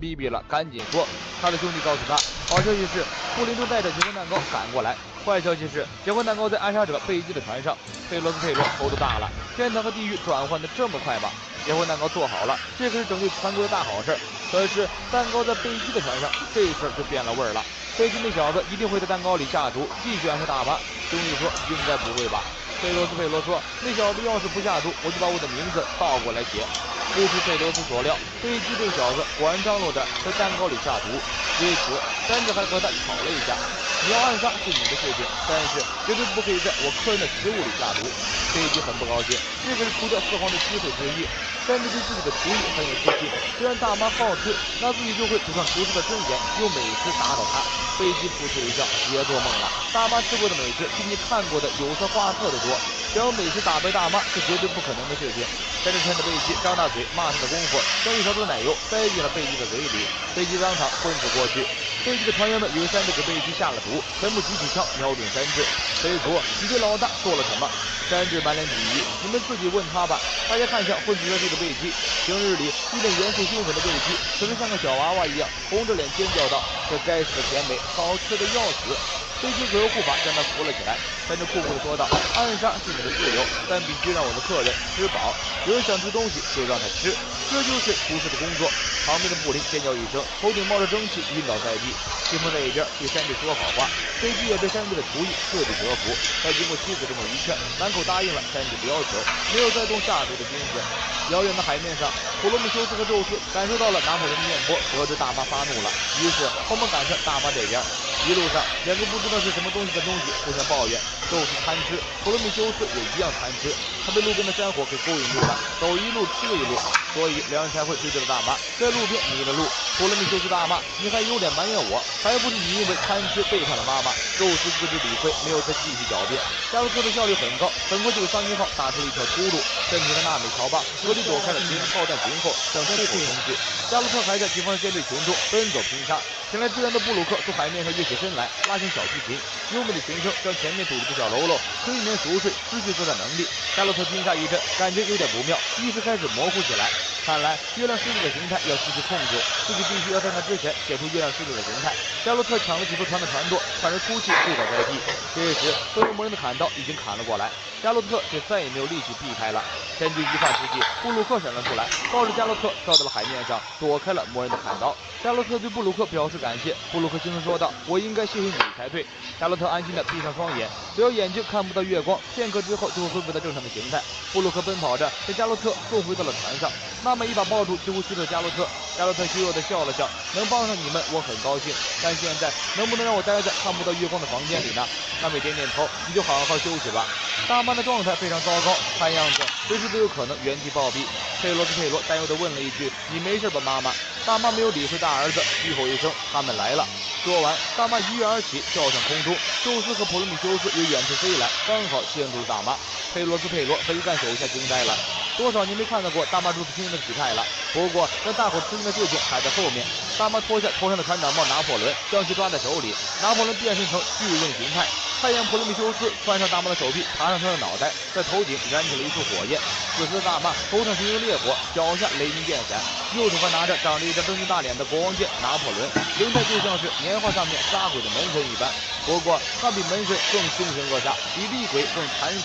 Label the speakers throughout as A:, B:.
A: 逼逼了，赶紧说！他的兄弟告诉他，好消息是布林正带着结婚蛋糕赶过来，坏消息是结婚蛋糕在暗杀者贝基的船上。佩罗头都大了，天堂和地狱转换的这么快吧？结婚蛋糕做好了，这可是整对船国的大好事。可是蛋糕在贝基的船上，这事儿就变了味儿了。贝基那小子一定会在蛋糕里下毒，继续暗杀大妈。兄弟说应该不会吧？佩罗说，那小子要是不下毒，我就把我的名字倒过来写。不出佩罗斯所料，贝基这小子果然张罗着在蛋糕里下毒，为此山治还和他吵了一架。你要暗杀是你的事情，但是绝对不可以在我客人的食物里下毒。贝基很不高兴，这可是除掉四皇的机会之一。山治对自己的厨艺很有自信，只要大妈好吃，那自己就会赌上厨师的尊严，用美食打倒他。贝基扑哧一笑，别做梦了，大妈吃过的美食比你看过的有色画色的多，想用美食打败大妈是绝对不可能的事情。山治趁着贝基张大嘴骂他的功夫，将一勺子奶油塞进了贝基的嘴里，贝基当场昏死过去。贝基的船员们以为山治给贝基下了毒，全部举起枪瞄准山治。贝佐，你对老大做了什么？山治满脸鄙夷，你们自己问他吧。大家看向昏死在地的贝基，平日里一脸严肃凶狠的贝基，可是像个小娃娃一样，红着脸尖叫道：“这该死的甜美，好吃的要死！”贝基左右护法将他扶了起来，山治酷酷地说道：“暗杀是你的自由，但必须让我的客人吃饱。有人想吃东西就让他吃，这就是厨师的工作。”旁边的布林尖叫一声，头顶冒着蒸汽，晕倒在地。西风在一边对山治说好话，贝基也被山治的厨艺彻底折服。他经过妻子这么一劝，满口答应了山治的要求，没有再动下毒的心思。遥远的海面上，普罗米修斯和宙斯感受到了拿破仑的面波，得知大妈发怒了，于是后门赶上大妈这边。一路上，两个不知道是什么东西的东西互相抱怨，宙斯贪吃，普罗米修斯也一样贪吃。他被路边的山火给勾引住了，走一路吃一路，所以两人才会追着大妈，在路边迷了路。普罗米修斯大骂：“你还有脸埋怨我？还不是你因为贪吃背叛了妈妈！”宙斯自知理亏，没有再继续狡辩。加洛特的效率很高，很快就给桑尼号打出了一条出路。身体的纳美乔巴合力躲开了敌人炮弹群后，向出口冲去。加洛特还在敌方的舰队群中奔走拼杀。前来支援的布鲁克从海面上跃起身来，拉响小提琴，优美的琴声将前面堵着的小喽啰催眠熟睡，失去作战能力。加洛特拼杀一阵，感觉有点不妙，意识开始模糊起来。看来月亮狮子的形态要失去控制，自己必须要在那之前解除月亮狮子的形态。加洛特抢了几艘船的船舵，喘着粗气跪倒在地。这时，会有魔人的砍刀已经砍了过来，加洛特却再也没有力气避开了。千钧一发之际，布鲁克闪了出来，抱着加洛特跳到了海面上，躲开了魔人的砍刀。加洛特对布鲁克表示感谢，布鲁克轻声说道：“我应该谢谢你才对。”加洛特安心地闭上双眼，只要眼睛看不到月光，片刻之后就会恢复到正常的形态。布鲁克奔跑着将加洛特送回到了船上，娜美一把抱住几乎虚脱的加洛特。加洛特虚弱地笑了笑，能帮上你们我很高兴，但现在能不能让我待在看不到月光的房间里呢？娜美点点头，你就好好休息吧。大妈的状态非常糟糕，看样子随时都有可能原地暴毙。佩罗担忧地问了一句：“你没事吧，妈妈？”大妈没有理会大儿子，低吼一声：“他们来了。”说完，大妈一跃而起，跳上空中。宙斯和普罗米修斯由远处飞来，刚好牵住了大妈。佩罗和一干手下惊呆了，多少年没看到过大妈如此拼命的体态了。不过让大伙吃惊的事情还在后面。大妈脱下头上的船长帽拿破仑，将其抓在手里。拿破仑变身成巨人形态。太阳普罗米修斯穿上大妈的手臂，爬上她的脑袋，在头顶燃起了一束火焰。此时的大妈头上熊熊烈火，脚下雷鸣电闪，右手还拿着长着一张狰狞大脸的国王剑拿破仑，形态就像是年画上面杀鬼的门神一般。不过他比门神更凶神恶煞，比厉鬼更残忍。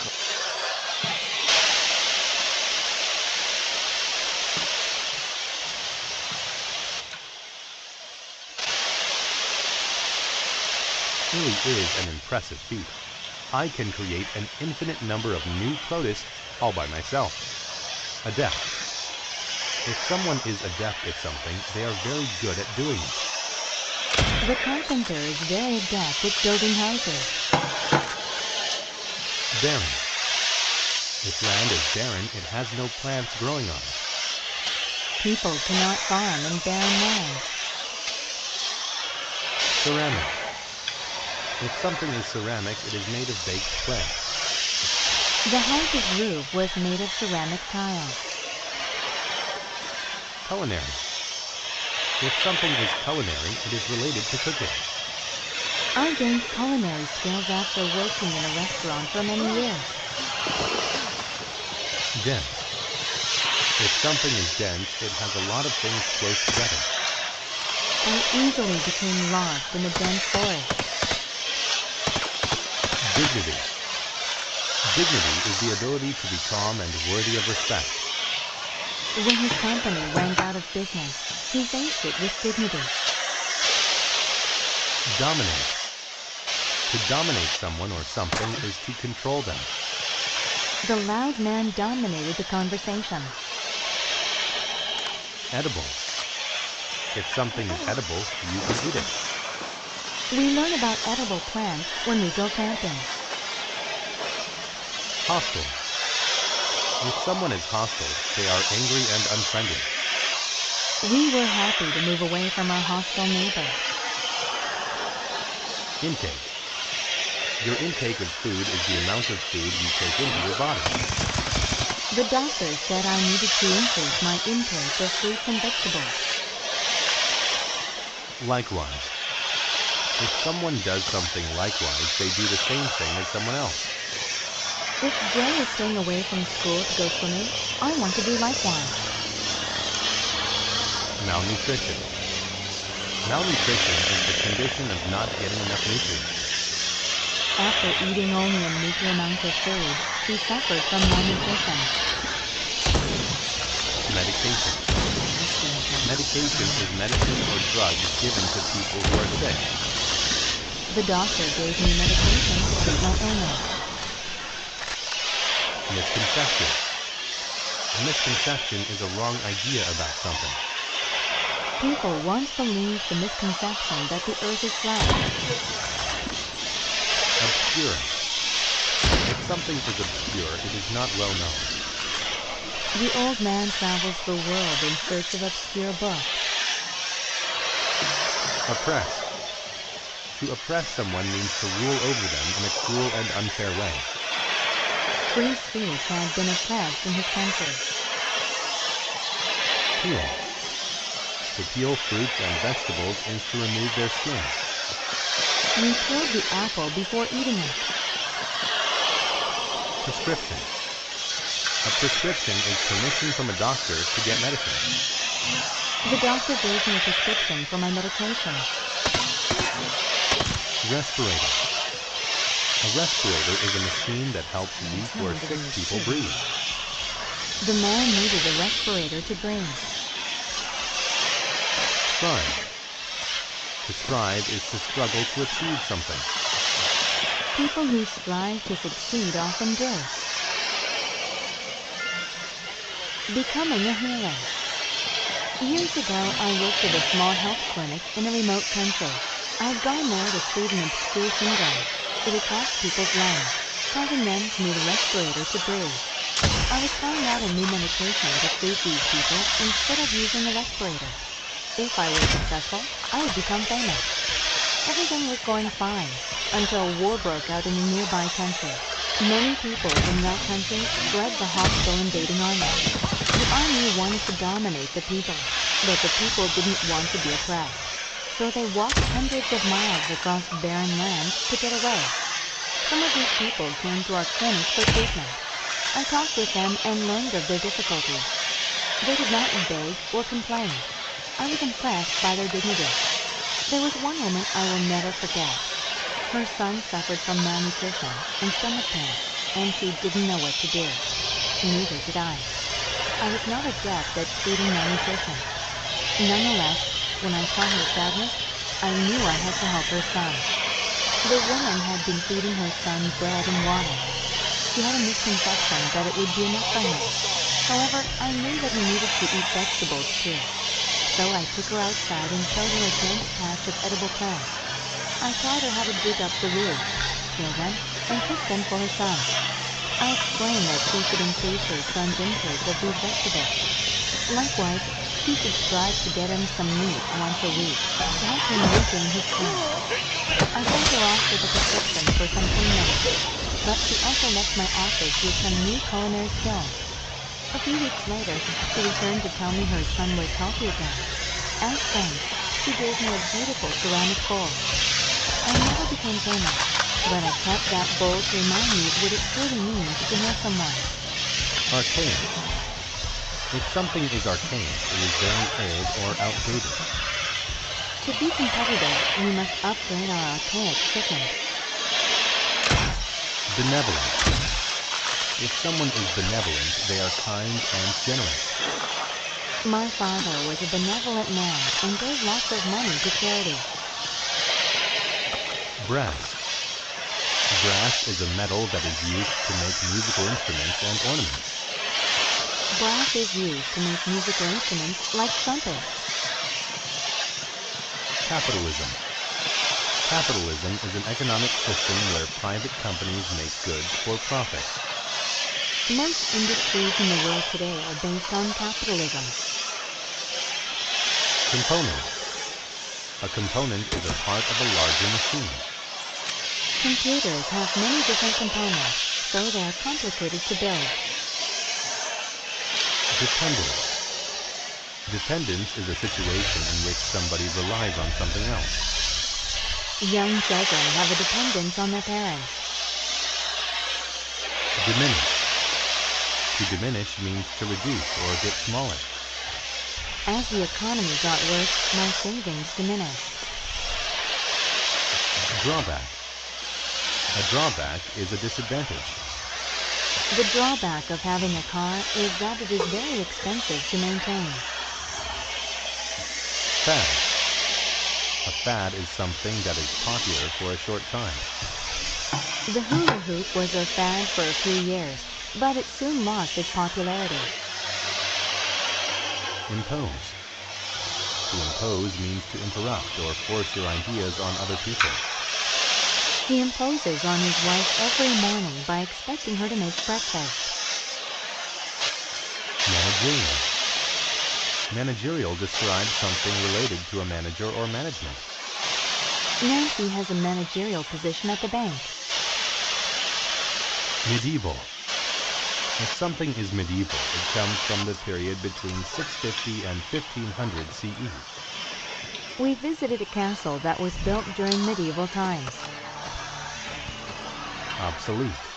B: Really is an impressive feat. I can create an infinite number of new protists all by myself. Adept. If someone is adept at something, they are very good at doing it.
C: The carpenter is very adept at building houses.
B: Barren. If land is barren, it has no plants growing on it.
C: People cannot farm in barren land.
B: Ceramic. If something is ceramic, it is made of baked clay.
C: The house's roof was made of ceramic tile.
B: Culinary. If something is culinary, it is related to cooking.
C: I gained culinary skills after working in a restaurant for many years.
B: Dense. If something is dense, it has a lot of things close together.
C: I easily became lost in the dense forest.
B: Dignity. Dignity is the ability to be calm and worthy of respect.
C: When his company went out of business, he faced it with dignity.
B: Dominate. To dominate someone or something is to control them.
C: The loud man dominated the conversation.
B: Edible. If something is edible, you can eat it.
C: We learn about edible plants when we go camping.
B: Hostile. If someone is hostile, they are angry and unfriendly.
C: We were happy to move away from our hostile neighbor.
B: Intake. Your intake of food is the amount of food you take into your body.
C: The doctor said I needed to increase my intake of fruits and vegetables.
B: Likewise. If someone does something likewise, they do the same thing as someone else.
C: If Joe is staying away from school to go swimming, I want to do likewise.
B: Malnutrition. Malnutrition is the condition of not getting enough nutrients.
C: After eating only a meager amount of food, he suffered from malnutrition.
B: Medication. Medication is medicine or drugs given to people who are sick.
C: The doctor gave me medication to treat my illness.
B: Misconception. A misconception is a wrong idea about something.
C: People once believed the misconception that the earth is flat.
B: Obscure. If something is obscure, it is not well known.
C: The old man travels the world in search of obscure books.
B: Oppress. To oppress someone means to rule over them in a cruel and unfair way.
C: Free speech had been oppressed in his country.
B: Peel. To peel fruits and vegetables is to remove their skin.
C: We peeled the apple before eating it.
B: Prescription. A prescription is permission from a doctor to get medicine.
C: The doctor gave me a prescription for my medication.
B: Respirator. A respirator is a machine that helps weak or sick people breathe.
C: The man needed a respirator to breathe.
B: Strive. To strive is to struggle to achieve something.
C: People who strive to succeed often do. Becoming a hero. Years ago, I worked at a small health clinic in a remote country. I had gone there to treat an obscure syndrome. It attacked people's lungs, causing them to need a respirator to breathe. I was trying out a new medication to treat these people instead of using a respirator. If I were successful, I would become famous. Everything was going fine until war broke out in a nearby country. Many people in that country fled the hostile invading army. The army wanted to dominate the people, but the people didn't want to be oppressed. So they walked hundreds of miles across barren land to get away. Some of these people came to our clinic for treatment. I talked with them and learned of their difficulties. They did not beg or complain. I was impressed by their dignity. There was one woman I will never forget. Her son suffered from malnutrition and stomach pain, and she didn't know what to do. Neither did I. I was not adept at treating malnutrition. Nonetheless, when I saw her sadness, I knew I had to help her son. The woman had been feeding her son bread and water. She had a misconception that it would be enough for him. However, I knew that he needed to eat vegetables too. So I took her outside and showed her a dense patch of edible plants. I taught her how to dig up the roots, peel them, and cook them for her son. I explained that she should increase her son's intake of these vegetables. Likewise, she should strive to get him some meat once a week to help him regain his strength. I sent her off with a prescription for some pain medicine, but she also left my office with some new culinary skills. A few weeks later, she returned to tell me her son was healthy again. As thanks, she gave me a beautiful ceramic bowl. I never became famous, but I kept that bowl to remind me what it truly means to know someone.
B: Archaic. If something is archaic, it is very old or outdated.
C: To be competitive, we must upgrade our archaic chicken.
B: Benevolent. If someone is benevolent, they are kind and generous.
C: My father was a benevolent man and gave lots of money to charity.
B: Brass. Brass is a metal that is used to make musical instruments and ornaments.
C: Brass is used to make musical instruments like trumpets.
B: Capitalism. Capitalism is an economic system where private companies make goods for profit.
C: Most industries in the world today are based on capitalism.
B: Component. A component is a part of a larger machine.
C: Computers have many different components, so they are complicated to build.
B: Dependence. Dependence is a situation in which somebody relies on something else.
C: Young children have a dependence on their parents.
B: Diminish. To diminish means to reduce or get smaller.
C: As the economy got worse, my savings diminished.
B: Drawback. A drawback is a disadvantage.
C: The drawback of having a car is that it is very expensive to maintain.
B: Fad. A fad is something that is popular for a short time.
C: The hula hoop was a fad for a few years, but it soon lost its popularity.
B: Impose. To impose means to interrupt or force your ideas on other people.
C: He imposes on his wife every morning by expecting her to make breakfast.
B: Managerial. Managerial describes something related to a manager or management.
C: Nancy has a managerial position at the bank.
B: Medieval. If something is medieval, it comes from the period between 650 and 1500 CE.
C: We visited a castle that was built during medieval times.
B: Obsolete.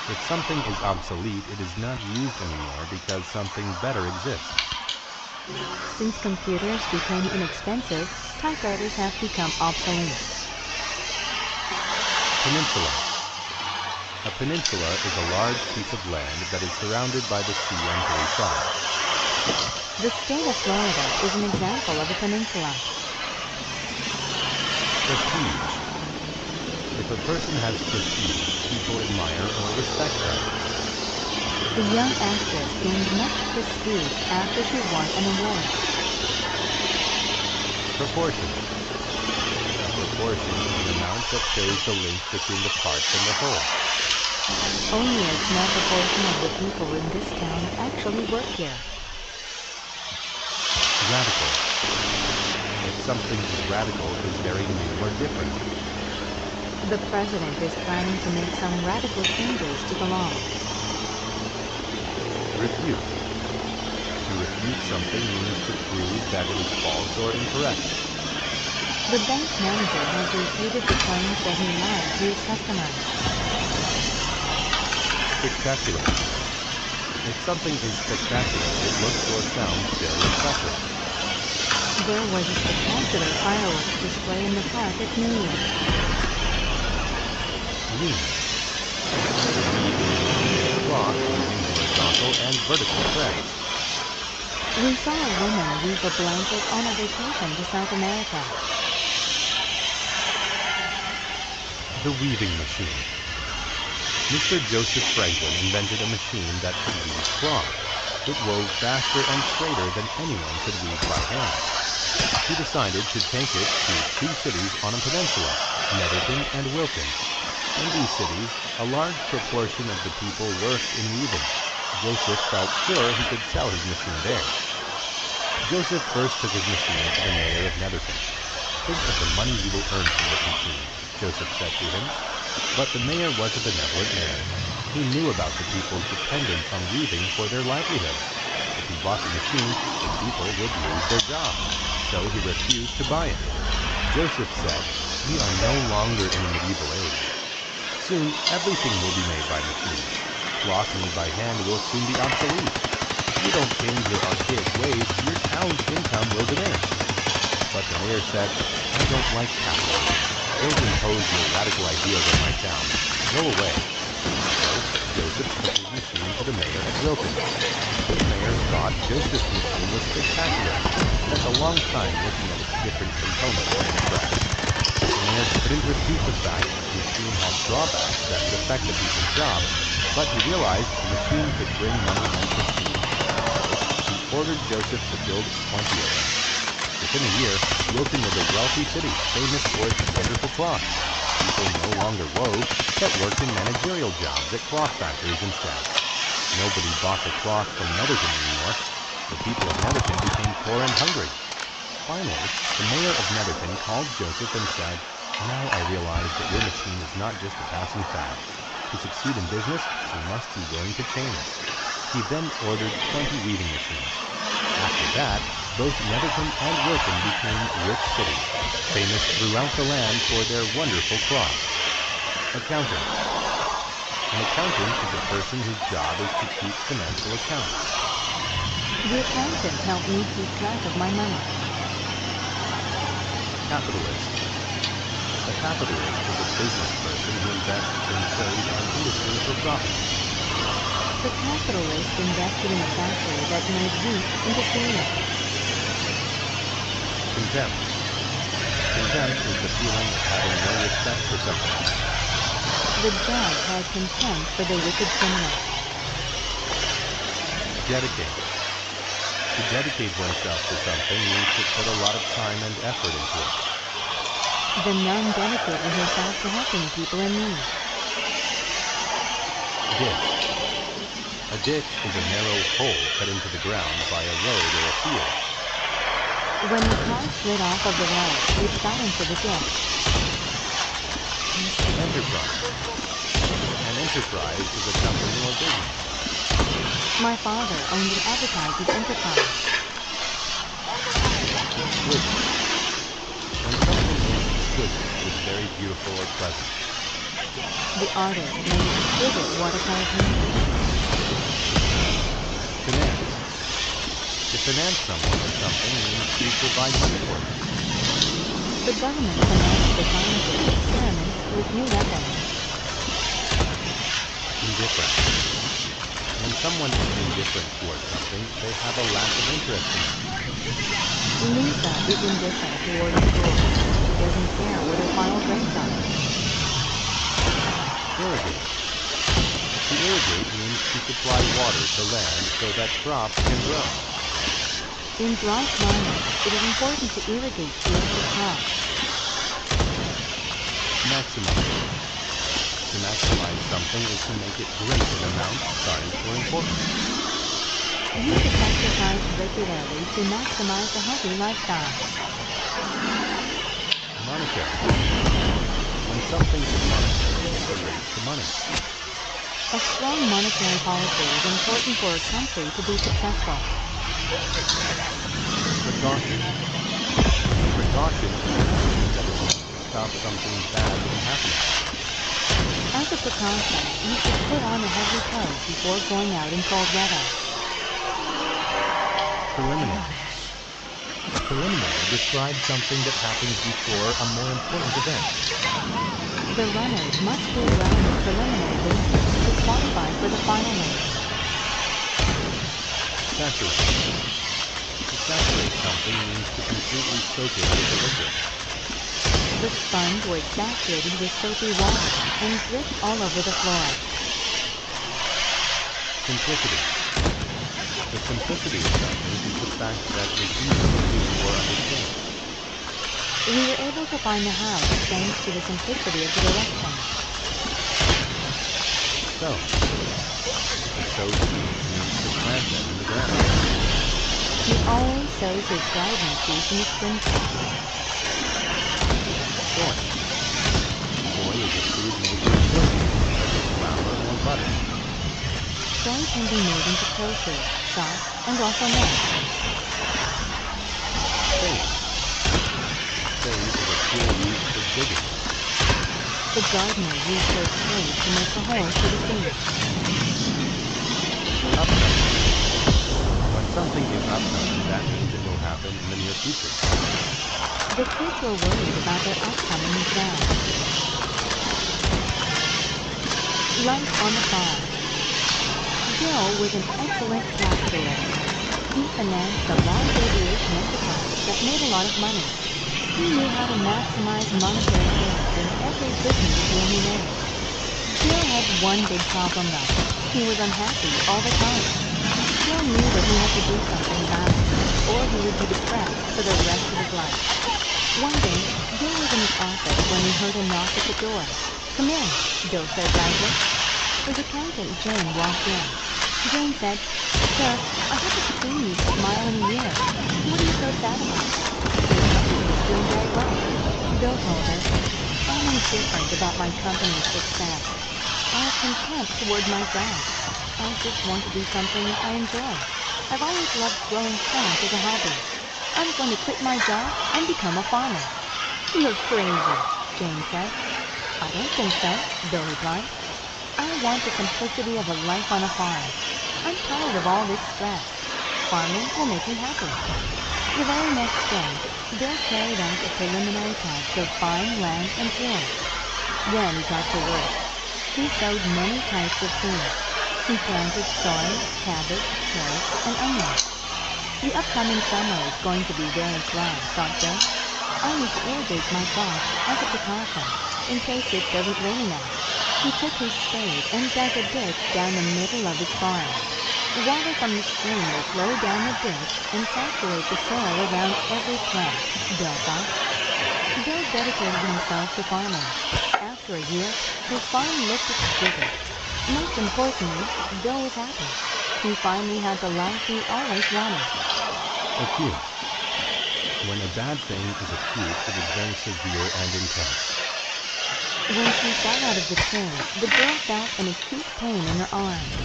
B: If something is obsolete, it is not used anymore because something better exists.
C: Since computers became inexpensive, typewriters have become obsolete.
B: Peninsula. A peninsula is a large piece of land that is surrounded by the sea on three sides.
C: The state of Florida is an example of a peninsula.
B: Prestige. If a person has prestige, people admire or respect them.
C: The young actress gained much prestige after she won an award.
B: Proportion. A proportion is an amount that shows the link between the parts and the whole.
C: Only a small proportion of the people in this town actually work here.
B: Radical. If something is radical, it is very new or different.
C: The president is planning to make some radical changes to the law.
B: Refute. To refute something means to prove that it is false or incorrect.
C: The bank manager has refuted the claims that he lied to his customers.
B: Spectacular. If something is spectacular, it looks or sounds very impressive.
C: There was a spectacular fireworks display in the park at New Year.
B: Weave. To weave means cloth using horizontal and vertical threads.
C: We saw a woman weave a blanket on a vacation to South America.
B: The weaving machine. Mr. Joseph Franklin invented a machine that could weave cloth. It wove faster and straighter than anyone could weave by hand. He decided to take it to two cities on a peninsula, Netherton and Wilton. In these cities, a large proportion of the people worked in weaving. Joseph felt sure he could sell his machine there. Joseph first took his machine to the mayor of Netherton. "Think of the money you will earn from this machine," Joseph said to him. But the mayor was a benevolent man. He knew about the people's dependence on weaving for their livelihood. If he bought the machine, the people would lose their jobs. So he refused to buy it. Joseph said, "We are no longer in the medieval age. Soon, everything will be made by machines. Cloth made by hand will soon be obsolete. If you don't change your archaic ways, your town's income will diminish." But the mayor said, "I don't like capitalism. Don't impose your radical ideas on my town. Go away." So, Joseph took his machine to the mayor at Wilton. The mayor thought Joseph's machine was spectacular, and spent a long time looking at its different components and impressed. The mayor couldn't refute the fact that the machine had drawbacks that would affect a decent job, but he realized the machine could bring money and prestige. So, he ordered Joseph to build 20 of them. Within a year, Wilton was a wealthy city, famous for its wonderful cloth. People no longer wove, but worked in managerial jobs at cloth factories instead. Nobody bought the cloth from Netherton anymore. The people of Netherton became poor and hungry. Finally, the mayor of Netherton called Joseph and said, "Now I realize that your machine is not just a passing fad. To succeed in business, we must be willing to change." He then ordered 20 weaving machines. After that, both Netherton and Wilton became rich cities, famous throughout the land for their wonderful cloth. Accountant. An accountant is a person whose job is to keep financial accounts.
C: The accountant helped me keep track of my money.
B: Capitalist. A capitalist is a business person who invests in trade and industry for profit.
C: The capitalist invested in a factory that made wheat into cereal.
B: Contempt. Contempt is the feeling of having no respect for something.
C: The judge had contempt for the wicked criminal.
B: Dedicate. To dedicate oneself to something means to put a lot of time and effort into it.
C: The nun dedicated herself to helping people in need.
B: Ditch. A ditch is a narrow hole cut into the ground by a road or a field.
C: When the car slid off of the road, it fell into the ditch.
B: Enterprise. An enterprise is a company or business.
C: My father owned an advertising enterprise.
B: Exquisite. When something is exquisite, it is very beautiful or pleasant.
C: The artist made exquisite watercolor paintings.
B: Finance. To finance someone or something means to provide money for them.
C: The government financed the scientists' experiments with new weapons.
B: Indifferent. When someone is indifferent towards something, they have a lack of interest in it.
C: Lisa is indifferent towards school. She doesn't care what her final grades are.
B: Irrigate. To irrigate means to supply water to land so that crops can grow.
C: In dry climates, it is important to irrigate fields with crops.
B: Maximize. To maximize something is to make it great in amount, size, or importance.
C: You should exercise regularly to maximize a healthy lifestyle.
B: Monetary. When something is monetary, it relates to money.
C: A strong monetary policy is important for a country to be successful.
B: Precaution. Precaution is an action that is meant to stop something bad from happening.
C: As a precaution, you should put on a heavy coat before going out in cold weather.
B: Preliminary. A preliminary describes something that happens before a more important event.
C: The runners must do well in the preliminary races to qualify for the final race.
B: Saturate. To saturate something means to completely soak it with a liquid.
C: The sponge was saturated with soapy water and dripped all over the floor.
B: Simplicity. The simplicity of something is the fact that it is easy to do or understand.
C: We were able to find the house thanks to the simplicity of the directions.
B: Sow. To sow seeds means to plant them in the ground.
C: He always sows his garden seeds in the springtime.
B: Soy. Soy is a food made from protein, such as flour or butter.
C: Soy can be made into tofu, sauce, and also milk.
B: Spade. Spade is a tool used for digging.
C: The gardener used her spade to make the holes for the seeds.
B: Upcoming. When something is upcoming, that means it will happen in the near future.
C: The kids were worried about their upcoming exam. Life on the farm. Bill was an excellent capitalist. He financed a large aviation enterprise that made a lot of money. He knew how to maximize monetary gains in every business deal he made. Bill had one big problem though. He was unhappy all the time. Bill knew that he had to do something about it, or he would be depressed for the rest of his life. One day, Bill was in his office when he heard a knock at the door. "Come in," Bill said loudly. His accountant, Jane, walked in. Jane said, "Sir, I haven't seen you smile in a year. What are you so sad about?" Bill said he was doing very well. Bill told her, "I'm indifferent about my company's success. I have contempt toward myself. I just want to do something I enjoy. I've always loved growing plants as a hobby. I'm going to quit my job and become a farmer." "You're crazy," Jane said. "I don't think so," Bill replied. "I want the simplicity of a life on a farm. I'm tired of all this stress. Farming will make me happy." The very next day, Bill carried out a preliminary test of farm, land, and field. Then he got to work. He sowed many types of seeds. He planted soy, cabbage, carrots, and onions. The upcoming summer is going to be very dry, thought Bill. I need to irrigate my crops as a precaution, in case it doesn't rain enough. He took his spade and dug a ditch down the middle of his farm. Water from the stream will flow down the ditch and saturate the soil around every plant, Bill thought. Bill dedicated himself to farming. After a year, his farm looked exquisite. Most importantly, Bill was happy. He finally had the life he always wanted.
B: Acute. When a bad thing is acute, it is very severe and intense.
C: When she got out of the train, the girl felt an acute pain in her arm.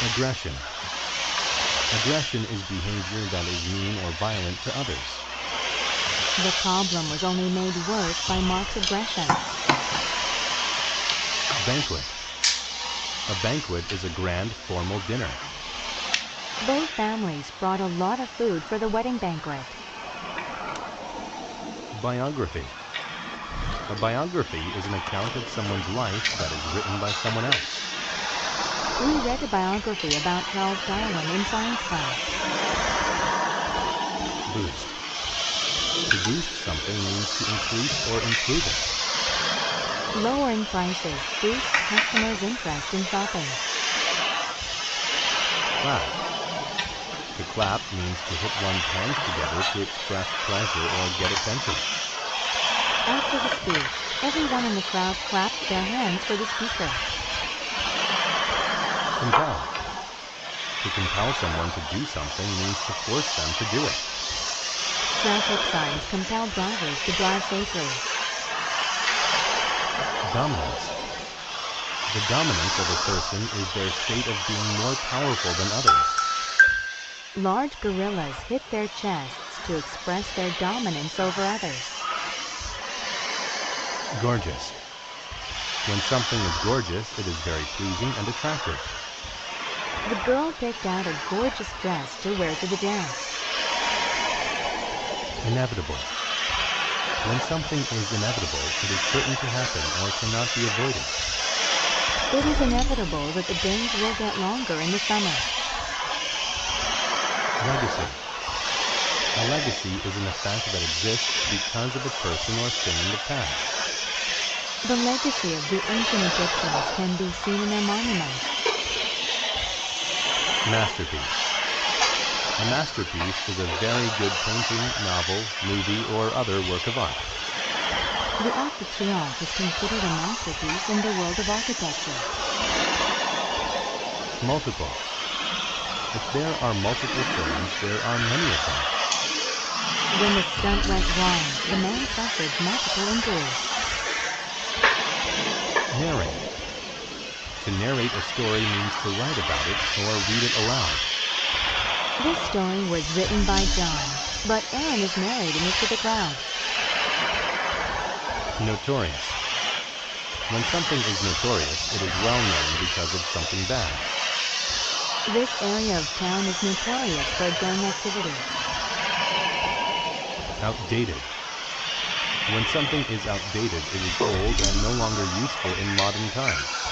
B: Aggression. Aggression is behavior that is mean or violent to others.
C: The problem was only made worse by Mark's aggression.
B: Banquet. A banquet is a grand, formal dinner.
C: Both families brought a lot of food for the wedding banquet.
B: Biography. A biography is an account of someone's life that is written by someone else.
C: We read a biography about Charles Darwin in science class.
B: Boost. To boost something means to increase or improve it.
C: Lowering prices boosts customers' interest in shopping.
B: Clap. To clap means to hit one's hands together to express pleasure or get attention.
C: After the speech, everyone in the crowd clapped their hands for the speaker.
B: Compel. To compel someone to do something means to force them to do it.
C: Traffic signs compel drivers to drive safely.
B: Dominance. The dominance of a person is their state of being more powerful than others.
C: Large gorillas hit their chests to express their dominance over others.
B: Gorgeous. When something is gorgeous, it is very pleasing and attractive.
C: The girl picked out a gorgeous dress to wear to the dance.
B: Inevitable. When something is inevitable, it is certain to happen or cannot be avoided.
C: It is inevitable that the days will get longer in the summer.
B: Legacy. A legacy is an effect that exists because of a person or thing in the past.
C: The legacy of the ancient Egyptians can be seen in their monuments.
B: Masterpiece. A masterpiece is a very good painting, novel, movie, or other work of art.
C: The Arc de Triomphe is considered a masterpiece in the world of architecture.
B: Multiple. If there are multiple things, there are many of them.
C: When the stunt went wrong, the man suffered multiple injuries.
B: Narrate. To narrate a story means to write about it or read it aloud.
C: This story was written by John, but Aaron is narrating it to the crowd.
B: Notorious. When something is notorious, it is well known because of something bad.
C: This area of town is notorious for gang activity.
B: Outdated. When something is outdated, it is old and no longer useful in modern times.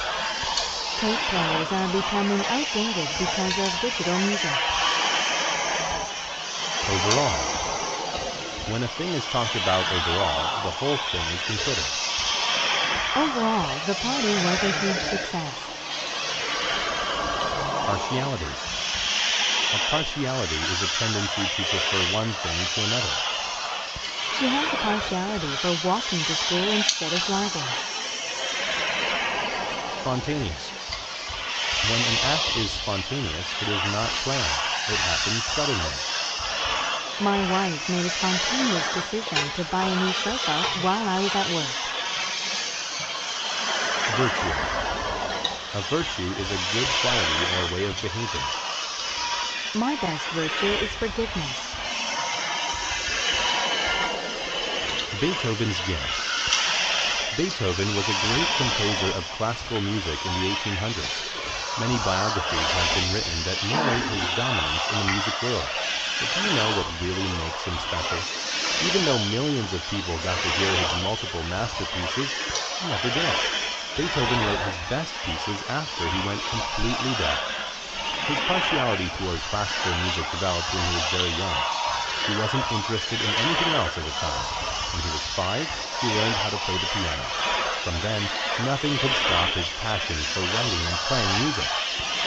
C: Tape players are becoming outdated because of digital music.
B: Overall. When a thing is talked about overall, the whole thing is considered.
C: Overall, the party was a huge success.
B: Partiality. A partiality is a tendency to prefer one thing to another.
C: She has a partiality for walking to school instead of driving.
B: Spontaneous. When an act is spontaneous, it is not planned. It happens suddenly.
C: My wife made a spontaneous decision to buy a new sofa while I was at work.
B: Virtue. A virtue is a good quality or way of behaving.
C: My best virtue is forgiveness.
B: Beethoven's gift. Beethoven was a great composer of classical music in the 1800s. Many biographies have been written that narrate his dominance in the music world. But do you know what really makes him special? Even though millions of people got to hear his multiple masterpieces, he never did. Beethoven wrote his best pieces after he went completely deaf. His partiality towards classical music developed when he was very young. He wasn't interested in anything else as a child. When he was 5, he learned how to play the piano. From then, nothing could stop his passion for writing and playing music.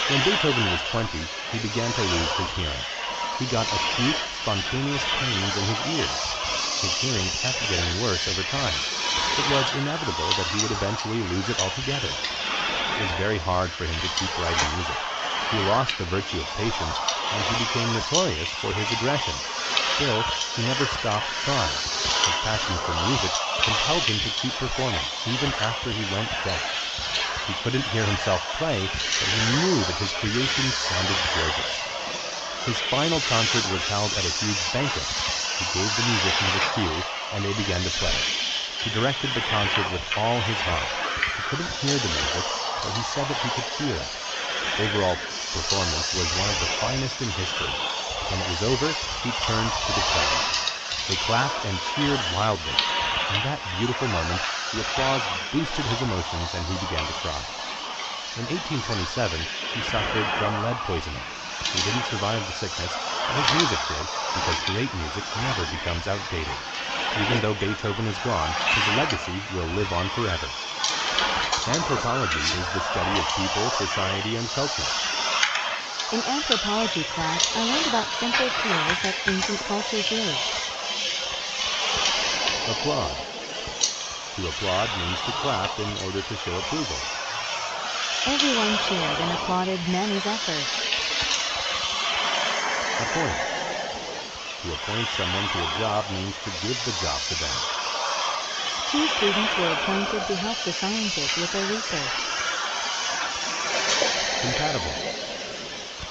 B: When Beethoven was 20, he began to lose his hearing. He got acute, spontaneous pains in his ears. His hearing kept getting worse over time. It was inevitable that he would eventually lose it altogether. It was very hard for him to keep writing music. He lost the virtue of patience, and he became notorious for his aggression. Still, he never stopped trying. His passion for music compelled him to keep performing, even after he went deaf. He couldn't hear himself play, but he knew that his creations sounded gorgeous. His final concert was held at a huge banquet. He gave the musicians a cue, and they began to play. He directed the concert with all his heart. He couldn't hear the music, but he said that he could feel it. Overall performance was one of the finest in history. When it was over, he turned to the crowd. They clapped and cheered wildly. In that beautiful moment, the applause boosted his emotions and he began to cry. In 1827, he suffered from lead poisoning. He didn't survive the sickness, but his music did, because great music never becomes outdated. Even though Beethoven is gone, his legacy will live on forever. Anthropology is the study of people, society, and culture.
C: In anthropology class, I learned about simple tools that ancient cultures used.
B: Applaud. To applaud means to clap in order to show approval.
C: Everyone cheered and applauded Manny's efforts.
B: Appoint. To appoint someone to a job means to give the job to them.
C: 2 students were appointed to help the scientists with their research.
B: Compatible.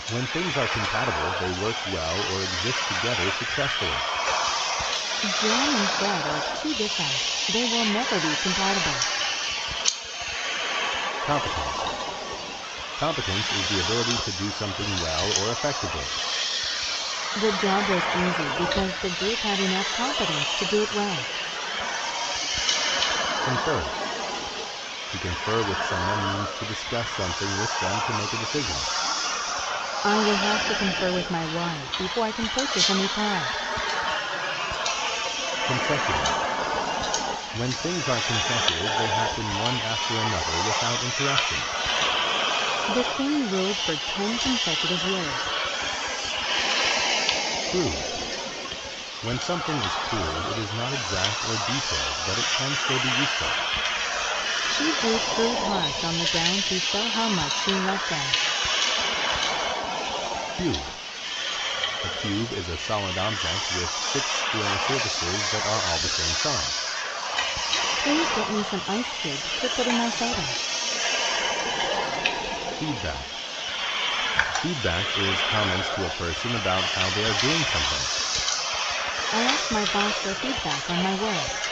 B: When things are compatible, they work well or exist together successfully.
C: Jam and Fred are too different. They will never be compatible.
B: Competence. Competence is the ability to do something well or effectively.
C: The job was easy because the group had enough competence to do it well.
B: Confer. To confer with someone means to discuss something with them to make a decision.
C: I will have to confer with my wife before I can purchase a new car.
B: Consecutive. When things are consecutive, they happen one after another without interruption.
C: The king ruled for 10 consecutive years.
B: Crude. When something is crude, it is not exact or detailed, but it can still be useful.
C: She drew crude hearts on the ground to show how much she loved them.
B: Cube. A cube is a solid object with 6 square surfaces that are all the same size.
C: Please get me some ice cubes to put in my soda.
B: Feedback. Feedback is comments to a person about how they are doing something.
C: I asked my boss for feedback on my work.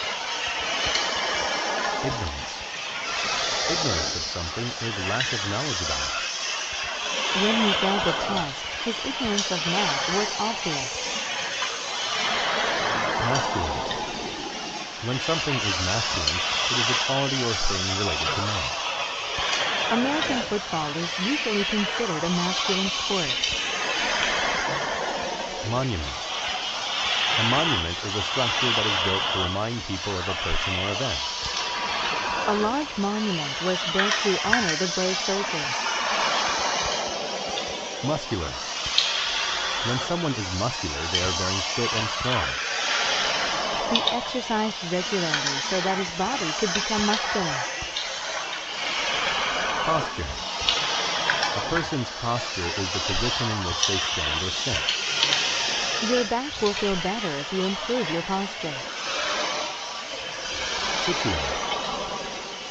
B: Ignorance. Ignorance of something is lack of knowledge about it.
C: When he failed the test, his ignorance of math was obvious.
B: Masculine. When something is masculine, it is a quality or thing related to men.
C: American football is usually considered a masculine sport.
B: Monument. A monument is a structure that is built to remind people of a person or event.
C: A large monument was built to honor the brave soldiers.
B: Muscular. When someone is muscular, they are very fit and strong.
C: He exercised regularly so that his body could become muscular.
B: Posture. A person's posture is the position in which they stand or sit.
C: Your back will feel better if you improve your posture.
B: Situate.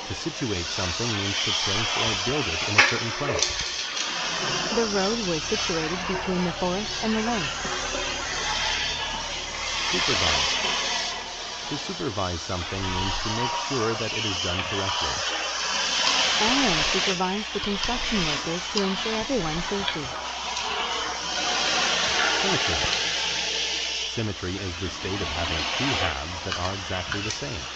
B: To situate something means to place or build it in a certain place.
C: The road was situated between the forest and the lake.
B: Supervise. To supervise something means to make sure that it is done correctly.
C: Alan supervised the construction workers to ensure everyone's safety.
B: Symmetry. Symmetry is the state of having two halves that are exactly the same.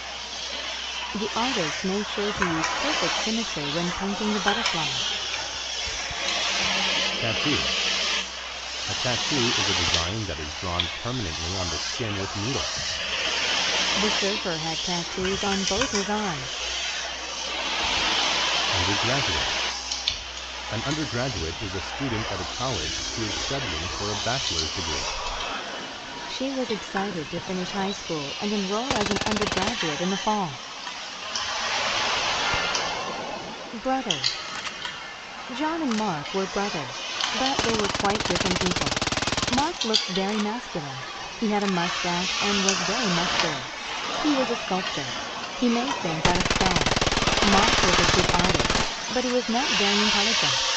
C: The artist made sure to use perfect symmetry when painting the butterfly.
B: Tattoo. A tattoo is a design that is drawn permanently on the skin with needles.
C: The surfer had tattoos on both his arms.
B: Undergraduate. An undergraduate is a student at a college who is studying for a bachelor's degree.
C: She was excited to finish high school and enroll as an undergraduate in the fall. Brothers. John and Mark were brothers, but they were quite different people. Mark looked very masculine. He had a mustache and was very muscular. He was a sculptor. He made things out of stone. Mark was a good artist, but he was not very intelligent.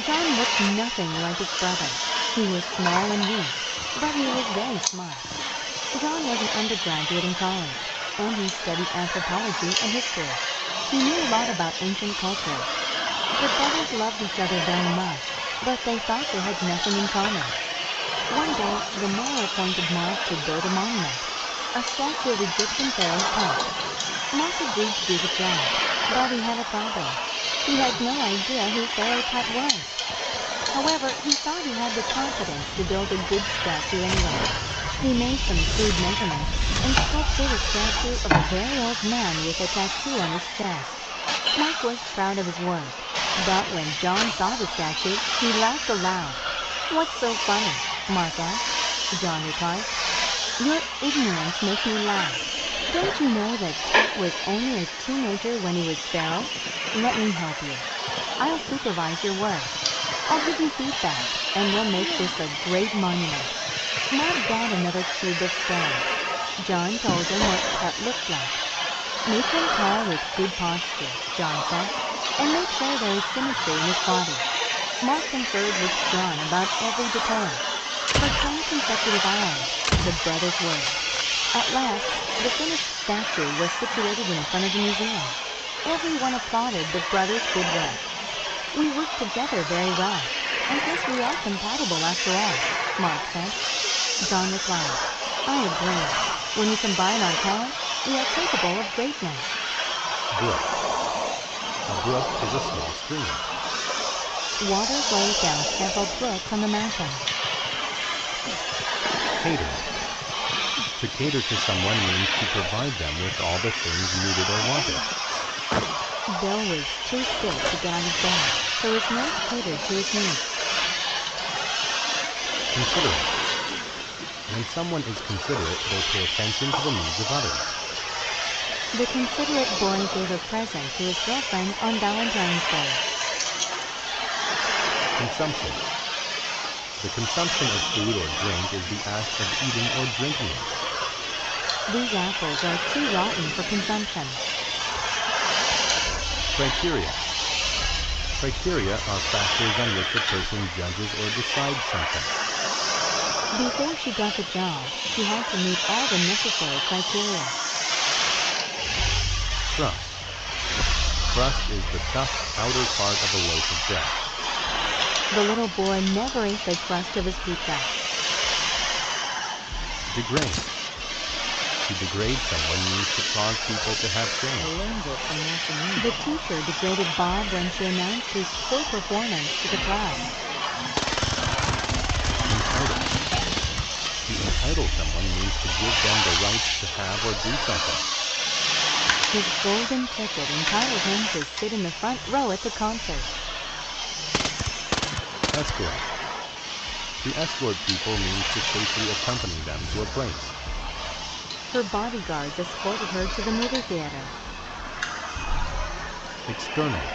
C: John looked nothing like his brother. He was small and weak, but he was very smart. John was an undergraduate in college, and he studied anthropology and history. He knew a lot about ancient cultures. The brothers loved each other very much, but they thought they had nothing in common. One day, the mayor appointed Mark to build a monument, a statue of Egyptian pharaoh Tut. Mark agreed to do the job, but he had a problem. He had no idea who Pharaoh Tut was. However, he thought he had the confidence to build a good statue anyway. He made some crude measurements and sculpted a statue of a very old man with a tattoo on his chest. Mark was proud of his work, but when John saw the statue, he laughed aloud. "What's so funny?" Mark asked. John replied, "Your ignorance makes me laugh. Don't you know that Tut was only a teenager when he was pharaoh? Let me help you. I'll supervise your work. I'll give you feedback, and we'll make this a great monument." Mark got another cube of stone. John told him what Tut looked like. "Make him tall with good posture," John said, "and make sure there is symmetry in his body." Mark conferred with John about every detail. For 10 consecutive hours, the brothers worked. At last, the finished statue was situated in front of the museum. Everyone applauded the brothers' good work. "We work together very well. I guess we are compatible after all," Mark said. John replied, "I agree. When we combine our talents, we are capable of greatness."
B: Brook. A brook is a small stream.
C: Water flows down several brooks on the mountain.
B: Cater. To cater to someone means to provide them with all the things needed or wanted.
C: Bill was too sick to get out of bed, so his nurse catered to his needs.
B: Considerate. When someone is considerate, they pay attention to the needs of others.
C: The considerate boy gave a present to his girlfriend on Valentine's Day.
B: Consumption. The consumption of food or drink is the act of eating or drinking it.
C: These apples are too rotten for consumption.
B: Criteria. Criteria are factors on which a person judges or decides something.
C: Before she got the job, she had to meet all the necessary criteria.
B: Crust. Crust is the tough outer part of a loaf of bread.
C: The little boy never ate the crust of his pizza.
B: Degrade. To degrade someone means to cause people to have shame.
C: The teacher degraded Bob when she announced his poor performance to the class.
B: Entitle. To entitle someone means to give them the right to have or do something.
C: His golden ticket entitled him to sit in the front row at the concert.
B: Escort. To escort people means to safely accompany them to a place.
C: Her bodyguards escorted her to the movie theater.
B: External.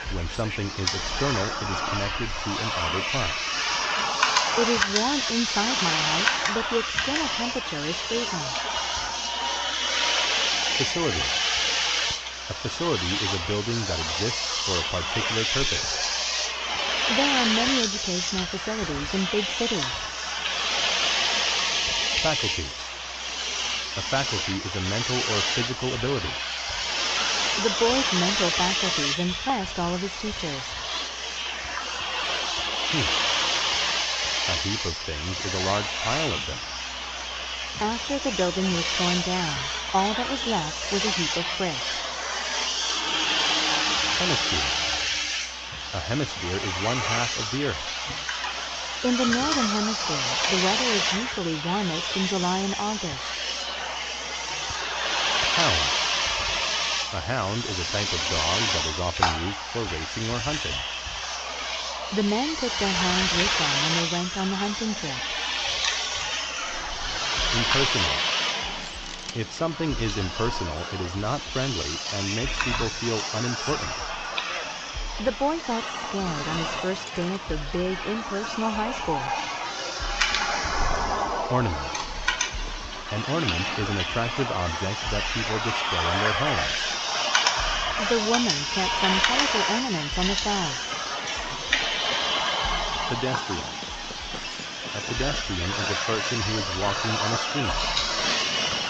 B: When something is external, it is connected to an outer part.
C: It is warm inside my house, but the external temperature is freezing.
B: Facility. A facility is a building that exists for a particular purpose.
C: There are many educational facilities in big cities.
B: Faculty. A faculty is a mental or physical ability.
C: The boy's mental faculties impressed all of his teachers.
B: Heap. A heap of things is a large pile of them.
C: After the building was torn down, all that was left was a heap of bricks.
B: Hemisphere. A hemisphere is one half of the Earth.
C: In the northern hemisphere, the weather is usually warmest in July and August.
B: Hound. A hound is a type of dog that is often used for racing or hunting.
C: The men took their hound with them when they went on the hunting trip.
B: Impersonal. If something is impersonal, it is not friendly and makes people feel unimportant.
C: The boy felt scared on his first day at the big, impersonal high school.
B: Ornament. An ornament is an attractive object that people display in their homes.
C: The woman kept some colorful ornaments on the shelf.
B: Pedestrian. A pedestrian is a person who is walking on a street.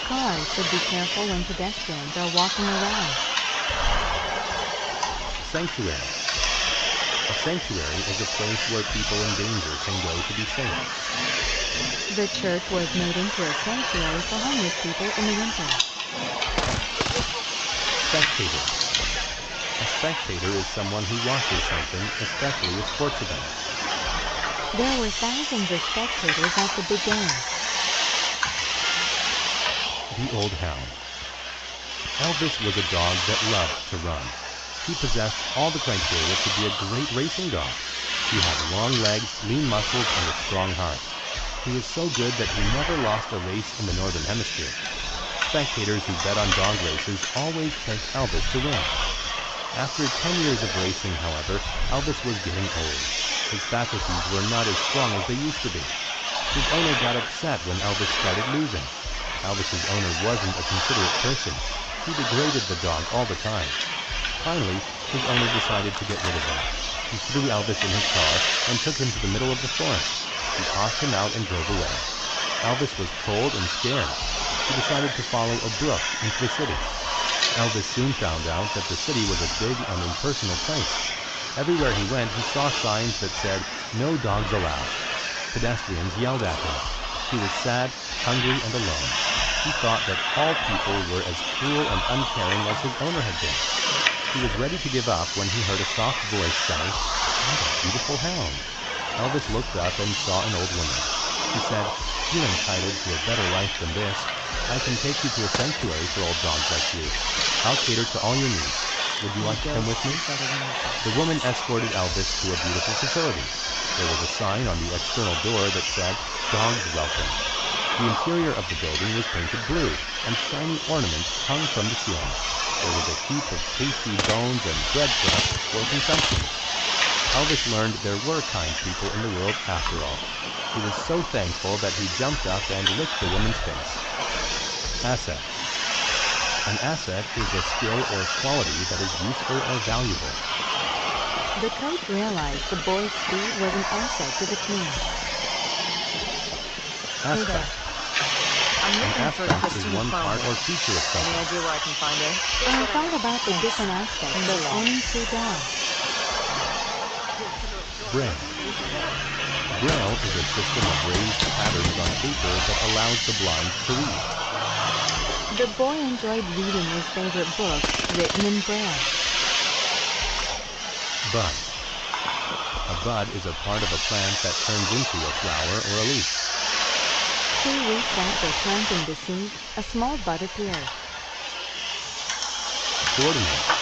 C: Cars should be careful when pedestrians are walking around.
B: Sanctuary. A sanctuary is a place where people in danger can go to be safe.
C: The church was made into a sanctuary for homeless people in the winter.
B: Spectator. A spectator is someone who watches something, especially a sports event.
C: There were thousands of spectators at the big game.
B: The Old Hound. Elvis was a dog that loved to run. He possessed all the criteria to be a great racing dog. He had long legs, lean muscles, and a strong heart. He was so good that he never lost a race in the Northern Hemisphere. Spectators who bet on dog races always picked Elvis to win. After 10 years of racing, however, Elvis was getting old. His faculties were not as strong as they used to be. His owner got upset when Elvis started losing. Elvis's owner wasn't a considerate person. He degraded the dog all the time. Finally, his owner decided to get rid of him. He threw Elvis in his car and took him to the middle of the forest. He tossed him out and drove away. Elvis was cold and scared. He decided to follow a brook into the city. Elvis soon found out that the city was a big and impersonal place. Everywhere he went, he saw signs that said, "No dogs allowed." Pedestrians yelled at him. He was sad, hungry, and alone. He thought that all people were as cruel and uncaring as his owner had been. He was ready to give up when he heard a soft voice say, "What a beautiful hound." Elvis looked up and saw an old woman. He said, "You're entitled to a better life than this. I can take you to a sanctuary for old dogs like you. I'll cater to all your needs. Would you like to come with me?" The woman escorted Elvis to a beautiful facility. There was a sign on the external door that said, "Dogs Welcome." The interior of the building was painted blue, and shiny ornaments hung from the ceiling. There was a heap of tasty bones and breadcrumbs for consumption. Elvis learned there were kind people in the world after all. He was so thankful that he jumped up and licked the woman's face. Asset. An asset is a skill or quality that is useful or valuable.
C: The coach realized the boy's speed was an asset to the team.
B: Aspect.
D: I'm
B: An
D: looking for
B: aspect is
D: Christine
B: one part
D: Palmer.
B: or feature of
D: Any
B: something.
D: idea where I can find her?
C: I thought about the different aspects of owning two dogs.
B: Braille. Braille is a system of raised patterns on paper that allows the blind to read.
C: The boy enjoyed reading his favorite book, written in Braille.
B: Bud. A bud is a part of a plant that turns into a flower or a leaf.
C: Two weeks after planting the seed, a small bud appeared.
B: Coordinate.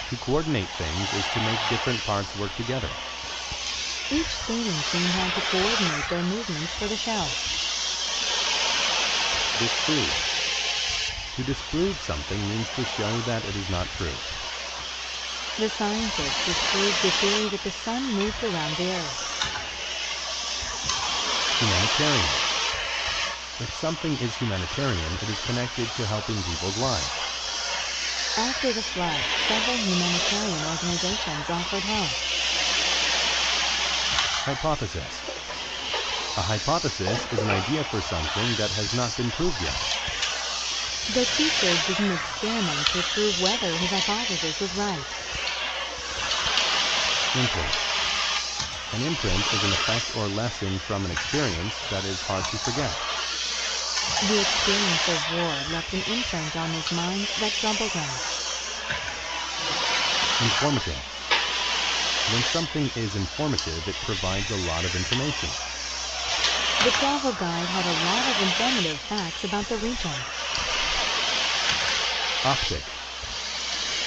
B: To coordinate things is to make different parts work together.
C: Each sailing team had to coordinate their movements for the show.
B: Disprove. To disprove something means to show that it is not true.
C: The scientists disproved the theory that the sun moved around the Earth.
B: Humanitarian. If something is humanitarian, it is connected to helping people's lives.
C: After the flood, several humanitarian organizations offered help.
B: Hypothesis. A hypothesis is an idea for something that has not been proved yet.
C: The teacher did an experiment to prove whether his hypothesis was right.
B: Imprint. An imprint is an effect or lesson from an experience that is hard to forget.
C: The experience of war left an imprint on his mind that troubled him.
B: Informative. When something is informative, it provides a lot of information.
C: The travel guide had a lot of informative facts about the region.
B: Optic.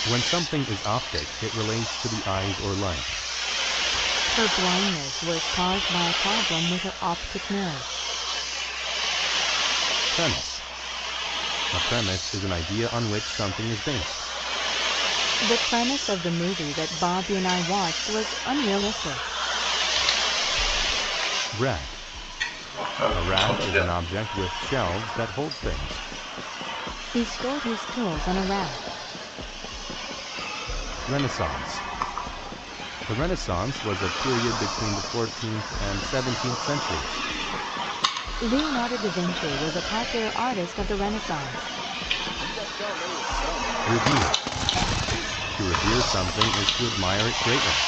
B: When something is optic, it relates to the eyes or light.
C: Her blindness was caused by a problem with her optic nerve.
B: Premise. A premise is an idea on which something is based.
C: The premise of the movie that Bobby and I watched was unrealistic.
B: Rack. A rack is an object with shelves that hold things.
C: He stored his tools on a rack.
B: Renaissance. The Renaissance was a period between the 14th and 17th centuries.
C: Leonardo da Vinci was a popular artist of the Renaissance.
B: Revere. To revere something is to admire it greatly.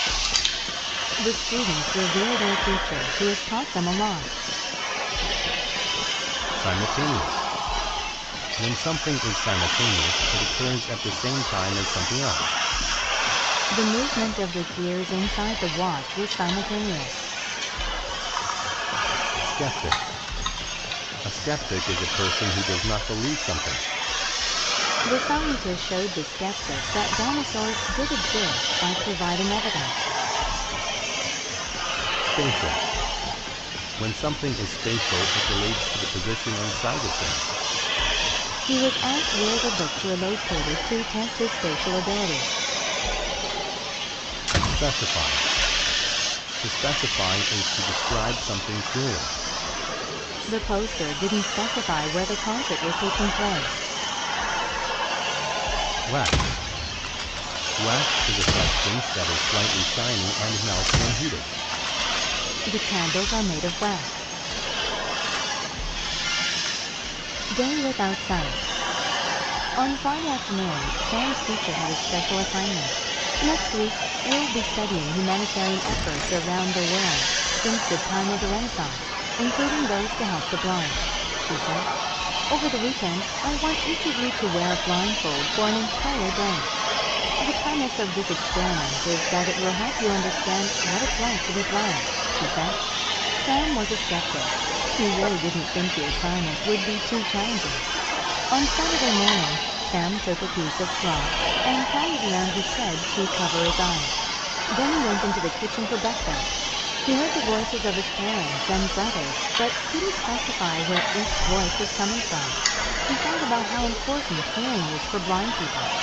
C: The students revere their teacher, who has taught them a lot.
B: Simultaneous. When something is simultaneous, it occurs at the same time as something else.
C: The movement of the gears inside the watch was simultaneous.
B: Skeptic. A skeptic is a person who does not believe something.
C: The scientists showed the skeptics that dinosaurs did exist by providing evidence.
B: Spatial. When something is spatial, it relates to the position and size of things.
C: He was asked where the books were located to test his spatial ability.
B: Specify. To specify is to describe something clearly.
C: The poster didn't specify where the concert was taking place.
B: Wax. Wax is a substance that is slightly shiny and melts when heated.
C: The candles are made of wax. Day without sun. On Friday afternoon, Sam's teacher had a special assignment. Next week, we'll be studying humanitarian efforts around the world since the time of the Renaissance, including those to help the blind, she said. Over the weekend, I want each of you to wear a blindfold for an entire day. The premise of this experiment is that it will help you understand what it's like to be blind, she said. Sam was a skeptic. He really didn't think the assignment would be too challenging. On Saturday morning, Sam took a piece of cloth and tied it around his head to cover his eyes. Then he went into the kitchen for breakfast. He heard the voices of his parents and brothers, but couldn't specify where each voice was coming from. He thought about how important hearing is for blind people.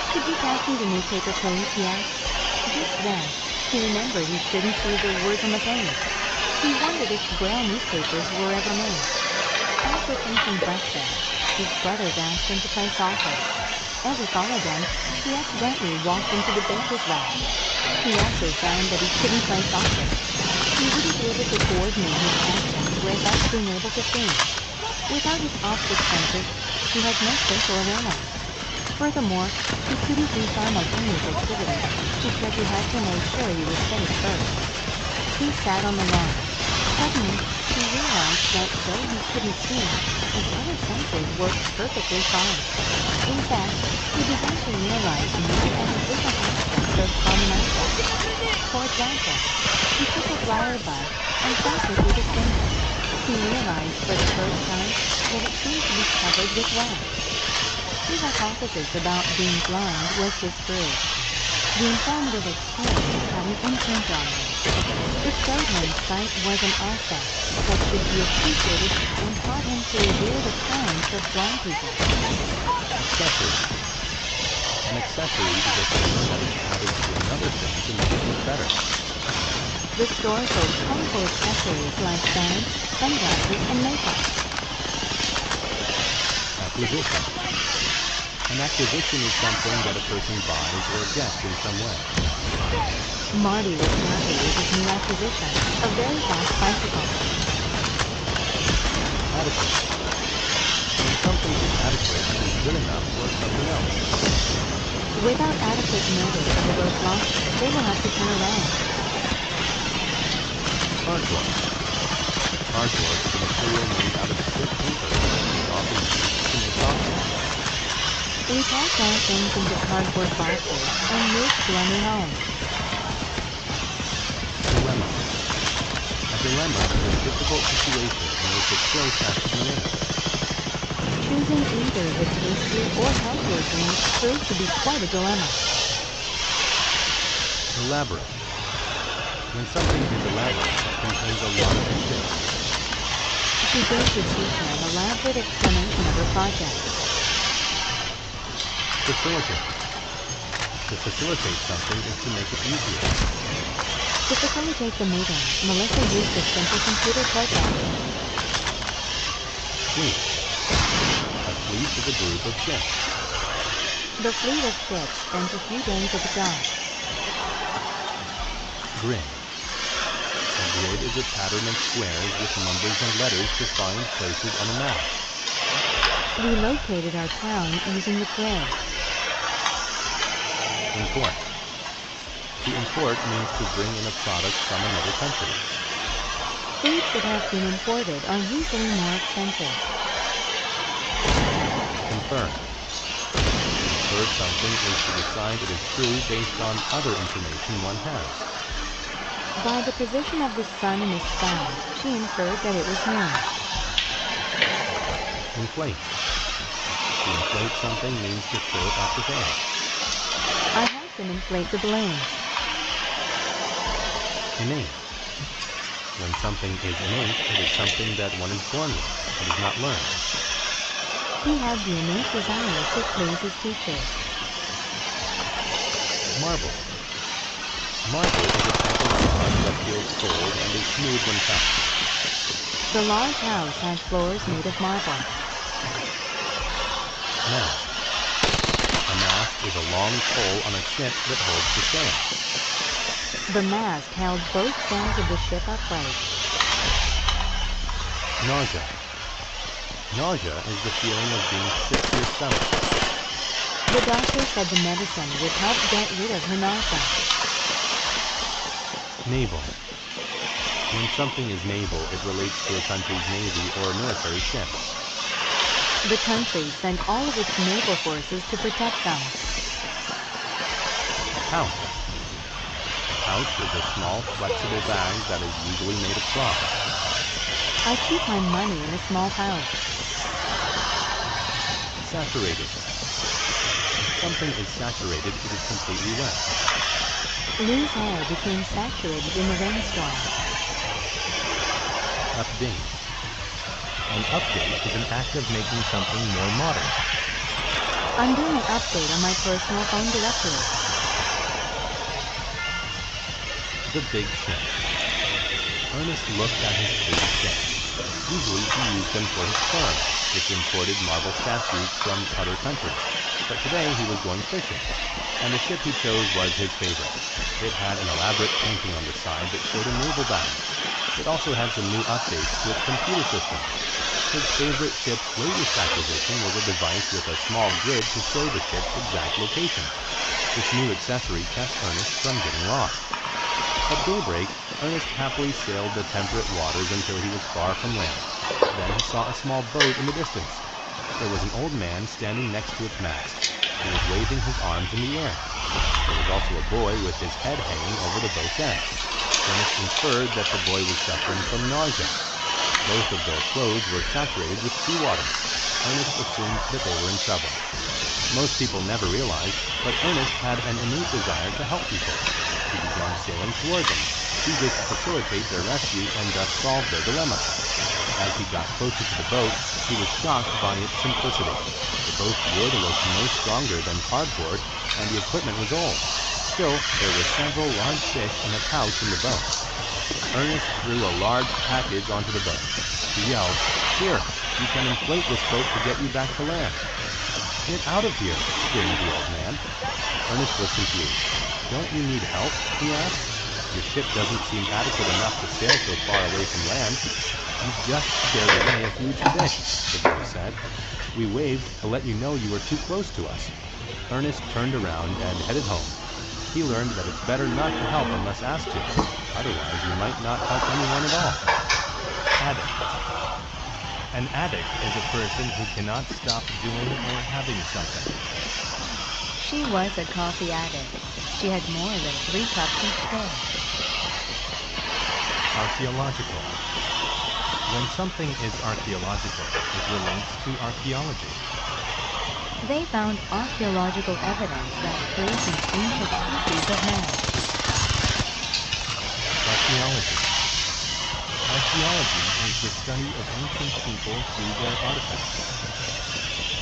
C: Could you pass me the newspaper, please? He asked. Just then, he remembered he couldn't see the words on the page. He wondered if Braille newspapers were ever made. After finishing breakfast, his brothers asked him to play soccer. As he followed them, he accidentally walked into the baker's rack. He also found that he couldn't play soccer. He wouldn't be able to coordinate his actions without being able to see. Without his optic senses, he had no spatial awareness. Furthermore, he couldn't do simultaneous activities because he had to make sure he was safe first. He sat on the lawn. Suddenly, he realized that though he couldn't see, his other senses worked perfectly fine. In fact, he began to realize new and efficient aspects of common eyesight. For example, he took a flower bud and pressed it with his finger. He realized for the first time that it seemed to be covered with wax. His hypothesis about being blind was disproved. The informative experience had an imprint on him. It showed him sight was an asset that should be appreciated and taught him to revere the talents of blind people.
B: Accessory. An accessory is a thing that is added to another thing to make it look better.
C: The store sold colorful accessories like bags, sunglasses, and makeup.
B: Acquisition. An acquisition is something that a person buys or gets in some way.
C: Marty was happy with his new acquisition, a very fast bicycle.
B: Adequate. When something is adequate, it is good enough for something else.
C: Without adequate notice of the road blocks, they will have to turn around.
B: Cardboard. Cardboard is a material made out of thick paper that is often used to make boxes.
C: We packed our things into cardboard boxes and moved to our new home.
B: Dilemma. A dilemma is a difficult situation in which a choice has to be made.
C: Choosing either the tastier or healthier drink proved to be quite a dilemma.
B: Elaborate. When something is elaborate, it contains a lot of details.
C: She gave the teacher an elaborate explanation of her project.
B: Facilitate. To facilitate something is to make it easier.
C: To facilitate the meeting, Melissa used a simple computer program.
B: Fleet. A fleet is a group of ships.
C: The fleet of ships spent a few days at the dock.
B: Grid. A grid is a pattern of squares with numbers and letters to find places on a map.
C: We located our town using the grid.
B: Import. To import means to bring in a product from another country.
C: Foods that have been imported are usually more expensive.
B: Confirm. To infer something is to decide it is true based on other information one has.
C: By the position of the sun in the sky, she inferred that it was noon.
B: Inflate. To inflate something means to fill it up with air.
C: I helped him inflate the balloon.
B: Innate. When something is innate, it is something that one is born with. It is not learned.
C: He had the innate desire to please his teachers.
B: Marble. Marble is a type of rock that feels cold and is smooth when touched.
C: The large house had floors made of marble.
B: Mast. A mast is a long pole on a ship that holds the sail.
C: The mast held both sails of the ship upright.
B: Nausea. Nausea is the feeling of being sick to your stomach.
C: The doctor said the medicine would help get rid of her nausea.
B: Naval. When something is naval, it relates to a country's navy or military ships.
C: The country sent all of its naval forces to protect them.
B: Pouch. A pouch is a small, flexible bag that is usually made of cloth.
C: I keep my money in a small pouch.
B: Saturated. If something is saturated, it is completely wet.
C: Lou's hair became saturated in the rainstorm.
B: Update. An update is an act of making something more modern.
C: I'm doing an update on my personal phone directory.
B: The big ship. Ernest looked at his big ships. Usually he used them for his farm, which imported marble statues from other countries. But today he was going fishing, and the ship he chose was his favorite. It had an elaborate painting on the side that showed a naval battle. It also had some new updates to its computer system. His favorite ship's latest acquisition was a device with a small grid to show the ship's exact location. This new accessory kept Ernest from getting lost. At daybreak, Ernest happily sailed the temperate waters until he was far from land. Then he saw a small boat in the distance. there was an old man standing next to its mast. He was waving his arms in the air. There was also a boy with his head hanging over the boat's end. Ernest inferred that the boy was suffering from nausea. Both of their clothes were saturated with seawater. Ernest assumed that they were in trouble. Most people never realized, but Ernest had an innate desire to help people. He began sailing toward them, eager to facilitate their rescue and thus solve their dilemma. As he got closer to the boat, he was shocked by its simplicity. The boat's wood looked no stronger than cardboard, and the equipment was old. Still, there were several large fish in a pouch in the boat. Ernest threw a large package onto the boat. He yelled, "Here, you can inflate this boat to get you back to land." "Get out of here," screamed the old man. Ernest was confused. "Don't you need help?" he asked. "Your ship doesn't seem adequate enough to sail so far away from land." "You've just scared away a huge fish," the boy said. "We waved to let you know you were too close to us." Ernest turned around and headed home. He learned that it's better not to help unless asked to. Otherwise, you might not help anyone at all. Addict. An addict is a person who cannot stop doing or having something.
C: She was a coffee addict. She had more than 3 cups each day.
B: Archaeological. When something is archaeological, it relates to archaeology.
C: They found archaeological evidence that proves an ancient species of man.
B: Archaeology. Archaeology is the study of ancient people through their artifacts.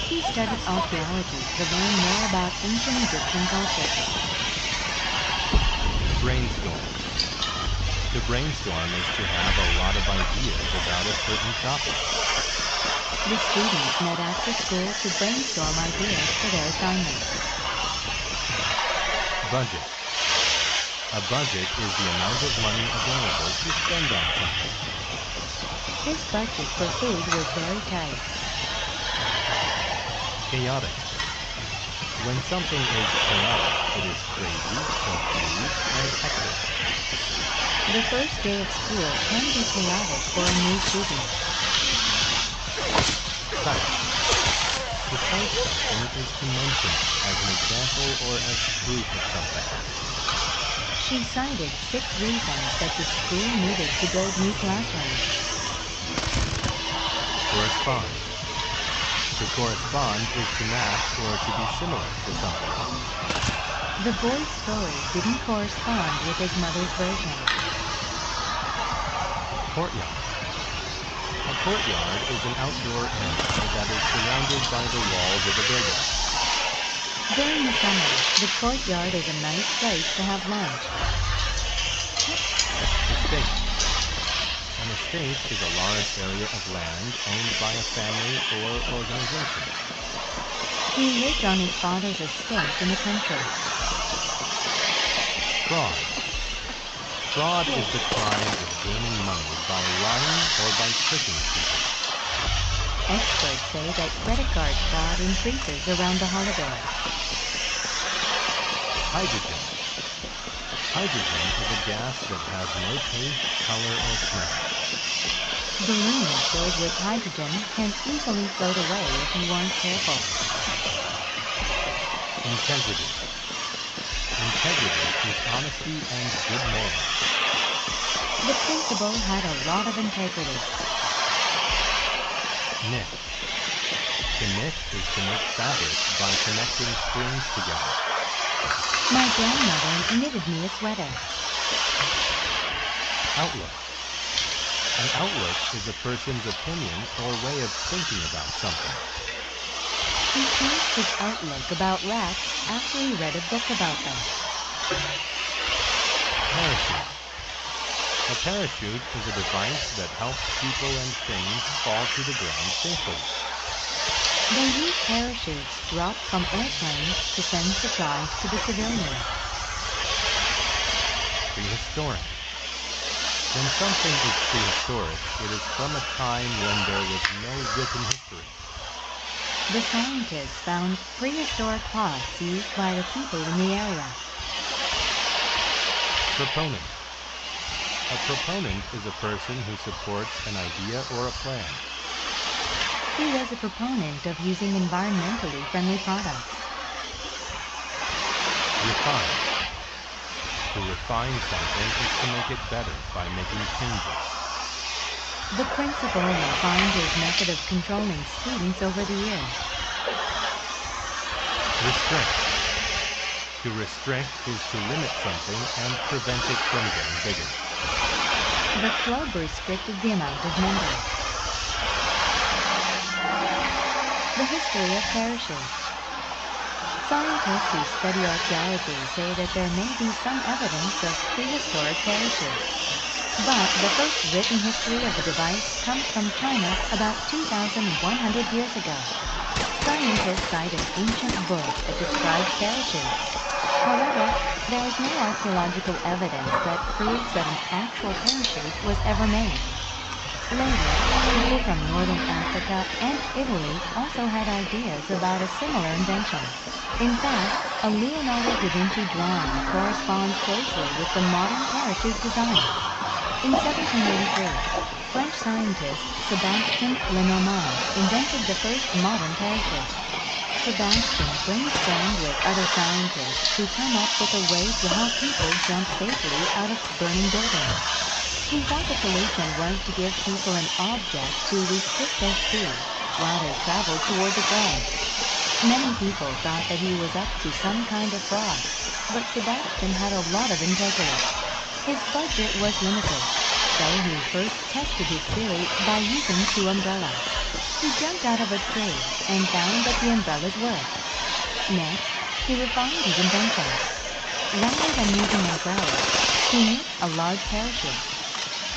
C: He studied archaeology to learn more about ancient Egyptian culture.
B: Brainstorm. To brainstorm is to have a lot of ideas about a certain topic.
C: The students met after school to brainstorm ideas for their assignments.
B: Budget. A budget is the amount of money available to spend on something.
C: His budget for food was very tight.
B: Chaotic. When something is chaotic, it is crazy, confused, and hectic.
C: The first day of school can be chaotic for a new student.
B: Cite. To cite something is to mention it as an example or as proof of something.
C: She cited 6 reasons that the school needed to build new classrooms.
B: Correspond. To correspond is to match or to be similar to something.
C: The boy's story didn't correspond with his mother's version.
B: Courtyard. A courtyard is an outdoor area that is surrounded by the walls of a building.
C: During the summer, the courtyard is a nice place to have lunch.
B: Estate. An estate is a large area of land owned by a family or organization.
C: He lived on his father's estate in the country.
B: Fraud. Fraud is the crime of gaining money by lying or by tricking people.
C: Experts say that credit card fraud increases around the holidays.
B: Hydrogen. Hydrogen is a gas that has no taste, color, or smell.
C: Balloons filled with hydrogen can easily float away if you aren't careful.
B: Integrity. Integrity is honesty and good morals.
C: The principal had a lot of integrity.
B: Knit. To knit is to make fabric by connecting strings together.
C: My grandmother knitted me a sweater.
B: Outlook. An outlook is a person's opinion or way of thinking about something.
C: He changed his outlook about rats after he read a book about them.
B: Parachute. A parachute is a device that helps people and things fall to the ground safely.
C: They use parachutes dropped from airplanes to send supplies to the civilians.
B: Prehistoric. When something is prehistoric, it is from a time when there was no written history.
C: The scientists found prehistoric pots used by the people in the area.
B: Proponent. A proponent is a person who supports an idea or a plan.
C: He was a proponent of using environmentally friendly products.
B: Refine. To refine something is to make it better by making changes.
C: The principal refined his method of controlling students over the years.
B: Restrict. To restrict is to limit something and prevent it from getting bigger.
C: The club restricted the amount of members. The history of parachutes. Scientists who study archaeology say that there may be some evidence of prehistoric parachutes. But the first written history of the device comes from China about 2,100 years ago. Scientists cite an ancient book that describes parachutes. However, there is no archaeological evidence that proves that an actual parachute was ever made. Later, people from northern Africa and Italy also had ideas about a similar invention. In fact, a Leonardo da Vinci drawing corresponds closely with the modern parachute design. In 1783, French scientist Sébastien Lenormand invented the first modern parachute. Sébastien brainstormed with other scientists to come up with a way to help people jump safely out of burning buildings. He thought the solution was to give people an object to restrict their speed while they traveled toward the ground. Many people thought that he was up to some kind of fraud, but Sébastien had a lot of integrity. His budget was limited, so he first tested his theory by using 2 umbrellas. He jumped out of a tree and found that the umbrellas worked. Next, he refined his invention. Rather than using umbrellas, he used a large parachute.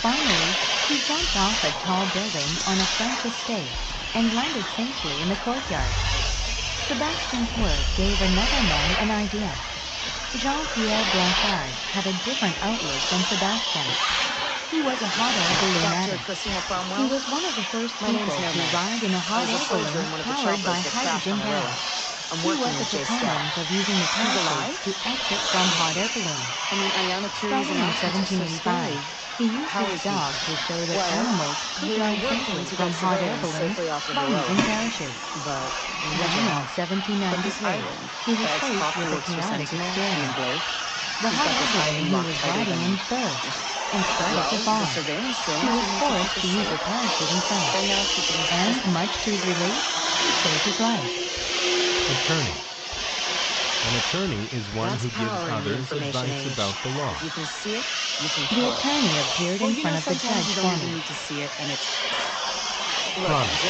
C: Finally, he jumped off a tall building on a French estate and landed safely in the courtyard. Sébastien's work gave another man an idea. Jean-Pierre Blanchard had a different outlook than Sébastien. He was a hot air balloon addict. He was one of the first people to ride in a hot air balloon powered by hydrogen gas. He was a proponent of using the parachutes to exit from hot air balloons. Starting in 1785, he used his dog to show that animals could ride safely from hot air balloons by using parachutes. Then in 1793, he was faced with a chaotic experience. The hot air balloon he was riding in burst and started to fall. He was forced to use a parachute instead, and much to his relief, he saved his life.
B: Attorney. An attorney is one who gives others advice about the law.
C: The attorney appeared in front of the judge for me.
B: Chronic.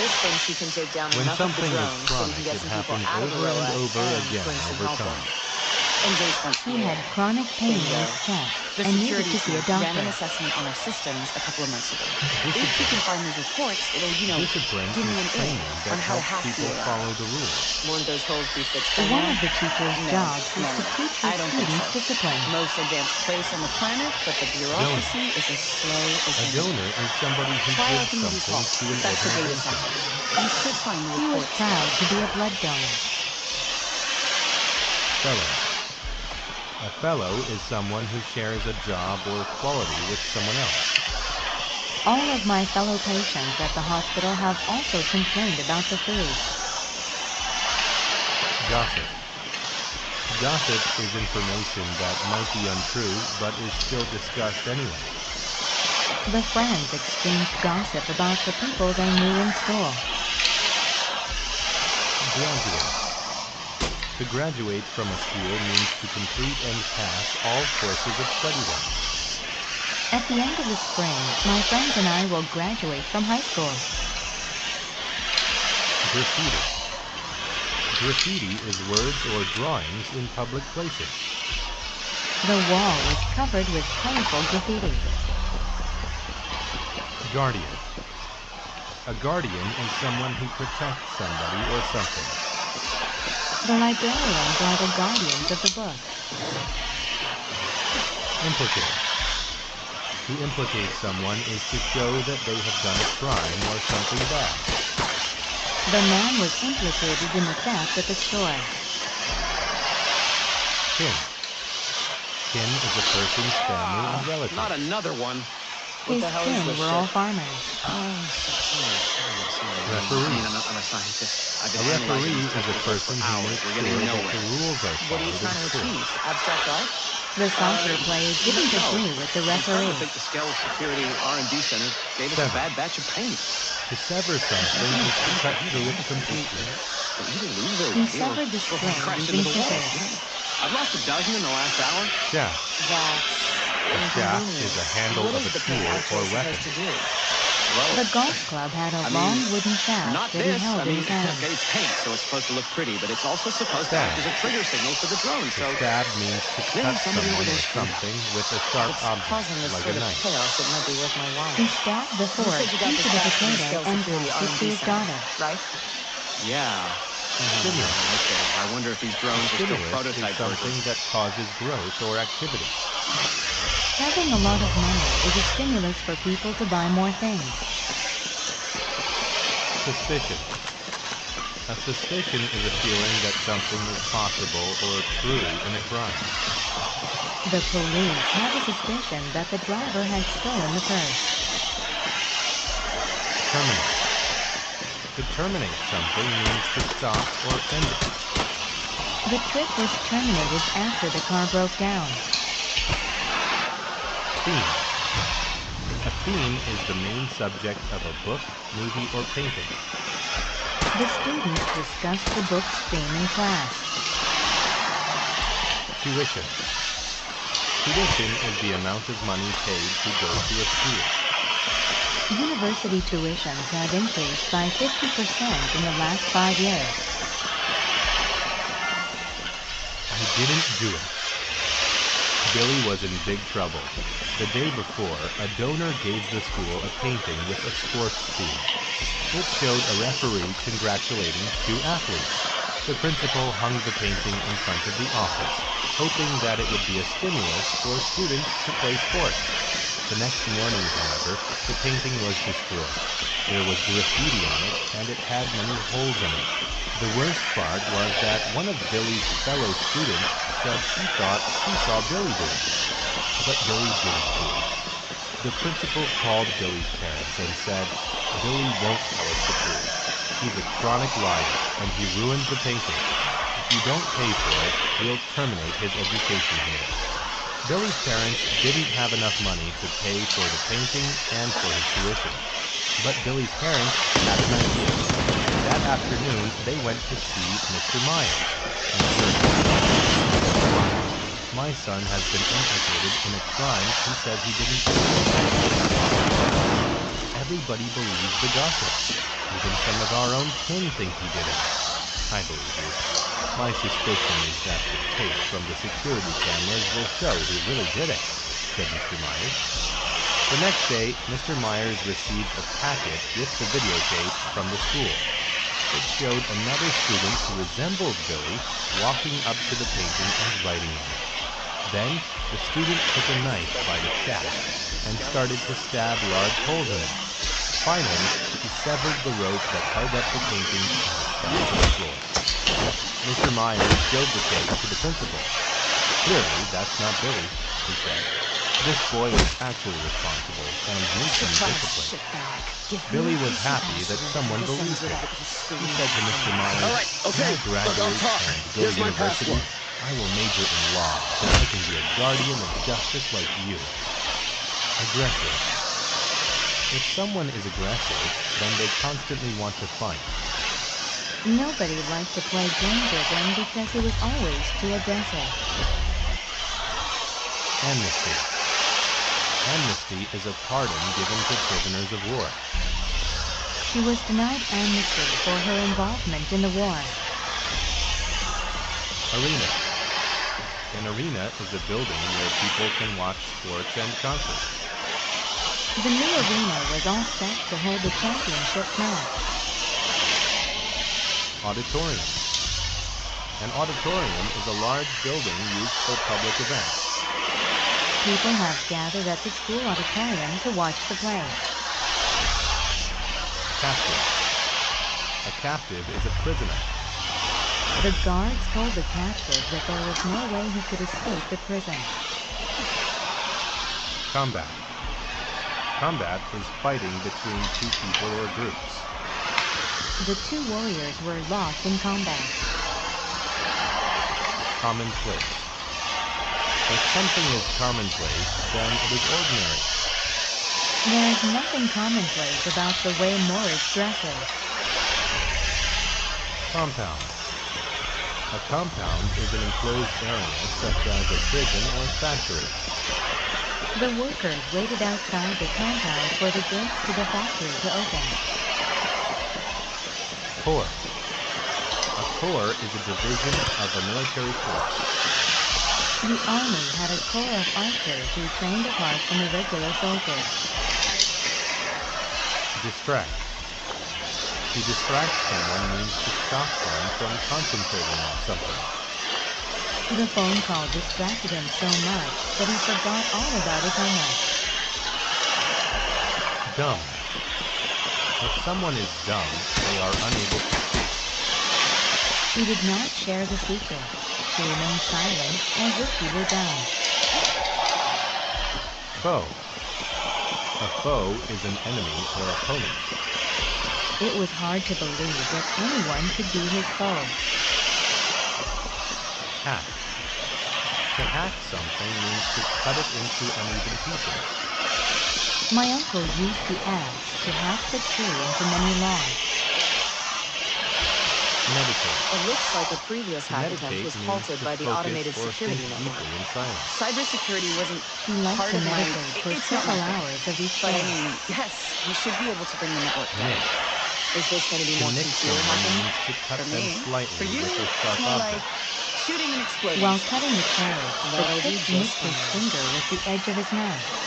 B: When something is chronic, it happens over and over again over time.
C: He had chronic pain in his chest and needed to see a doctor.
B: Discipline is training that helps people follow the rules.
C: One of the teacher's jobs is to teach his students discipline.
B: A donor is somebody who gives something to an organization.
C: He was proud to be a blood donor.
B: Fellow. A fellow is someone who shares a job or quality with someone else.
C: All of my fellow patients at the hospital have also complained about the food.
B: Gossip. Gossip is information that might be untrue, but is still discussed anyway.
C: The friends exchanged gossip about the people they knew in school.
B: Graduate. To graduate from a school means to complete and pass all courses of study there.
C: At the end of the spring, my friends and I will graduate from high school.
B: Graffiti. Graffiti is words or drawings in public places.
C: The wall was covered with colorful graffiti.
B: Guardian. A guardian is someone who protects somebody or something.
C: The librarians are the guardians of the book.
B: Implicate. To implicate someone is to show that they have done a crime or something bad.
C: The man was implicated in the theft at the store.
B: Kin. Kin is a person's family and relative.
D: Not another one.
C: His kin were all farmers.
B: Referee.
D: I'm a scientist. I've
B: A
D: been analyzing
B: referee
D: these
B: is a
D: technicals
B: person
D: for
B: who
D: hours.
B: makes
D: We're
B: sure
D: getting
B: that
D: nowhere.
B: the rules are
D: What are you
B: followed
D: trying
B: in
D: to
B: sport.
D: achieve? Abstract art?
C: The soccer players didn't
D: No.
C: agree with the
D: I'm starting
C: referee.
D: to think the Skell Security R&D Center gave us a bad batch of paint.
B: To sever something is to cut through it completely.
D: They either lose their
C: He
D: way
C: severed the
D: or
C: string
D: crash
C: using
D: into the wall.
C: scissors.
D: I've lost a dozen in the last hour.
B: Shaft. A shaft is a handle of a tool or weapon.
C: The golf club had a long wooden shaft
D: Not
C: that he
D: this.
C: held in his hand.
D: Okay, it's paint, so it's supposed to look pretty, but it's also supposed to act as a trigger signal for the drone,
B: To
D: so...
B: stab means to cut
D: somebody
B: someone
D: over
B: or
D: there screwed up.
B: something with a sharp object, like a knife.
E: chaos, it might be worth my while.
C: He stabbed the fork
E: said you got
C: into
E: this
C: the
E: back from the
C: potato
E: Skell
C: and
E: Security
C: passed it to
E: R&D
C: his
E: Center,
C: daughter.
E: right?
D: Yeah.
B: Stimulus.
D: Okay, I wonder if these drones are still
B: Stimulus is
D: prototype
B: something
D: versions.
B: that causes growth or activity.
C: Having a lot of money is a stimulus for people to buy more things.
B: Suspicion. A suspicion is a feeling that something is possible or true in a crime.
C: The police have a suspicion that the driver had stolen the purse.
B: Terminate. To terminate something means to stop or end it.
C: The trip was terminated after the car broke down.
B: Theme. A theme is the main subject of a book, movie, or painting.
C: The students discussed the book's theme in class.
B: Tuition. Tuition is the amount of money paid to go to a school.
C: University tuitions have increased by 50% in the last 5 years.
B: I didn't do it. Billy was in big trouble. The day before, a donor gave the school a painting with a sports theme. It showed a referee congratulating 2 athletes. The principal hung the painting in front of the office, hoping that it would be a stimulus for students to play sports. The next morning, however, the painting was destroyed. There was graffiti on it, and it had many holes in it. The worst part was that one of Billy's fellow students said she thought she saw Billy do it. But Billy didn't do it. The principal called Billy's parents and said, "Billy won't tell us the truth. He's a chronic liar, and he ruined the painting. If you don't pay for it, we'll terminate his education here." Billy's parents didn't have enough money to pay for the painting and for his tuition. But Billy's parents had an idea. That afternoon, they went to see Mr. Myers. "My son has been implicated in a crime he said he didn't do." Everybody believes the gossip. Even some of our own kin think he did it. I believe you. My suspicion is that the tape from the security cameras will show who really did it, said Mr. Myers. The next day, Mr. Myers received a packet with the videotape from the school. It showed another student who resembled Billy walking up to the painting and writing on it. Then, the student took a knife by the shaft and started to stab large holes in it. Finally, he severed the rope that held up the painting and it fell to the floor. Mr. Myers showed the tape to the principal. "Clearly, that's not Billy," he said. "This boy is actually responsible and needs some discipline." Billy was happy that someone believed him. He said to Mr. Myers,
D: All right, okay,
B: "When I graduate
D: look, I'll talk.
B: and go
D: Here's
B: to
D: my
B: university,
D: passport."
B: I will major in law so I can be a guardian of justice like you." Aggressive. If someone is aggressive, then they constantly want to fight.
C: Nobody liked to play games with him because he was always too aggressive.
B: Amnesty. Amnesty is a pardon given to prisoners of war.
C: She was denied amnesty for her involvement in the war.
B: Arena. An arena is a building where people can watch sports and concerts.
C: The new arena was all set to hold the championship match.
B: Auditorium. An auditorium is a large building used for public events.
C: People have gathered at the school auditorium to watch the play.
B: Captive. A captive is a prisoner.
C: The guards told the captive that there was no way he could escape the prison.
B: Combat. Combat is fighting between two people or groups.
C: The two warriors were locked in combat.
B: Commonplace. If something is commonplace, then it is ordinary.
C: There is nothing commonplace about the way Morris dresses.
B: Compound. A compound is an enclosed area such as a prison or factory.
C: The workers waited outside the compound for the gates to the factory to open.
B: Corps. A corps is a division of a military force.
C: The army had a corps of archers who trained apart from the regular soldiers.
B: Distract. To distract someone means to stop them from concentrating on something.
C: The phone call distracted him so much that he forgot all about his homework.
B: Dumb. If someone is dumb, they are unable to speak.
C: He did not share the secret. He remained silent as if he were dumb.
B: Foe. A foe is an enemy or opponent.
C: It was hard to believe that anyone could be his foe.
B: Hack. To hack something means to cut it into uneven pieces.
C: My uncle used the axe to hack the tree into many logs.
B: Meditate.
E: It looks like a previous
B: To
E: hack
B: meditate
E: attempt was
B: means
E: halted
B: to
E: by the
B: focus
E: automated
B: or
E: security
B: think
E: network.
B: deeply in silence.
E: Cybersecurity wasn't
C: He liked
E: part
C: to
E: of my...
C: meditate for
E: It's not
C: several
E: my thing.
C: hours of each
E: But I
C: day.
E: mean, yes, we should be able to bring the network down.
B: Nick.
E: Is this going to be
B: To
E: more
B: nick
E: sincere
B: someone
E: hacking?
B: means to cut
E: For
B: them
E: me.
B: slightly
E: For you,
B: with a
E: it's
B: sharp
E: more
B: object.
E: like shooting and exploding.
C: While cutting the carrot, the
E: That'll do
C: tip
E: just
C: nicked his
E: fine.
C: finger with the edge of his knife.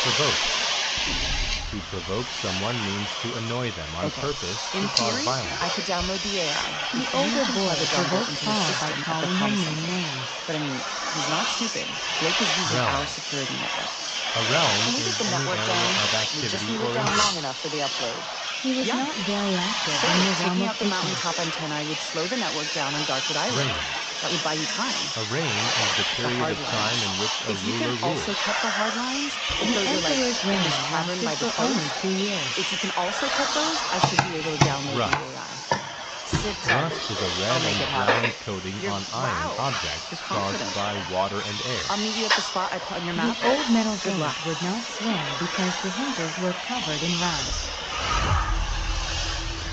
B: Provoke. To provoke someone means to annoy them on
E: Okay.
B: purpose to
E: In
B: cause
E: theory,
B: violence.
E: I could download the AI.
C: The
E: You
C: older
E: can
C: boy
E: plug a dongle
C: provoked
E: into the
C: Paul by
E: system at the
C: calling him
E: comm
C: mean
E: center.
C: names.
E: But I mean, he's not stupid. Blake is using
B: Realm.
E: our security network.
B: A realm
E: Can we
B: is
E: get the
B: any
E: network
B: area
E: down?
B: of
E: We just
B: activity
E: need
B: or
E: it down
B: influence.
E: long enough for the upload.
C: He was
E: Yeah.
C: not very active
E: Sure,
C: in the realm
E: taking
C: of
E: out the
C: fiction.
E: mountaintop antenna would slow the network down on Darkwood Island.
B: Reign.
E: That would buy you time.
B: A reign is the period
E: hard
B: of
E: lines.
B: time in which a
E: If you can
B: ruler
E: also
B: rules.
E: cut the hard lines, if
C: The
E: those are like
C: Emperor's
E: in
C: reign
E: this cavern by
C: lasted
E: the
C: for only
E: coast,
C: 2 years.
E: if you can also cut those, I should be able to download
B: Rust.
E: the AI. Sit tight.
B: Rust is a
E: I'll
B: red
E: make
B: and
E: it happen.
B: brown coating
E: You're-
B: on iron
E: wow,
B: objects
E: you're
B: caused
E: confident.
B: by water and air.
E: I'll meet you at the spot I put on your
C: The
E: map.
C: old metal
E: Good
C: gate
E: luck.
C: would not swing because the hinges were covered in rust.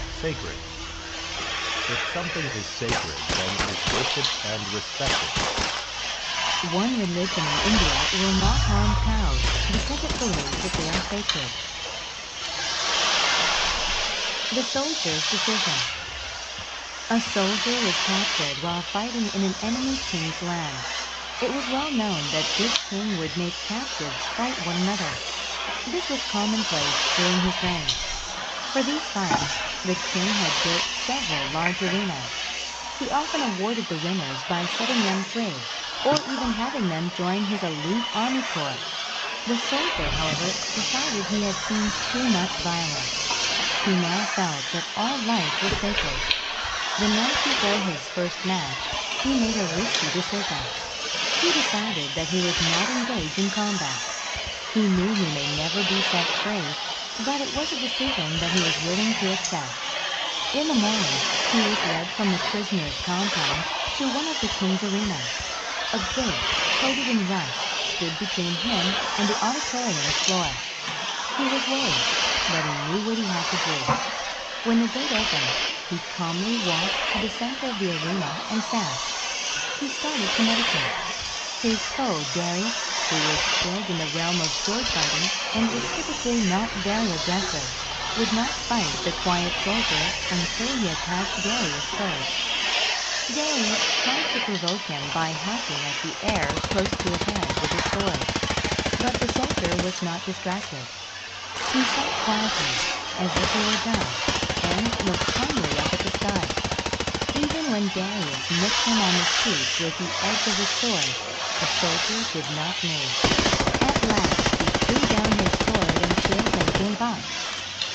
B: Sacred. If something is sacred, then it is worshipped and respected.
C: One religion in India will not harm cows because it believes that they are sacred. The soldier's decision. A soldier was captured while fighting in an enemy king's land. It was well known that this king would make captives fight one another. This was commonplace during his reign. For these fights, the king had built several large arenas. He often awarded the winners by setting them free, or even having them join his elite army corps. The soldier, however, decided he had seen too much violence. He now felt that all life was sacred. The night before his first match, he made a risky decision. He decided that he would not engage in combat. He knew he may never be set free, but it was a decision that he was willing to accept. In the morning, he was led from the prisoner's compound to one of the king's arenas. A gate, coated in rust, stood between him and the auditorium's floor. He was worried, but he knew what he had to do. When the gate opened, he calmly walked to the center of the arena and sat. He started to meditate. His foe, Darius, who was skilled in the realm of sword fighting and was typically not very aggressive, would not fight the quiet soldier until he attacked Darius first. Darius tried to provoke him by hacking at the air close to his head with his sword, but the soldier was not distracted. He sat quietly, as if he were done, and looked calmly up at the sky. Even when Darius nicked him on his cheek with the edge of his sword, the soldier did not move. At last, he threw down his sword and shield and came back.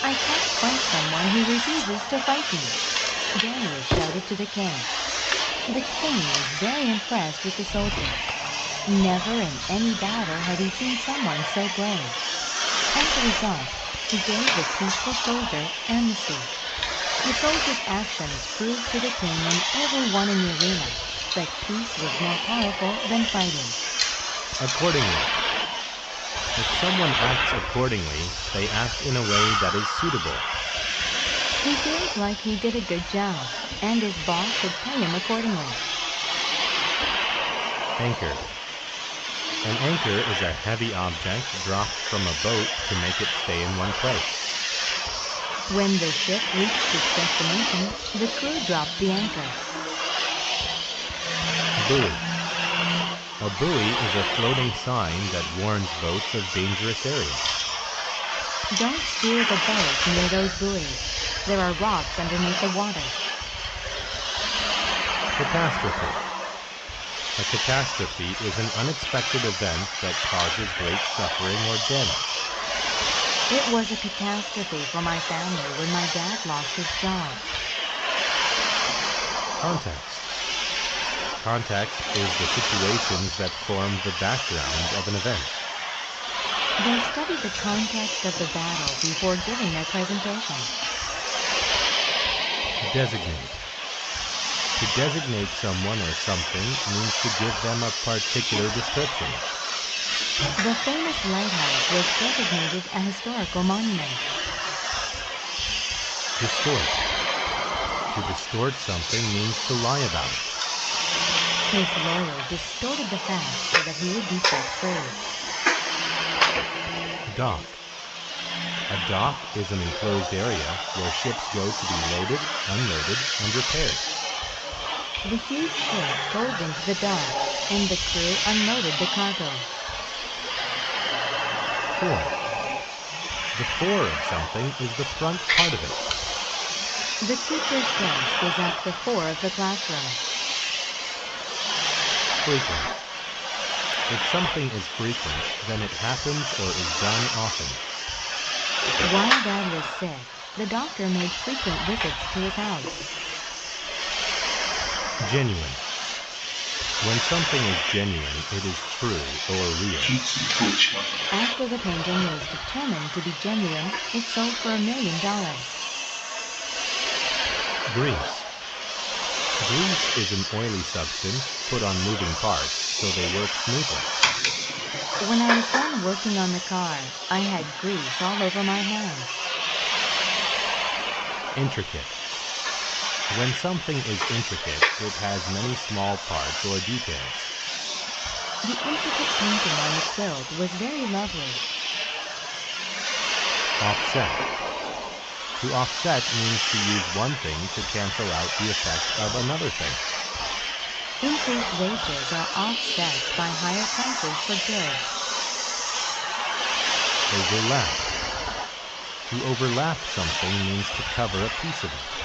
C: "I can't fight someone who refuses to fight me," Darius shouted to the king. The king was very impressed with the soldier. Never in any battle had he seen someone so brave. As a result, he gave the peaceful soldier amnesty. The soldier's actions proved to the king and everyone in the arena that peace was more powerful than fighting.
B: Accordingly. If someone acts accordingly, they act in a way that is suitable.
C: He feels like he did a good job, and his boss should pay him accordingly.
B: Anchor. An anchor is a heavy object dropped from a boat to make it stay in one place.
C: When the ship reached its destination, the crew dropped the anchor.
B: Buoy. A buoy is a floating sign that warns boats of dangerous areas.
C: Don't steer the boat near those buoys. There are rocks underneath the water.
B: Catastrophe. A catastrophe is an unexpected event that causes great suffering or damage.
C: It was a catastrophe for my family when my dad lost his job.
B: Context. Context is the situations that form the background of an event.
C: They studied the context of the battle before giving their presentation.
B: Designate. To designate someone or something means to give them a particular description.
C: The famous lighthouse was designated a historical monument.
B: Distort. To distort something means to lie about it.
C: His lawyer distorted the facts so that he would be set free.
B: Dock. A dock is an enclosed area where ships go to be loaded, unloaded, and repaired.
C: The huge ship pulled into the dock, and the crew unloaded the cargo.
B: Fore. The fore of something is the front part of it.
C: The teacher's desk is at the fore of the classroom.
B: Frequent. If something is frequent, then it happens or is done often.
C: While Dad was sick, the doctor made frequent visits to his house.
B: Genuine. When something is genuine, it is true or real.
C: After the painting was determined to be genuine, it sold for $1 million.
B: Grease. Grease is an oily substance put on moving parts so they work smoothly.
C: When I was done working on the car, I had grease all over my hands.
B: Intricate. When something is intricate, it has many small parts or details.
C: The intricate painting on the quilt was very lovely.
B: Offset. To offset means to use one thing to cancel out the effect of another thing.
C: Increased wages are offset by higher prices for goods.
B: Overlap. To overlap something means to cover a piece of it.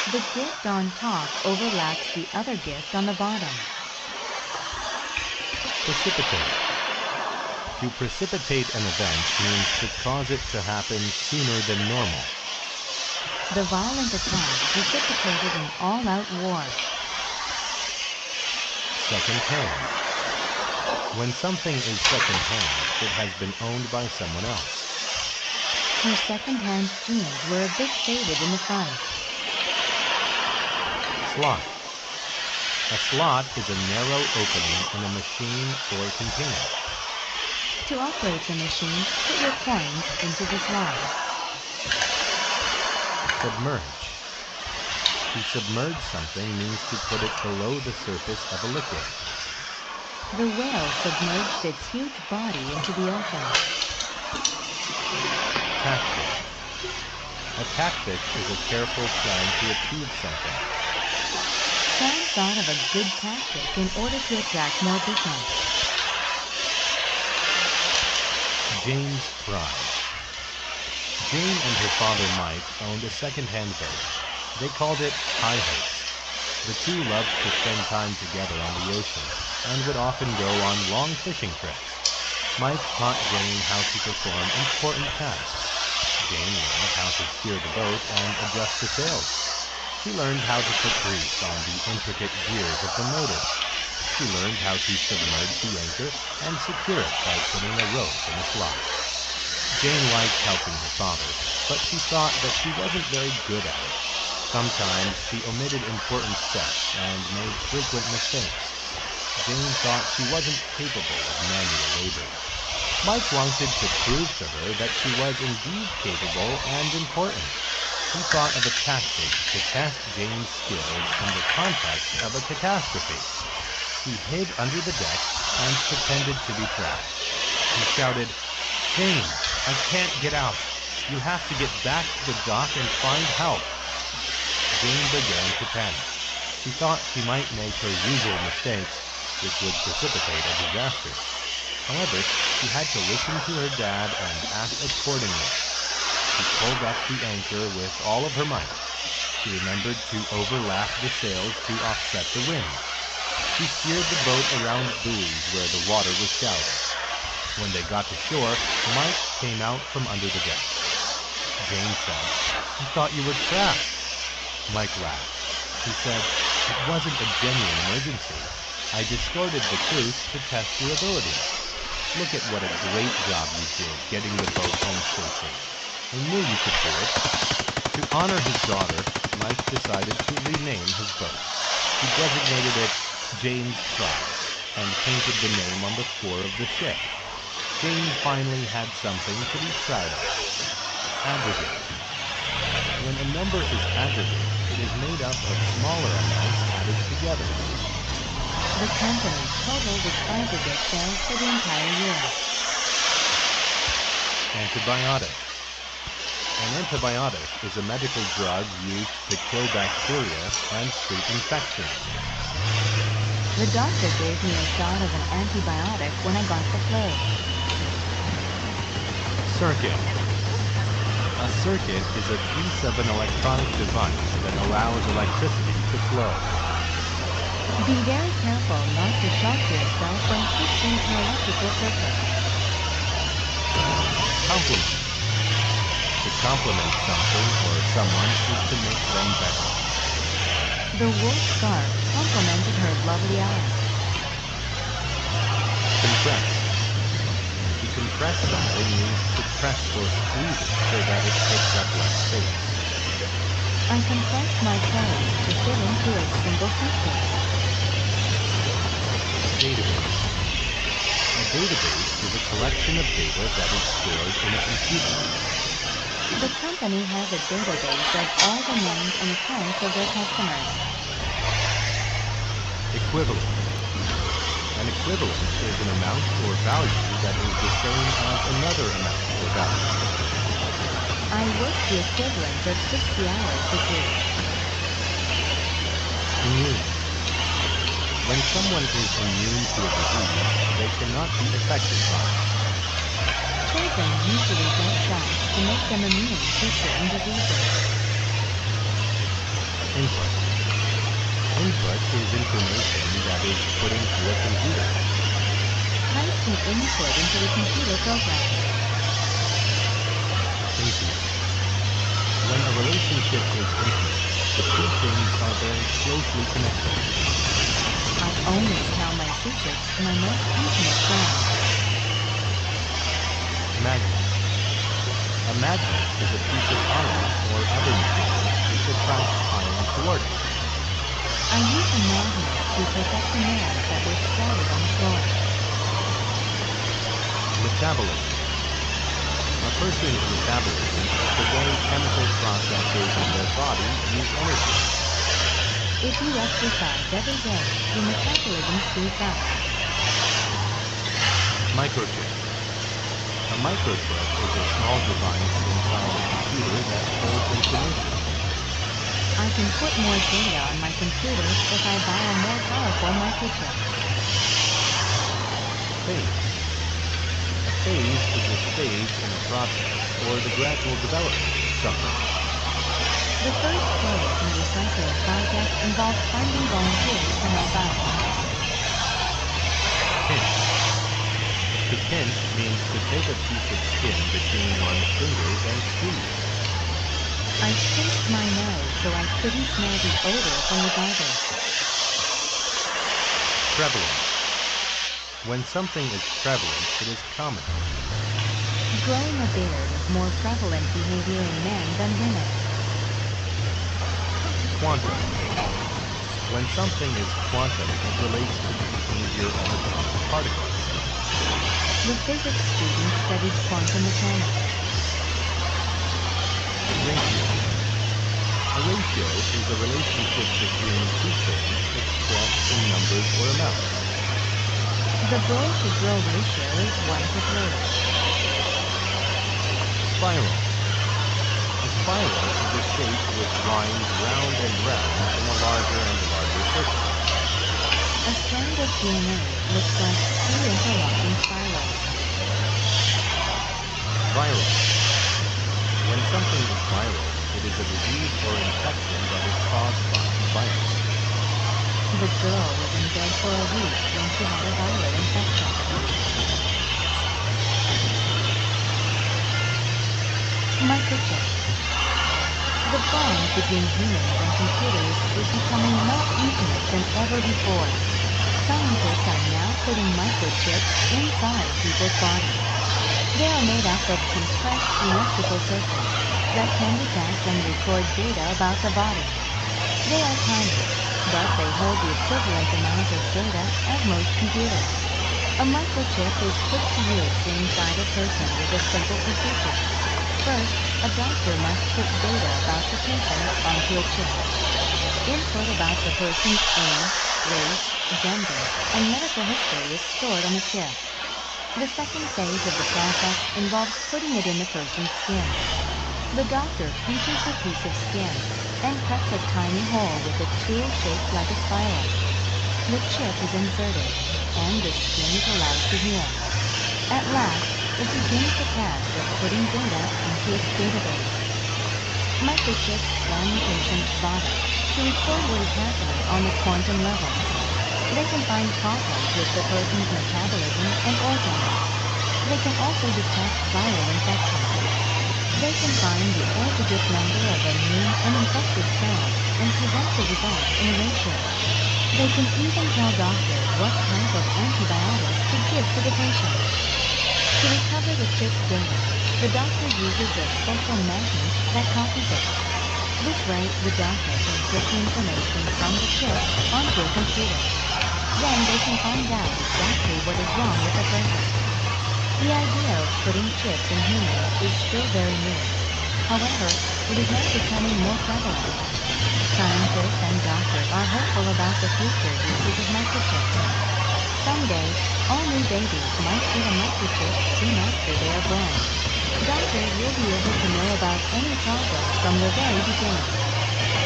C: The gift on top overlaps the other gift on the bottom.
B: Precipitate. To precipitate an event means to cause it to happen sooner than normal.
C: The violent attack precipitated an all-out war.
B: Second-hand. When something is second-hand, it has been owned by someone else.
C: Her second-hand jeans were a bit faded in the front.
B: Slot. A slot is a narrow opening in a machine or container.
C: To operate the machine, put your coins into the slot.
B: Submerge. To submerge something means to put it below the surface of a liquid.
C: The whale submerged its huge body into the ocean.
B: Tactic. A tactic is a careful plan to achieve something.
C: Sam thought of a good tactic in order to attract more business.
B: Jane's Pride. Jane and her father Mike owned a second-hand boat. They called it High Hopes. The two loved to spend time together on the ocean and would often go on long fishing trips. Mike taught Jane how to perform important tasks. Jane learned how to steer the boat and adjust the sails. She learned how to put grease on the intricate gears of the motor. She she learned how to submerge the anchor and secure it by putting a rope in a slot. Jane liked helping her father, but she thought that she wasn't very good at it. Sometimes she omitted important steps and made frequent mistakes. Jane thought she wasn't capable of manual labor. Mike wanted to prove to her that she was indeed capable and important. He thought of a tactic to test Jane's skills in the context of a catastrophe. He hid under the deck and pretended to be trapped. He shouted, "Jane, I can't get out. You have to get back to the dock and find help." Jane began to panic. She thought she might make her usual mistakes, which would precipitate a disaster. However, she had to listen to her dad and act accordingly. She pulled up the anchor with all of her might. She remembered to overlap the sails to offset the wind. She steered the boat around buoys where the water was shallow. When they got to shore, Mike came out from under the deck. Jane said, "I thought you were trapped." Mike laughed. He said, "It wasn't a genuine emergency. I distorted the truth to test your abilities. Look at what a great job you did getting the boat home safely. I knew you could do it." To honor his daughter, Mike decided to rename his boat. He designated it Jane's Prize and painted the name on the floor of the ship. Jane finally had something to be proud of. Aggregate. When a number is aggregate, it is made up of smaller amounts added together.
C: The company totaled its aggregate sales for the entire year.
B: Antibiotic. An antibiotic is a medical drug used to kill bacteria and treat infections.
C: The doctor gave me a shot of an antibiotic when I got the flu.
B: Circuit. A circuit is a piece of an electronic device that allows electricity to flow.
C: Be very careful not to shock yourself when fixing an electrical circuit.
B: Compliment. To compliment something or someone is to make them better.
C: The wool scarf complimented her lovely eyes.
B: Compress. To compress something means to press or squeeze it so that it takes up less space.
C: I compressed my clothes to fit into a single suitcase.
B: Database. A database is a collection of data that is stored in a computer.
C: The company has a database of all the names and accounts of their customers.
B: Equivalent. An equivalent is an amount or value that is the same as another amount or value.
C: I worked the equivalent of 60 hours this week.
B: Immune. When someone is immune to a disease, they cannot be affected by it.
C: Children usually get shots to make them immune to certain diseases.
B: Input. Input is information that is put into a computer.
C: Type the input into the computer program.
B: Intimate. When a relationship is intimate, the two things are very closely connected.
C: I only tell my secrets to my most intimate friends.
B: Magnet. A magnet is a piece of iron or other material which attracts iron toward it.
C: I use a magnet to protect the nails that were scattered on the floor.
B: Metabolism. A person's metabolism is the way chemical processes in their body use energy.
C: If you exercise every day, your metabolism speeds up.
B: Microchip. A microchip is a small device inside a computer that holds information.
C: I can put more data on my computer if I buy a more powerful microchip.
B: Phase. A phase is a stage in a process or the gradual development of something.
C: The first phase in the recycling project involved finding volunteers to help out.
B: Pinch. To pinch means to take a piece of skin between one's fingers and squeeze.
C: I pinched my nose so I couldn't smell the odor from the garbage.
B: Prevalent. When something is prevalent, it is common.
C: Growing a beard is more prevalent behavior in men than women.
B: Quantum. When something is quantum, it relates to the behavior of atomic particles.
C: The physics student studied quantum mechanics.
B: Ratio. A ratio is a relationship between two things expressed in numbers or amounts.
C: The boy-to-girl ratio is 1:3.
B: Spiral. A spiral is a shape with lines round and round in a larger and larger circle.
C: A strand of DNA looks like two interlocking spirals.
B: Viral. When something is viral, it is a disease or infection that is caused by a virus.
C: The girl was in bed for a week when she had a viral infection. Microchip. The bond between humans and computers is becoming more intimate than ever before. Scientists are now putting microchips inside people's bodies. They are made up of compressed electrical circuits that can detect and record data about the body. They are tiny, but they hold the equivalent amount of data as most computers. A microchip is put to use inside a person with a simple procedure. First, a doctor must put data about the patient onto a chip. Input about the person's age, race, gender, and medical history is stored on the chip. The second phase of the process involves putting it in the person's skin. The doctor pinches a piece of skin and cuts a tiny hole with a tool shaped like a spiral. The chip is inserted, and the skin is allowed to heal. At last, it begins the task of putting data into its database. Microchips scan the patient's body to record what is happening on the quantum level. They can find problems with the person's metabolism and organs. They can also detect viral infections. They can find the epitope number of immune and infected cells and present the results in a ratio. They can even tell doctors what type of antibiotic to give to the patient. To recover the chip data, the doctor uses a special magnet that copies it. This way, the doctor can put the information from the chip onto a computer. Then they can find out exactly what is wrong with the person. The idea of putting chips in humans is still very new. However, it is now becoming more prevalent. Scientists and doctors are hopeful about the future usage of microchips. Someday, all new babies might get a microchip soon after they are born. Doctors will be able to know about any problem from the very beginning.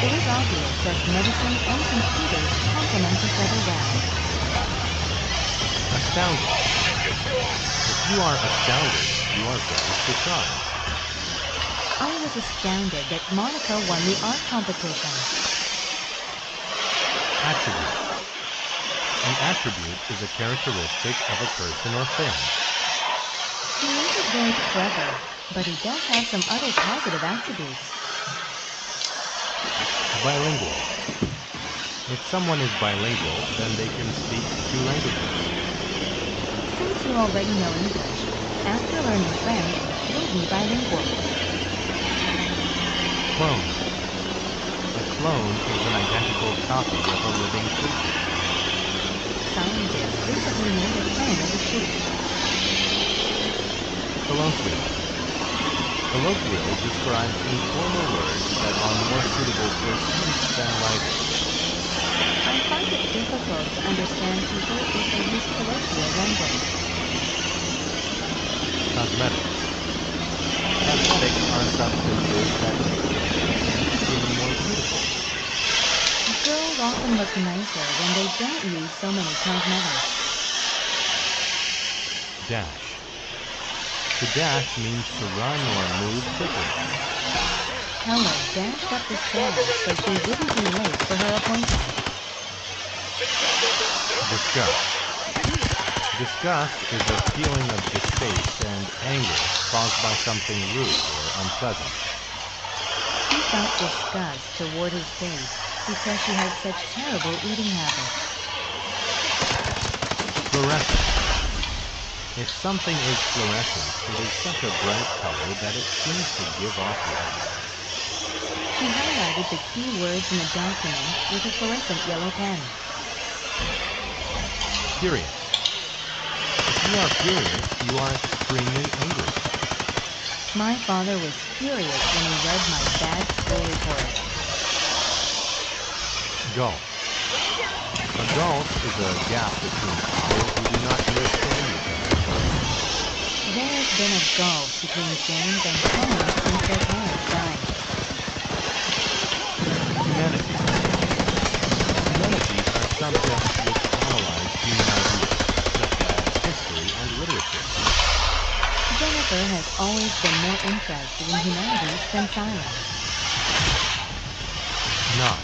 C: It is obvious that medicine and computers complement each other well.
B: Astounding. If you are astounded, you are very surprised.
C: I was astounded that Monica won the art competition.
B: Attribute. An attribute is a characteristic of a person or thing.
C: He isn't very clever, but he does have some other positive attributes.
B: Bilingual. If someone is bilingual, then they can speak 2 languages.
C: Since you already know English, after learning French, you'll be bilingual.
B: Clone. A clone is an identical copy of a living creature.
C: Scientists recently made a clone of a sheep.
B: Colloquial. Colloquial describes informal words that are more suitable for speech than writing.
C: I find it difficult to understand people if they use colloquial language.
B: Cosmetics. Cosmetics are substances that make the face and skin more beautiful.
C: Girls often look nicer when they don't use so many cosmetics.
B: Dash. To dash means to run or move quickly.
C: Helen dashed up the stairs so she wouldn't be late for her appointment.
B: Disgust. Disgust is a feeling of distaste and anger caused by something rude or unpleasant.
C: He felt disgust toward his face because she had such terrible eating habits.
B: Fluorescent. If something is fluorescent, it is such a bright color that it seems to give off light.
C: She highlighted the key words in the document with a fluorescent yellow pen.
B: Furious. If you are furious, you are extremely angry.
C: My father was furious when he read my bad school report.
B: Gulf. A gulf is a gap between people who do not understand each other.
C: There has been a gulf between James and Tony since their parents died.
B: Humanities. Humanities are subjects which analyze human ideas, such as history and literature.
C: Jennifer has always been more interested in humanities than Silas.
B: Knot.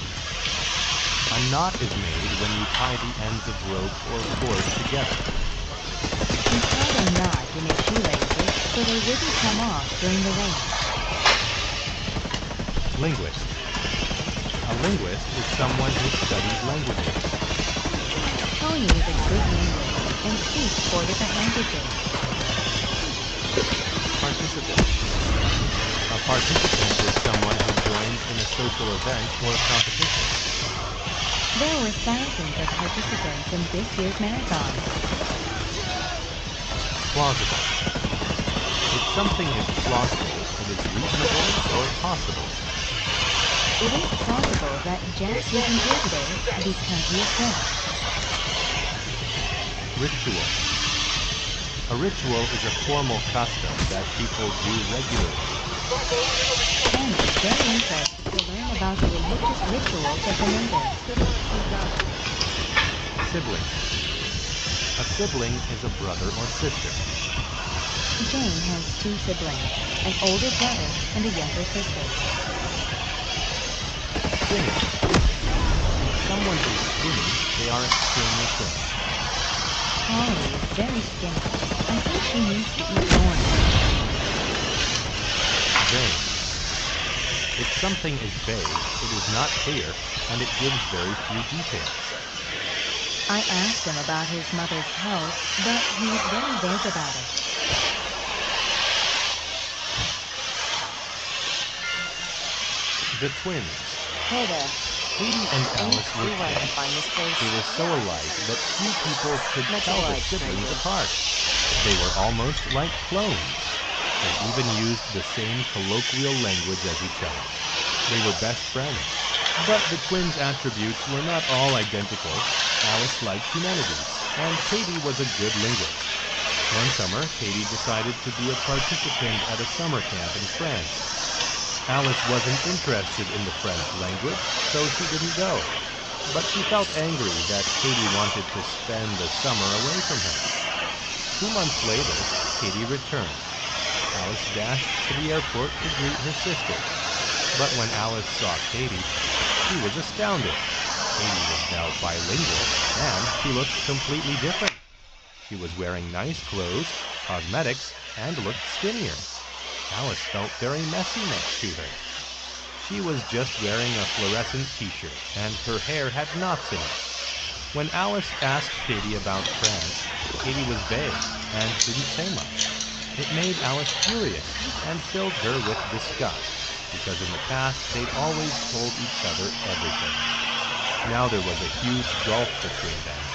B: A knot is made when you tie the ends of rope or cord together.
C: He tied a knot in his shoelaces so they wouldn't come off during the race.
B: Linguist. A linguist is someone who studies languages.
C: Tony is a good linguist and speaks 4 different languages.
B: Participant. A participant is someone who joins in a social event or competition.
C: There were thousands of participants in this year's marathon.
B: Plausible. If something is plausible, it is reasonable or possible.
C: It is possible that Jax isn't here today because he is sick.
B: Ritual. A ritual is a formal custom that people do regularly.
C: Ken is very interested to learn about the religious rituals of the natives.
B: Sibling. A sibling is a brother or sister.
C: Jane has 2 siblings, an older brother and a younger sister.
B: Skinny. If someone is skinny, they are extremely thin.
C: Holly is very skinny. I think she needs to eat more.
B: Vague. If something is vague, it is not clear, and it gives very few details.
C: I asked him about his mother's health, but he was very vague about it.
B: The twins.
E: Hey there.
B: Katie and Alice were
E: See where I can
B: twins.
E: find this place?
B: They were so alike that few people could
E: Much
B: tell the
E: alike,
B: siblings
E: stranger.
B: apart. They were almost like clones. They even used the same colloquial language as each other. They were best friends. But the twins' attributes were not all identical. Alice liked humanities, and Katie was a good linguist. One summer, Katie decided to be a participant at a summer camp in France. Alice wasn't interested in the French language, so she didn't go. But she felt angry that Katie wanted to spend the summer away from her. 2 months later, Katie returned. Alice dashed to the airport to greet her sister. But when Alice saw Katie, she was astounded. Katie was now bilingual, and she looked completely different. She was wearing nice clothes, cosmetics, and looked skinnier. Alice felt very messy next to her. She was just wearing a fluorescent t-shirt, and her hair had knots in it. When Alice asked Katie about France, Katie was vague and didn't say much. It made Alice furious and filled her with disgust, because in the past they'd always told each other everything. Now there was a huge gulf between them.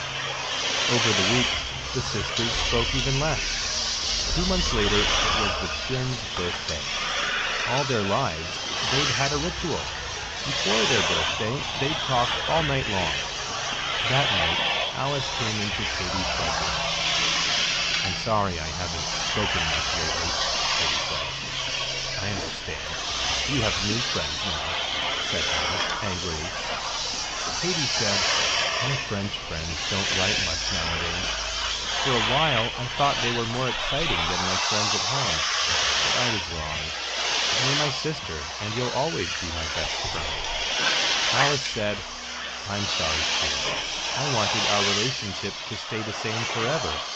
B: Over the week, the sisters spoke even less. 2 months later, it was the twins' birthday. All their lives, they'd had a ritual. Before their birthday, they'd talk all night long. That night, Alice came into Katie's bedroom. "I'm sorry I haven't spoken much lately," Katie said. "I understand. You have new friends now," said Alice angrily. Katie said, "My French friends don't write much nowadays. For a while, I thought they were more exciting than my friends at home. But I was wrong. You're my sister, and you'll always be my best friend." Alice said, "I'm sorry, too. I wanted our relationship to stay the same forever.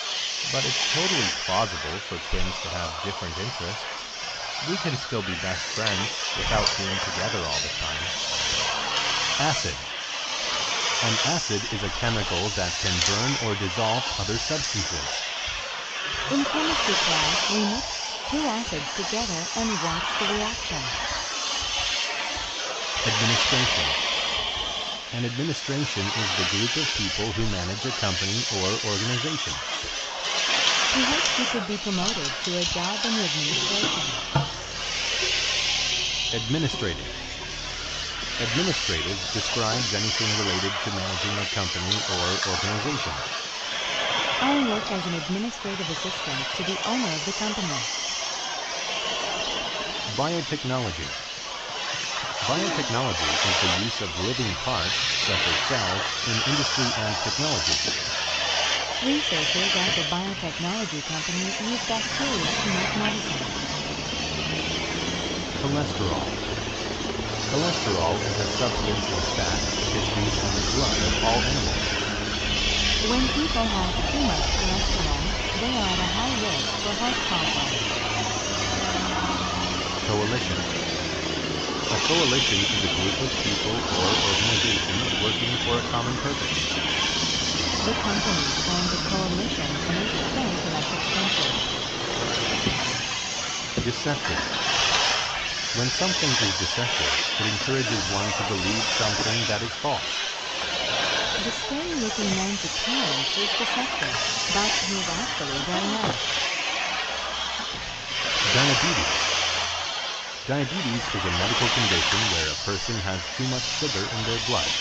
B: But it's totally plausible for twins to have different interests. We can still be best friends without being together all the time." Acid. An acid is a chemical that can burn or dissolve other substances.
C: In chemistry class, we mix two acids together and watch the reaction.
B: Administration. An administration is the group of people who manage a company or organization.
C: He hopes you could be promoted to a job in the administration.
B: Administrative. Administrative describes anything related to managing a company or organization.
C: I work as an administrative assistant to the owner of the company.
B: Biotechnology. Biotechnology is the use of living parts, such as cells, in industry and technology.
C: Researchers at the biotechnology company use bacteria to make medicine.
B: Cholesterol. Cholesterol is a substance in fat, tissues, and blood of all animals.
C: When people have too much cholesterol, they are at a high risk for heart problems.
B: Coalition. A coalition is a group of people or organizations working for a common purpose.
C: The companies formed a coalition to make things less expensive.
B: Deceptive. When something is deceptive, it encourages one to believe something that is false.
C: The scary-looking man's appearance is deceptive, but he is actually very nice.
B: Diabetes. Diabetes is a medical condition where a person has too much sugar in their blood.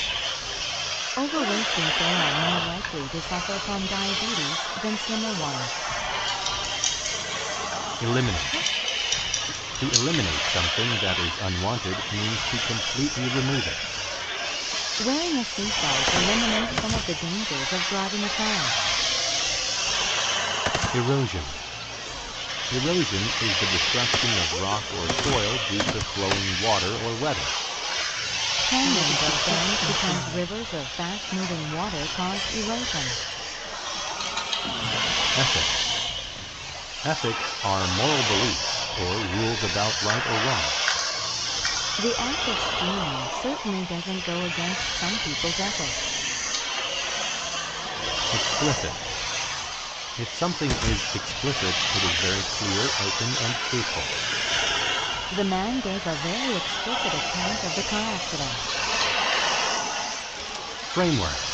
C: Overweight people are more likely to suffer from diabetes than slimmer ones.
B: Eliminate. To eliminate something that is unwanted means to completely remove it.
C: Wearing a seatbelt eliminates some of the dangers of driving a car.
B: Erosion. Erosion is the destruction of rock or soil due to flowing water or weather.
C: Canyons are formed because rivers of fast-moving water cause erosion.
B: Ethics. Ethics are moral beliefs or rules about right or wrong.
C: The act of stealing certainly doesn't go against some people's ethics.
B: Explicit. If something is explicit, it is very clear, open, and truthful.
C: The man gave a very explicit account of the car accident.
B: Framework.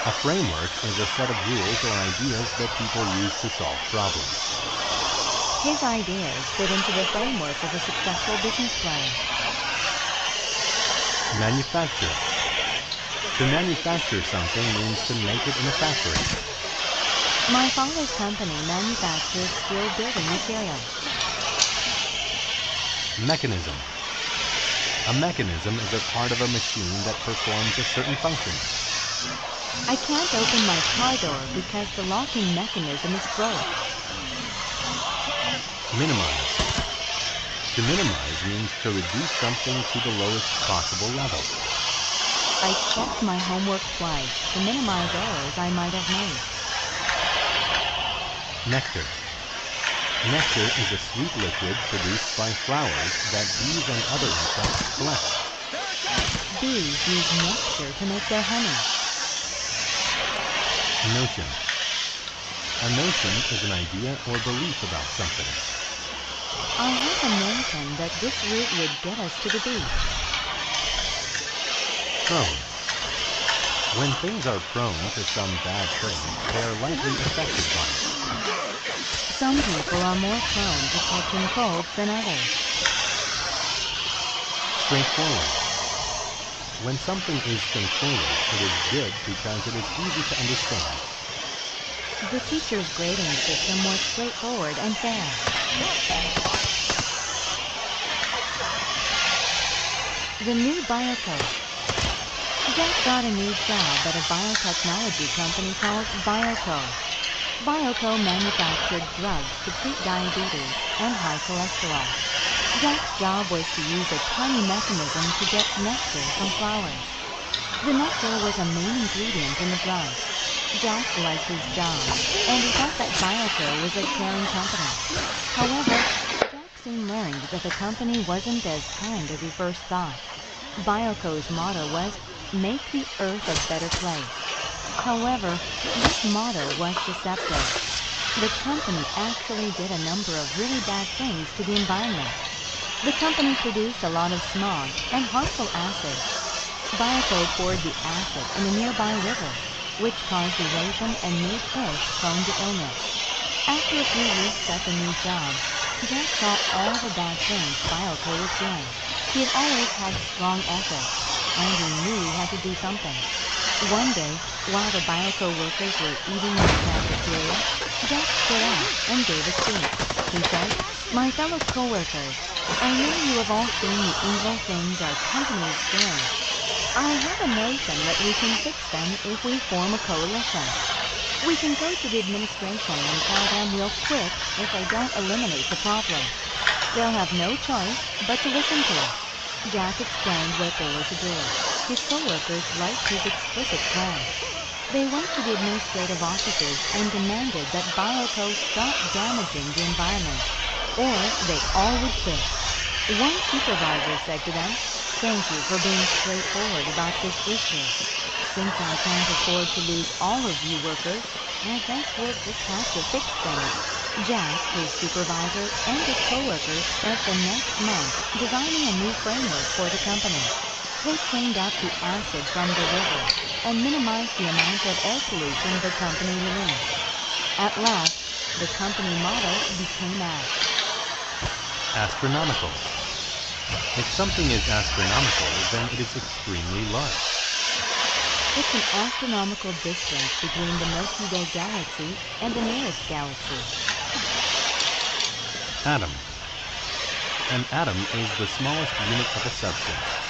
B: A framework is a set of rules or ideas that people use to solve problems.
C: His ideas fit into the framework of a successful business plan.
B: Manufacture. To manufacture something means to make it in a factory.
C: My father's company manufactures steel building materials.
B: Mechanism. A mechanism is a part of a machine that performs a certain function.
C: I can't open my car door because the locking mechanism is broke.
B: Minimize. To minimize means to reduce something to the lowest possible level.
C: I checked my homework twice to minimize errors I might have made.
B: Nectar. Nectar is a sweet liquid produced by flowers that bees and other insects collect.
C: Bees use nectar to make their honey.
B: Notion. A notion is an idea or belief about something.
C: I have a notion that this route would get us to the beach.
B: Prone. When things are prone to some bad thing, they are likely affected by it.
C: Some people are more prone to catching colds than others.
B: Straightforward. When something is straightforward, it is good because it is easy to understand.
C: The teacher's grading system was straightforward and fair. The new biocode. Jack got a new job at a biotechnology company called Bioco. Bioco manufactured drugs to treat diabetes and high cholesterol. Jack's job was to use a tiny mechanism to get nectar from flowers. The nectar was a main ingredient in the drug. Jack liked his job, and he thought that Bioco was a caring company. However, Jack soon learned that the company wasn't as kind as he first thought. Bioco's motto was, make the earth a better place. However, this motto was deceptive. The company actually did a number of really bad things to the environment. The company produced a lot of smog and harmful acids. Bioco poured the acid in a nearby river, which caused erosion and made fish prone to illness. After a few weeks at the new job, Jack saw all the bad things Bioco was doing. He had always had strong ethics, and he knew he had to do something. One day, while the Bioco workers were eating in the cafeteria, Jack stood up and gave a speech. He said, "My fellow co-workers, I know you have all seen the evil things our company is doing. I have a notion that we can fix them if we form a coalition. We can go to the administration and tell them we'll quit if they don't eliminate the problem. They'll have no choice but to listen to us." Jack explained what they were to do. His co-workers liked his explicit plan. They went to the administrative offices and demanded that Bioco stop damaging the environment, or they all would quit. One supervisor said to them, "Thank you for being straightforward about this issue. Since I can't afford to lose all of you workers, I guess we'll just have to fix things." Jack, his supervisor, and his co-workers spent the next month designing a new framework for the company. They cleaned up the acid from the river and minimized the amount of air pollution the company released. At last, the company motto became asked.
B: Astronomical. If something is astronomical, then it is extremely large.
C: It's an astronomical distance between the Milky Way galaxy and the nearest galaxy.
B: Atom. An atom is the smallest unit of a substance.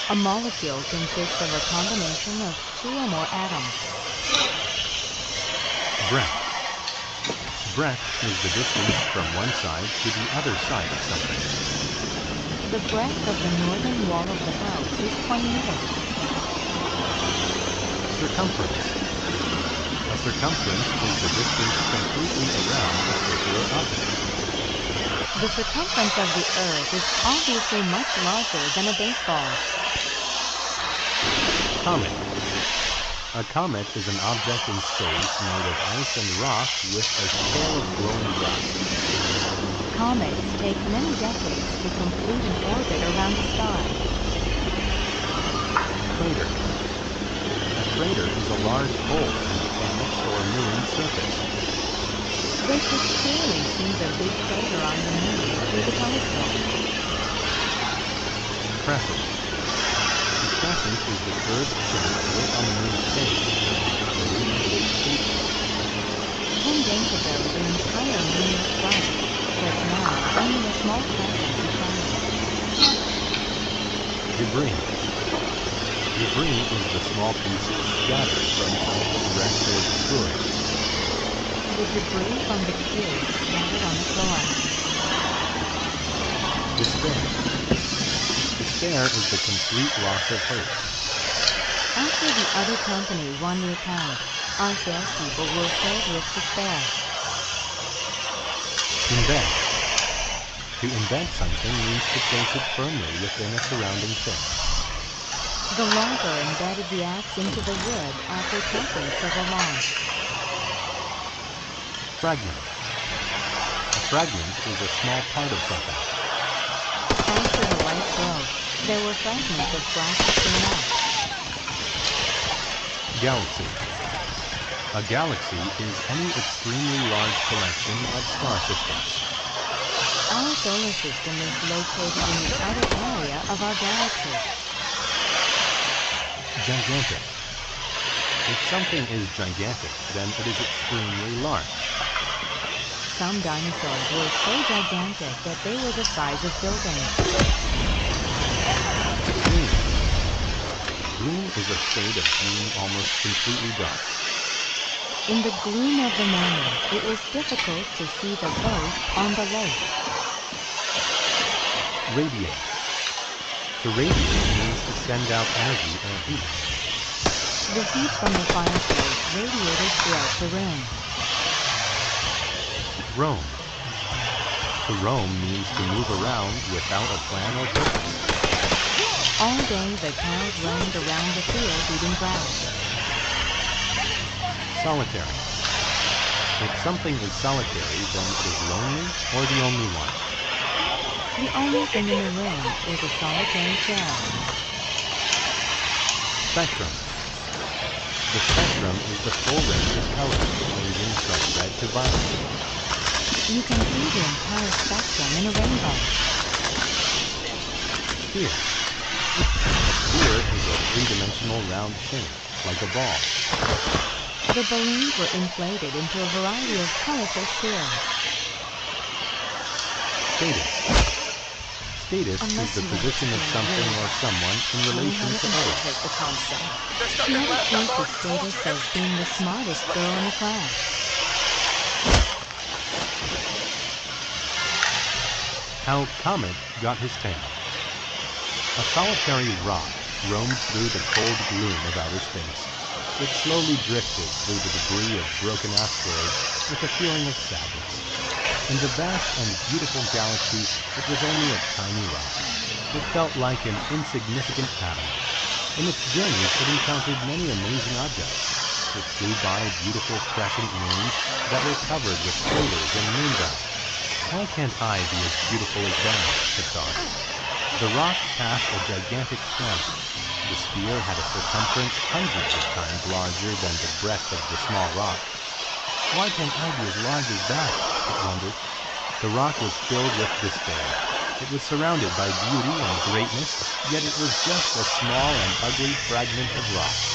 C: A molecule consists of a combination of two or more atoms.
B: Breadth. Breadth is the distance from one side to the other side of something.
C: The breadth of the northern wall of the house is 20 meters.
B: Circumference. A circumference is the distance completely around a circular object.
C: The circumference of the Earth is obviously much larger than a baseball.
B: Comet. A comet is an object in space made of ice and rock with a tail of glowing dust.
C: Comets take many decades to complete an orbit around a star.
B: Crater. A crater is a large hole in a planet's or moon's surface.
C: They could clearly see the big crater on the moon through the telescope.
B: Crescent. A crescent is the curved shape lit on the moon's face, illuminated crater.
C: 10 days ago, the entire moon was bright, but now only a small crescent is shining.
B: Debris. Debris is the small pieces scattered from something wrecked or destroyed.
C: The debris from the cube scattered on the floor.
B: Despair. Despair is the complete loss of hope.
C: After the other company won the account, our salespeople were filled with despair.
B: Invent. To invent something means to place it firmly within a surrounding thing.
C: The logger embedded the axe into the wood after tapping several logs.
B: Fragment. A fragment is a small part of something.
C: After the light broke, there were fragments of glass between us.
B: Galaxy. A galaxy is any extremely large collection of star systems.
C: Our solar system is located in the outer area of our galaxy.
B: Gigantic. If something is gigantic, then it is extremely large.
C: Some dinosaurs were so gigantic that they were the size of buildings.
B: Green. Green is a shade of green almost completely dark.
C: In the gloom of the morning, it was difficult to see the boat on the lake.
B: Radiate. To radiate means to send out energy or heat.
C: The heat from the fireplace radiated throughout the room.
B: Roam. To roam means to move around without a plan or purpose.
C: All day the cows roamed around the field eating grass.
B: Solitary. If something is solitary, then it is lonely or the only one.
C: The only thing in the room was a solitary chair.
B: Spectrum. The spectrum is the full range of colors, ranging from red to violet.
C: You can see the entire spectrum in a rainbow.
B: Sphere. A sphere is a three-dimensional round shape, like a ball.
C: The balloons were inflated into a variety of colorful spheres.
B: Status. Status is the position of something or someone in relation to others.
E: The concept.
C: She had achieved the status of being the smartest girl in the class.
B: How Comet got his tail. A solitary rock roamed through the cold gloom of outer space. It slowly drifted through the debris of broken asteroids with a feeling of sadness. In the vast and beautiful galaxy, it was only a tiny rock. It felt like an insignificant atom. In its journeys, it encountered many amazing objects. It flew by beautiful crescent moons that were covered with craters and moonbells. Why can't I be as beautiful as them? It thought. The rock passed a gigantic planet. The sphere had a circumference hundreds of times larger than the breadth of the small rock. Why can't I be as large as that? It wondered. The rock was filled with despair. It was surrounded by beauty and greatness, yet it was just a small and ugly fragment of rock.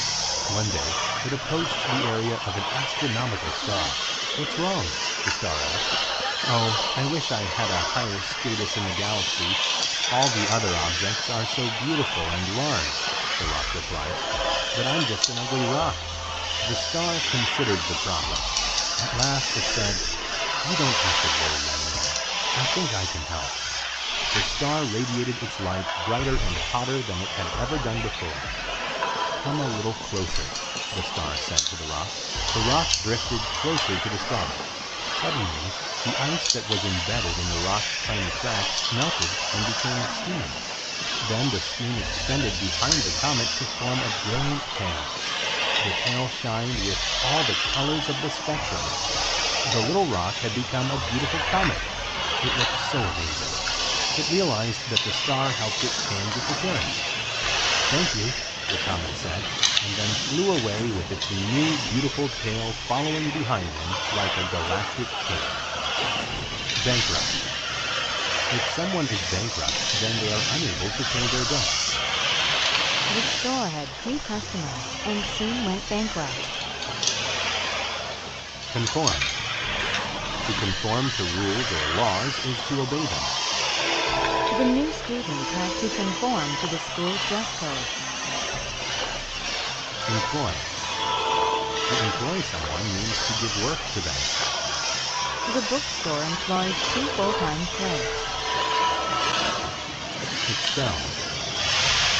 B: One day, it approached the area of an astronomical star. What's wrong? The star asked. Oh, I wish I had a higher status in the galaxy. All the other objects are so beautiful and large, the rock replied. But I'm just an ugly rock. The star considered the problem. At last it said, "You don't have to worry anymore. I think I can help." The star radiated its light brighter and hotter than it had ever done before. "Come a little closer," the star said to the rock. The rock drifted closer to the star. Suddenly, the ice that was embedded in the rock's tiny cracks melted and became steam. Then the steam extended behind the comet to form a brilliant tail. The tail shined with all the colors of the spectrum. The little rock had become a beautiful comet. It looked so amazing. It realized that the star helped it change its appearance. "Thank you," the comet said, and then flew away with its new beautiful tail following behind him like a galactic king. Bankrupt. If someone is bankrupt, then they are unable to pay their debts.
C: The store had few customers and soon went bankrupt.
B: Conform. To conform to rules or laws is to obey them.
C: The new student had to conform to the school's dress code.
B: Employ. To employ someone means to give work to them.
C: The bookstore employed 2 full-time clerks.
B: Expel.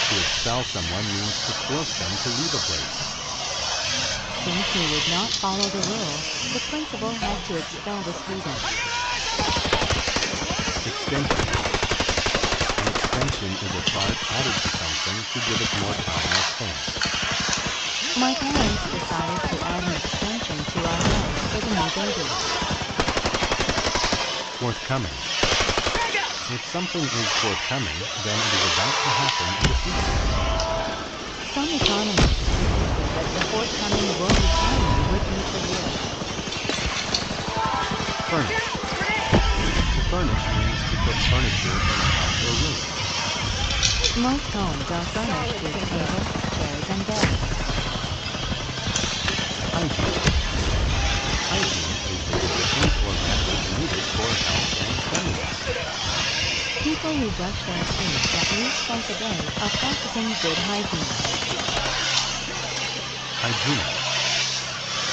B: To expel someone means to force them to leave a place.
C: Since he would not follow the rules, the principal had to expel the student.
B: Extension. An extension is a part added to something to give it more time or space.
C: My parents decided to add an extension to our house for the new baby.
B: Forthcoming. If something is forthcoming, then it is about to happen in the future.
C: Some economists predicted that the forthcoming world economy would be severe.
B: Furnish. To furnish means to put furniture in a house or room.
C: Most homes are furnished with tables, chairs, and beds.
B: Hygiene. Hygiene is the conditions or methods needed for health and cleanliness.
C: People who brush their teeth at least twice a day are practicing good hygiene.
B: Hygienic.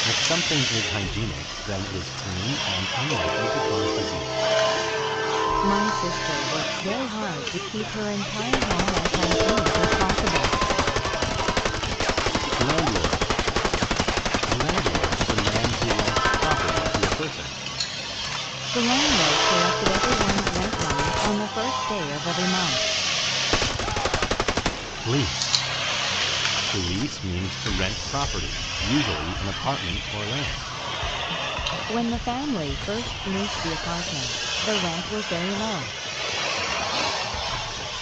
B: If something is hygienic, then it is clean and unlikely to cause disease.
C: My sister works very hard to keep her entire home as hygienic as possible.
B: Landlord. A landlord is a man who rents property to a person.
C: The landlord collected everyone's rent money on the first day of every month.
B: To lease means to rent property, usually an apartment or land.
C: When the family first leased the apartment, the rent was very low.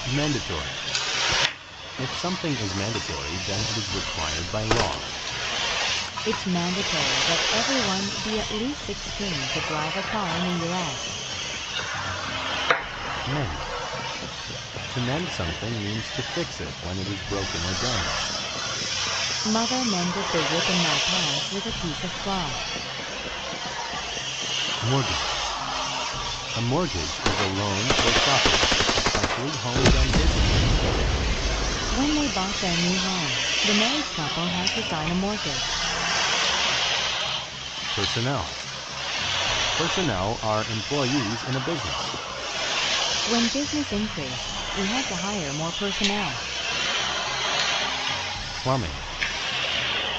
B: Mandatory. If something is mandatory, then it is required by law.
C: It's mandatory that everyone be at least 16 to drive a car in the U.S.
B: Mend. To mend something means to fix it when it is broken or damaged.
C: Mother mended the rip in my pants with a piece of cloth.
B: Mortgage. A mortgage is a loan for property, especially homes and businesses.
C: When they bought their new home, the married couple had to sign a mortgage.
B: Personnel. Personnel are employees in a business.
C: When business increased, we had to hire more personnel.
B: Plumbing.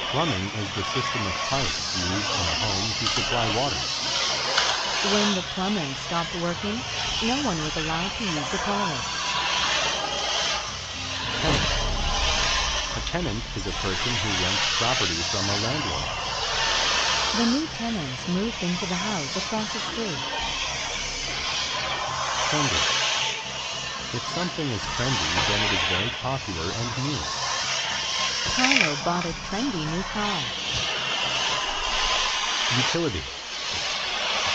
B: Plumbing is the system of pipes used in a home to supply water.
C: When the plumbing stopped working, no one was allowed to use the toilet.
B: Tenant. A tenant is a person who rents property from a landlord.
C: The new tenants moved into the house across the street.
B: Trendy. If something is trendy, then it is very popular and new.
C: Carlo bought a trendy new car.
B: Utility.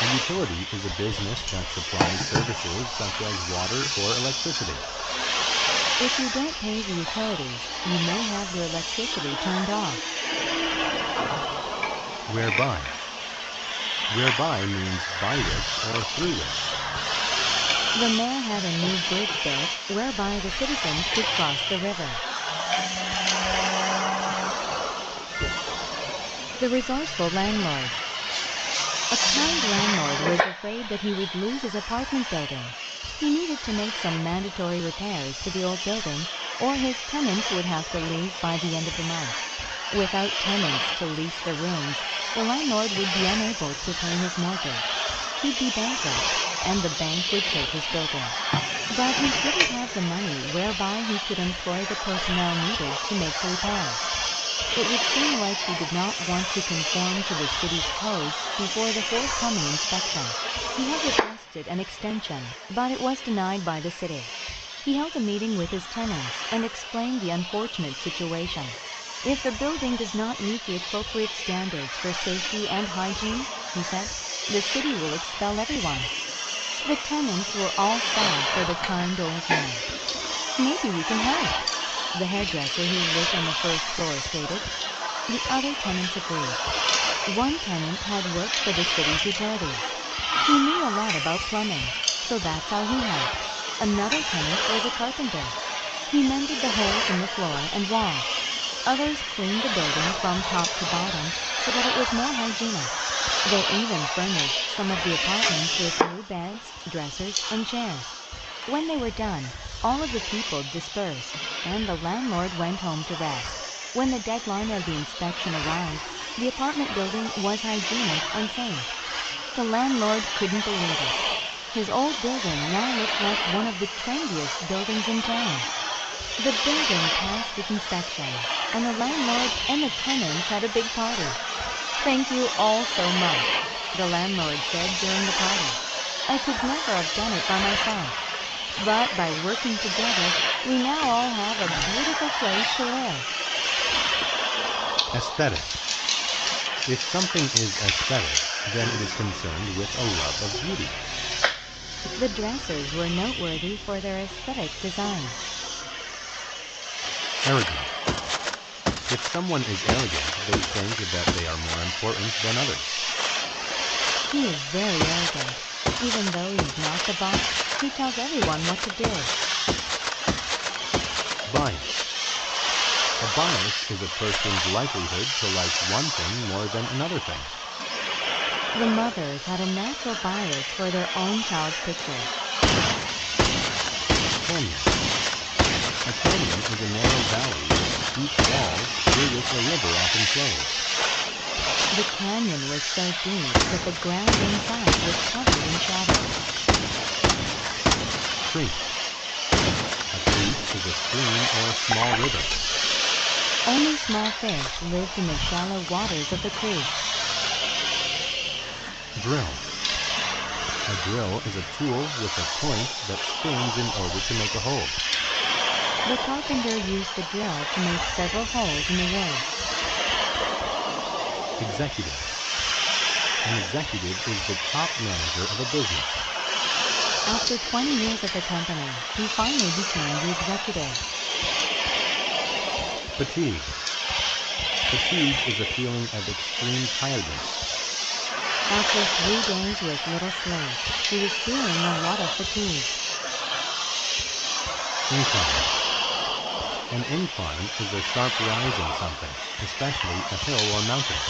B: A utility is a business that supplies services such as water or electricity.
C: If you don't pay the utilities, you may have your electricity turned off.
B: Whereby. Whereby means by which or through which.
C: The mayor had a new bridge built whereby the citizens could cross the river. The resourceful landlord. A kind landlord was afraid that he would lose his apartment building. He needed to make some mandatory repairs to the old building, or his tenants would have to leave by the end of the month. Without tenants to lease the rooms, the landlord would be unable to pay his mortgage. He'd be bankrupt, and the bank would take his building. But he didn't have the money whereby he could employ the personnel needed to make the repairs. It would seem like he did not want to conform to the city's codes before the forthcoming inspection. He had requested an extension, but it was denied by the city. He held a meeting with his tenants and explained the unfortunate situation. If the building does not meet the appropriate standards for safety and hygiene, he said, the city will expel everyone. The tenants were all sad for the kind old man. Maybe we can help, the hairdresser who lived on the first floor stated. The other tenants agreed. One tenant had worked for the city's utilities. He knew a lot about plumbing, so that's how he helped. Another tenant was a carpenter. He mended the holes in the floor and walls. Others cleaned the building from top to bottom so that it was more hygienic. They even furnished some of the apartments with new beds, dressers, and chairs. When they were done, all of the people dispersed, and the landlord went home to rest. When the deadline of the inspection arrived, the apartment building was hygienic and safe. The landlord couldn't believe it. His old building now looked like one of the trendiest buildings in town. The building passed its inspection, and the landlord and the tenants had a big party. Thank you all so much, the landlord said during the party. I could never have done it by myself. But by working together, we now all have a beautiful place to live.
B: Aesthetic. If something is aesthetic, then it is concerned with a love of beauty.
C: The dressers were noteworthy for their aesthetic design.
B: Arrogant. If someone is arrogant, they think that they are more important than others.
C: He is very arrogant. Even though he's not the boss, he tells everyone what to do.
B: Bias. A bias is a person's likelihood to like one thing more than another thing.
C: The mothers had a natural bias for their own child's picture.
B: Canyon. A canyon is a narrow valley with steep walls through which a river often flows.
C: The canyon was so deep that the ground inside was covered in shadows.
B: Creek. A creek is a stream or a small river.
C: Only small fish lived in the shallow waters of the creek.
B: Drill. A drill is a tool with a point that spins in order to make a hole.
C: The carpenter used the drill to make several holes in the wood.
B: Executive. An executive is the top manager of a business.
C: After 20 years at the company, he finally became the executive.
B: Fatigue. Fatigue is a feeling of extreme tiredness.
C: After 3 days with little sleep, he was feeling a lot of fatigue.
B: Incline. An incline is a sharp rise in something, especially a hill or mountain.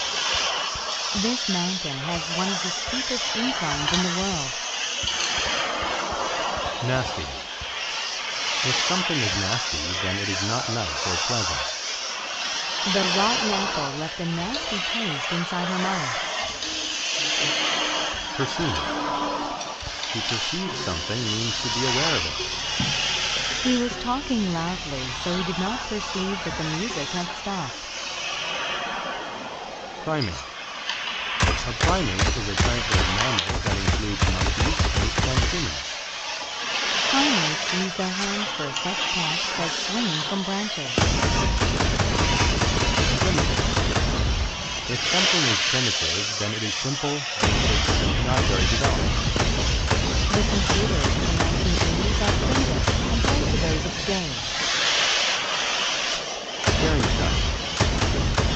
C: This mountain has one of the steepest inclines in the world.
B: Nasty. If something is nasty, then it is not nice or pleasant.
C: The rotten apple left a nasty taste inside her mouth.
B: Perceive. To perceive something means to be aware of it.
C: He was talking loudly, so he did not perceive that the music had stopped.
B: Primate. A primate is a type of mammal that includes monkeys, apes, and humans.
C: Primates use their hands for such tasks as swinging from branches.
B: Primitive. If something is primitive, then it is simple, basic, and not very developed.
C: The computers in the 1980s are primitive compared to those of today.
B: Stereotype.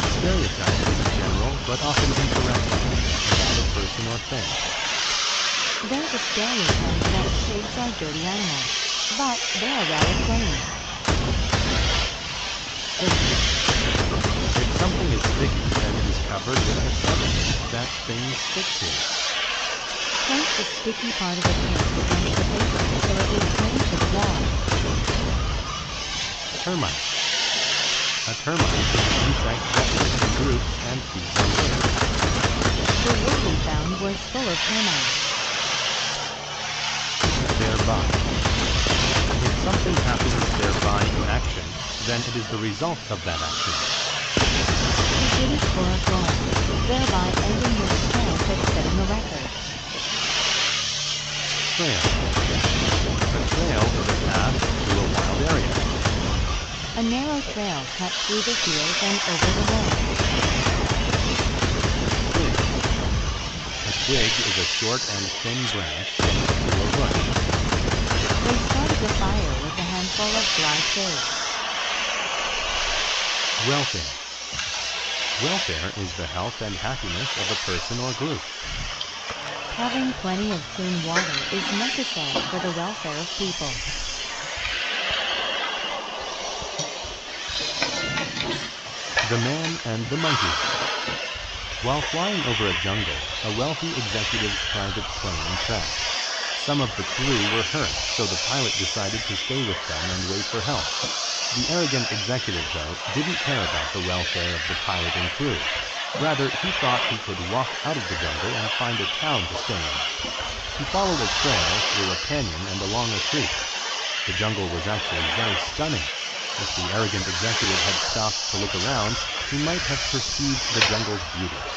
B: Stereotype is general, but often incorrect about a person or thing.
C: There's a stereotype that pigs are dirty animals, but they are rather clean.
B: Sticky. If something is sticky, then it is covered with a substance that things stick to.
C: Place the sticky part of the pig against the paper so it will cling to the wall.
B: Termite. A termite is an insect that lives in groups and feeds on wood.
C: The wood we found was full of termites.
B: Thereby. If something happens thereby in action, then it is the result of that action.
C: He did it for a goal, thereby ending his attempt at setting a record.
B: Trail. A trail is a path through a wild area.
C: A narrow trail cut through the fields and over the road.
B: Twig. A twig is a short and thin branch through a bush.
C: They started the fire with a handful of dry twigs.
B: Welfare. Welfare is the health and happiness of a person or group.
C: Having plenty of clean water is necessary for the welfare of people.
B: The man and the monkey. While flying over a jungle, a wealthy executive's private plane crashed. Some of the crew were hurt, so the pilot decided to stay with them and wait for help. The arrogant executive, though, didn't care about the welfare of the pilot and crew. Rather, he thought he could walk out of the jungle and find a town to stay in. He followed a trail through a canyon and along a creek. The jungle was actually very stunning. If the arrogant executive had stopped to look around, he might have perceived the jungle's beauty.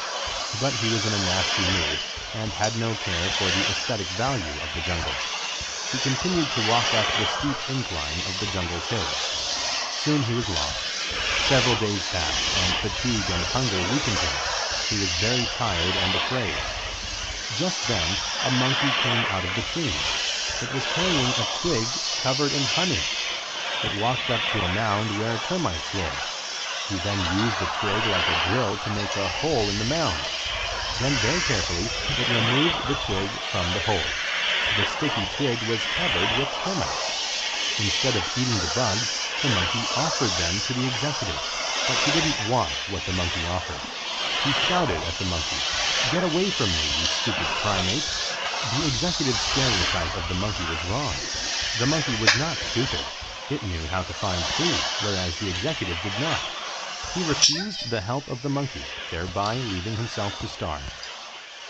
B: But he was in a nasty mood and had no care for the aesthetic value of the jungle. He continued to walk up the steep incline of the jungle's hills. Soon he was lost. Several days passed, and fatigue and hunger weakened him. He was very tired and afraid. Just then, a monkey came out of the tree. It was carrying a twig covered in honey. It walked up to a mound where termites were. He then used the twig like a drill to make a hole in the mound. Then very carefully, it removed the twig from the hole. The sticky twig was covered with termites. Instead of eating the bugs, the monkey offered them to the executive, but he didn't want what the monkey offered. He shouted at the monkey, "Get away from me, you stupid primate!" The executive's stereotype of the monkey was wrong. The monkey was not stupid. It knew how to find food, whereas the executive did not. He refused the help of the monkey, thereby leaving himself to starve.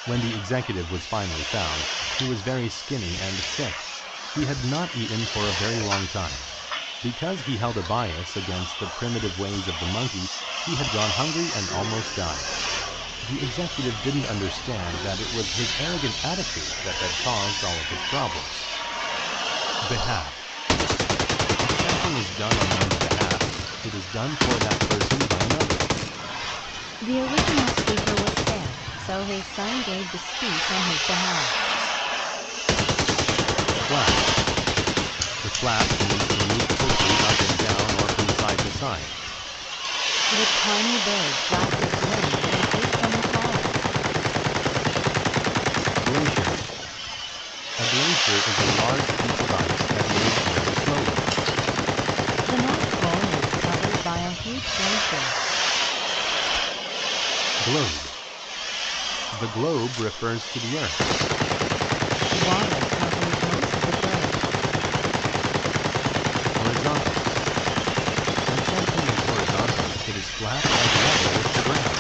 B: When the executive was finally found, he was very skinny and sick. He had not eaten for a very long time. Because he held a bias against the primitive ways of the monkey, he had gone hungry and almost died. The executive didn't understand that it was his arrogant attitude that had caused all of his problems. Behalf. If something is done on one's behalf, it is done for that person by another.
C: The original speaker was dead, so his son gave the speech on his behalf.
B: Flap. The flap means to move quickly up and down or from side to side.
C: The tiny bird flapped its wings and ate from the clouds.
B: Glacier. A glacier is a large piece of ice that moves very slowly.
C: The North Pole is covered by a huge glacier.
B: Globe. The globe refers to the Earth.
C: Water covers most of the globe.
B: Horizontal. When something is horizontal, it is flat and level with the ground.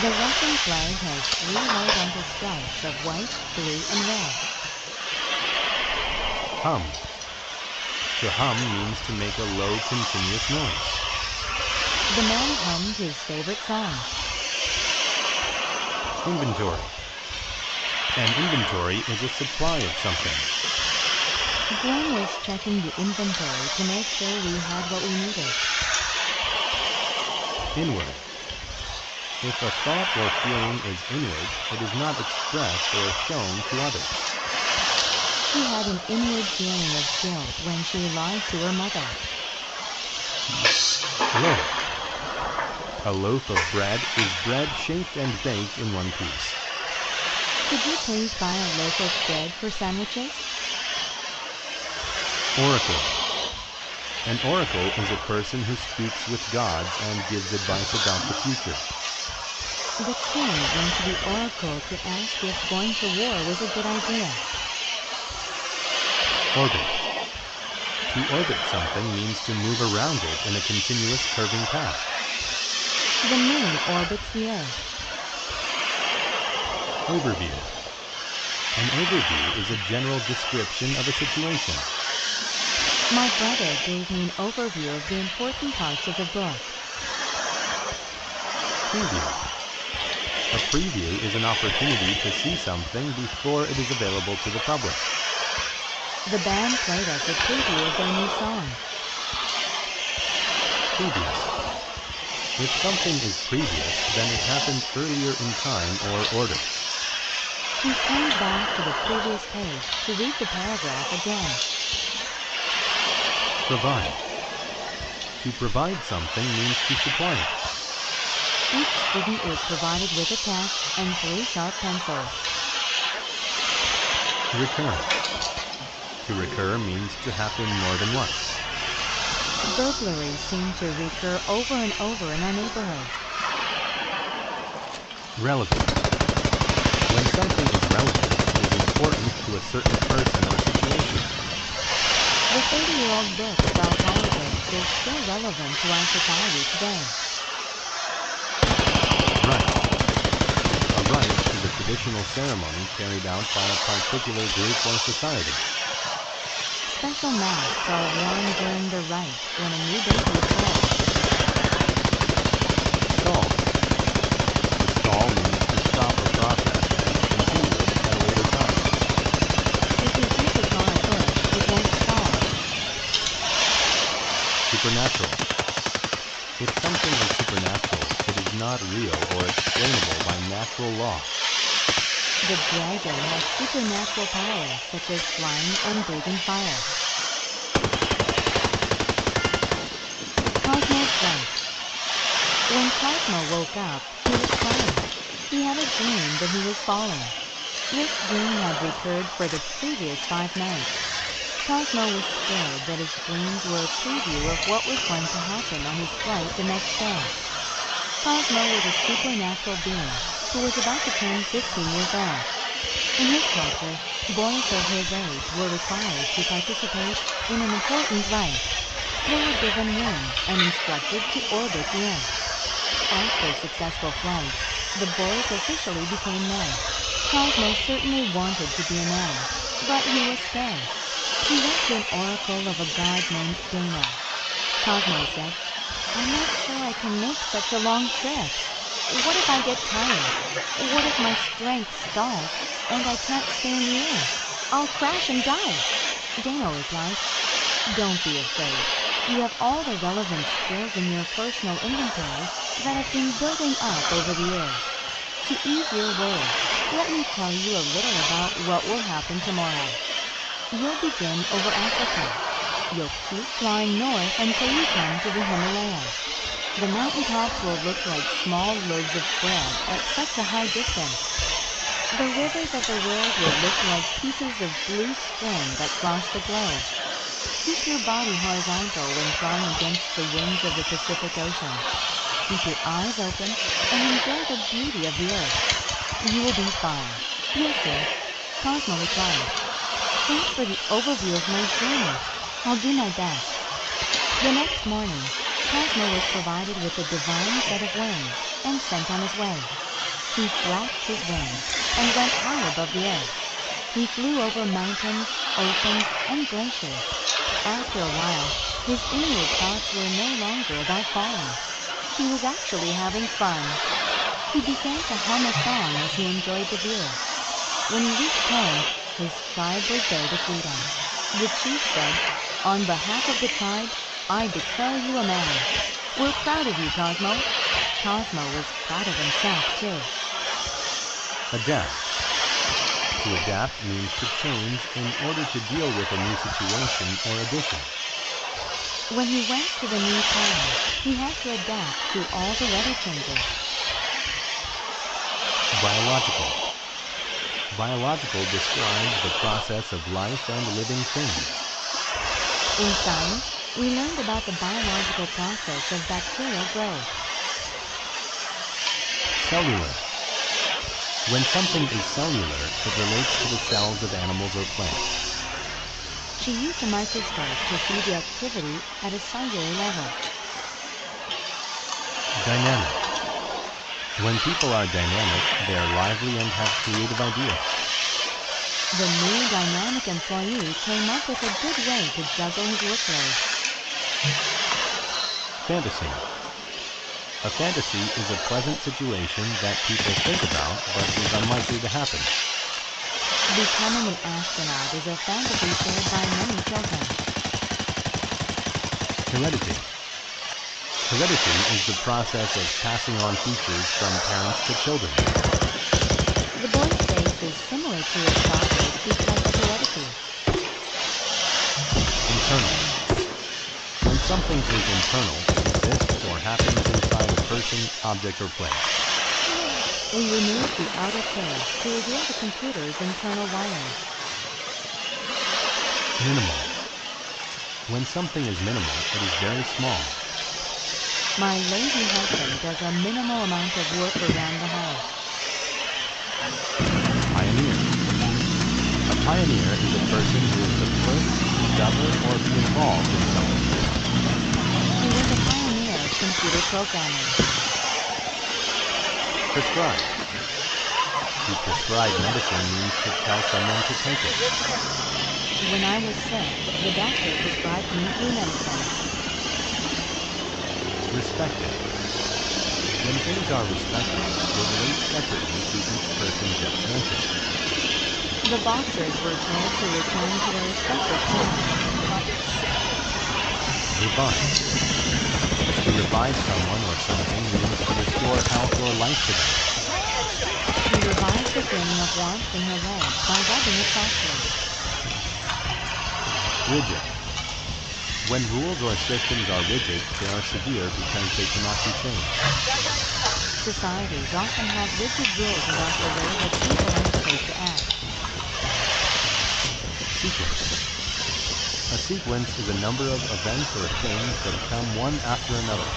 C: The Russian flag has 3 horizontal stripes of white, blue, and red.
B: Hum. To hum means to make a low, continuous noise.
C: The man hummed his favorite song.
B: Inventory. An inventory is a supply of something.
C: Glenn was checking the inventory to make sure we had what we needed.
B: Inward. If a thought or feeling is inward, it is not expressed or shown to others.
C: She had an inward feeling of guilt when she lied to her mother.
B: Loaf. A loaf of bread is bread shaped and baked in one piece.
C: Could you please buy a loaf of bread for sandwiches?
B: Oracle. An oracle is a person who speaks with gods and gives advice about the future.
C: The king went to the oracle to ask if going to war was a good idea.
B: Orbit. To orbit something means to move around it in a continuous curving path.
C: The moon orbits the earth.
B: Overview. An overview is a general description of a situation.
C: My brother gave me an overview of the important parts of the book.
B: Preview. A preview is an opportunity to see something before it is available to the public.
C: The band played us a preview of their new song.
B: Previous. If something is previous, then it happened earlier in time or order.
C: He turned back to the previous page to read the paragraph again.
B: Provide. To provide something means to supply it.
C: Each student was provided with a test and 3 sharp pencils.
B: Recur. To recur means to happen more than once.
C: Burglaries seem to recur over and over in our neighborhood.
B: Relevant. When something is relevant, it is important to a certain person or situation.
C: The 30-year-old book about politics is still relevant to our society today.
B: Rite. A rite is a traditional ceremony carried out by a particular group or society.
C: Special masks are worn during the rite when a new baby is born.
B: Stall. To stall means to stop a process and continue it at a later time.
C: If you keep the car put, it won't stall.
B: Supernatural. If something is supernatural, it is not real or explainable by natural law.
C: The dragon has supernatural powers such as flying and breathing fire. Cosmo's life. When Cosmo woke up, he was crying. He had a dream that he was falling. This dream had recurred for the previous 5 nights. Cosmo was scared that his dreams were a preview of what was going to happen on his flight the next day. Cosmo was a supernatural being who was about to turn 15 years old. In his culture, boys of his age were required to participate in an important rite. They were given wings and instructed to orbit the Earth. After successful flights, the boys officially became men. Cosmo certainly wanted to be a man, but he was scared. He went to an oracle of a god named Dana. Cosmo said, "I'm not sure I can make such a long trip. What if I get tired? What if my strength stalls and I can't stay in the air? I'll crash and die." Dana replied, "Don't be afraid. You have all the relevant skills in your personal inventory that have been building up over the years. To ease your worries, let me tell you a little about what will happen tomorrow. You'll begin over Africa. You'll keep flying north until you come to the Himalayas. The mountaintops will look like small loaves of bread at such a high distance. The rivers of the world will look like pieces of blue string that cross the globe. Keep your body horizontal when flying against the winds of the Pacific Ocean. Keep your eyes open and enjoy the beauty of the earth. You will be fine. You'll see." Cosmo replied, "Thanks for the overview of my journey. I'll do my best." The next morning, Cosmo was provided with a divine set of wings and sent on his way. He flapped his wings and went high above the earth. He flew over mountains, oceans, and glaciers. After a while, his inward thoughts were no longer about falling. He was actually having fun. He began to hum a song as he enjoyed the view. When he reached home, his tribe was there to greet him. The chief said, "On behalf of the tribe, I declare you a man. We're proud of you, Cosmo." Cosmo was proud of himself, too.
B: Adapt. To adapt means to change in order to deal with a new situation or addition.
C: When he went to the new town, he had to adapt to all the weather changes.
B: Biological. Biological describes the process of life and living things.
C: In science, we learned about the biological process of bacterial growth.
B: Cellular. When something is cellular, it relates to the cells of animals or plants.
C: She used a microscope to see the activity at a cellular level.
B: Dynamic. When people are dynamic, they are lively and have creative ideas.
C: The new dynamic employee came up with a good way to juggle his workload.
B: Fantasy. A fantasy is a pleasant situation that people think about but is unlikely to happen.
C: Becoming an astronaut is a fantasy shared by many children.
B: Heredity. Heredity is the process of passing on features from parents to children.
C: The boy's face is similar to his father's because of heredity.
B: Internal. When something is internal, it exists or happens inside a person, object, or place.
C: We remove the outer cage to reveal the computer's internal wires.
B: Minimal. When something is minimal, it is very small.
C: My lazy husband does a minimal amount of work around the house.
B: Pioneer. A pioneer is a person who is the first to discover or be involved in something.
C: He was a pioneer of computer programming.
B: Prescribe. To prescribe medicine means to tell someone to take it.
C: When I was sick, the doctor prescribed me flu medicine.
B: Respected. When things are respected, they relate separately to each person just mentioned.
C: The boxers were told to return to their respective camps.
B: Revive. To revive someone or something means to restore health or life to them.
C: She revived the feeling of warmth in her leg by rubbing it softly.
B: Rigid. When rules or systems are rigid, they are severe because they cannot be changed.
C: Societies often have rigid rules about the way that people are supposed to act.
B: Sequence. A sequence is a number of events or things that come one after another.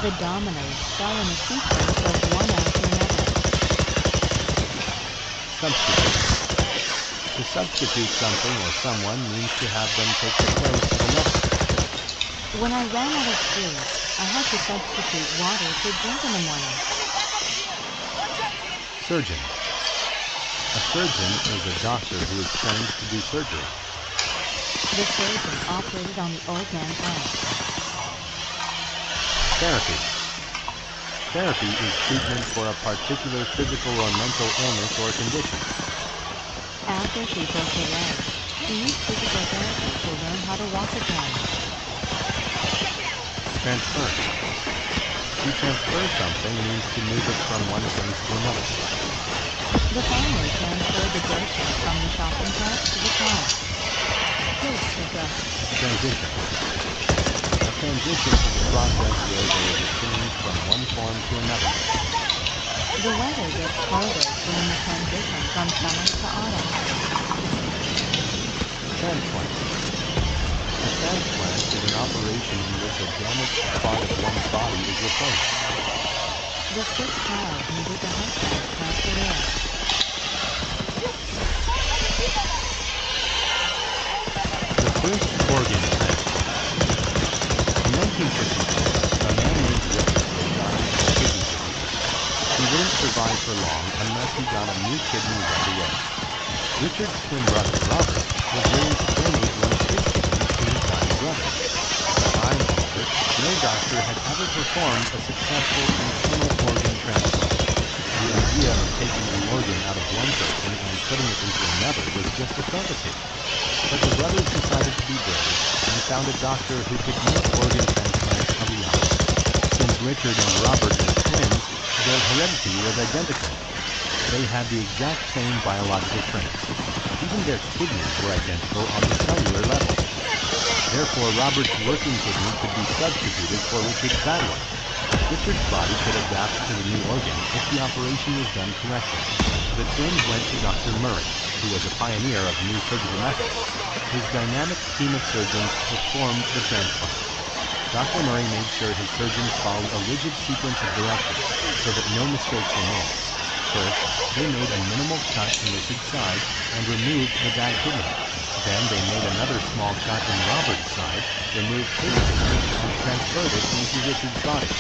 C: The dominoes fell in a sequence of one after another.
B: Substitute. To substitute something or someone means to have them take the place of another.
C: When I ran out of juice, I had to substitute water to drink in the morning.
B: Surgeon. A surgeon is a doctor who is trained to do surgery.
C: The surgeon operated on the old man's leg.
B: Therapy. Therapy is treatment for a particular physical or mental illness or condition.
C: After she broke her leg, she used physical therapy to learn how to walk again.
B: Transfer. To transfer something means to move it from one place to another.
C: The family transferred the groceries from the shopping cart to the car. Good pickup.
B: Transition. A transition is a process where there is a change from one form to another.
C: The weather gets colder during the transition from summer to autumn.
B: Transplant. A transplant is an operation in which a damaged part of one's body is replaced.
C: The sick child needed the heart transplant to live.
B: The first organ transplant. In 1954, a man named Richard died of kidney disease. He wouldn't survive for long unless he got a new kidney right away. Richard's twin brother, Robert, was willing to donate one of his kidneys to his dying brother. At the time, however, no doctor had ever performed a successful internal organ transplant. The idea of taking an organ out of one person and putting it into another was just a fantasy. But the brothers decided to be brave and found a doctor who could make organ transplants a reality. Since Richard and Robert were twins, their heredity was identical. They had the exact same biological traits. Even their kidneys were identical on the cellular level. Therefore, Robert's working kidney could be substituted for Richard's bad one. Richard's body could adapt to the new organ if the operation was done correctly. The twins went to Dr. Murray, who was a pioneer of new surgical methods. His dynamic team of surgeons performed the transplant. Dr. Murray made sure his surgeons followed a rigid sequence of directions so that no mistakes were made. First, they made a minimal cut in Richard's side and removed the bad kidney. Then they made another small cut in Robert's side, removed his kidney, and transferred it into Richard's body.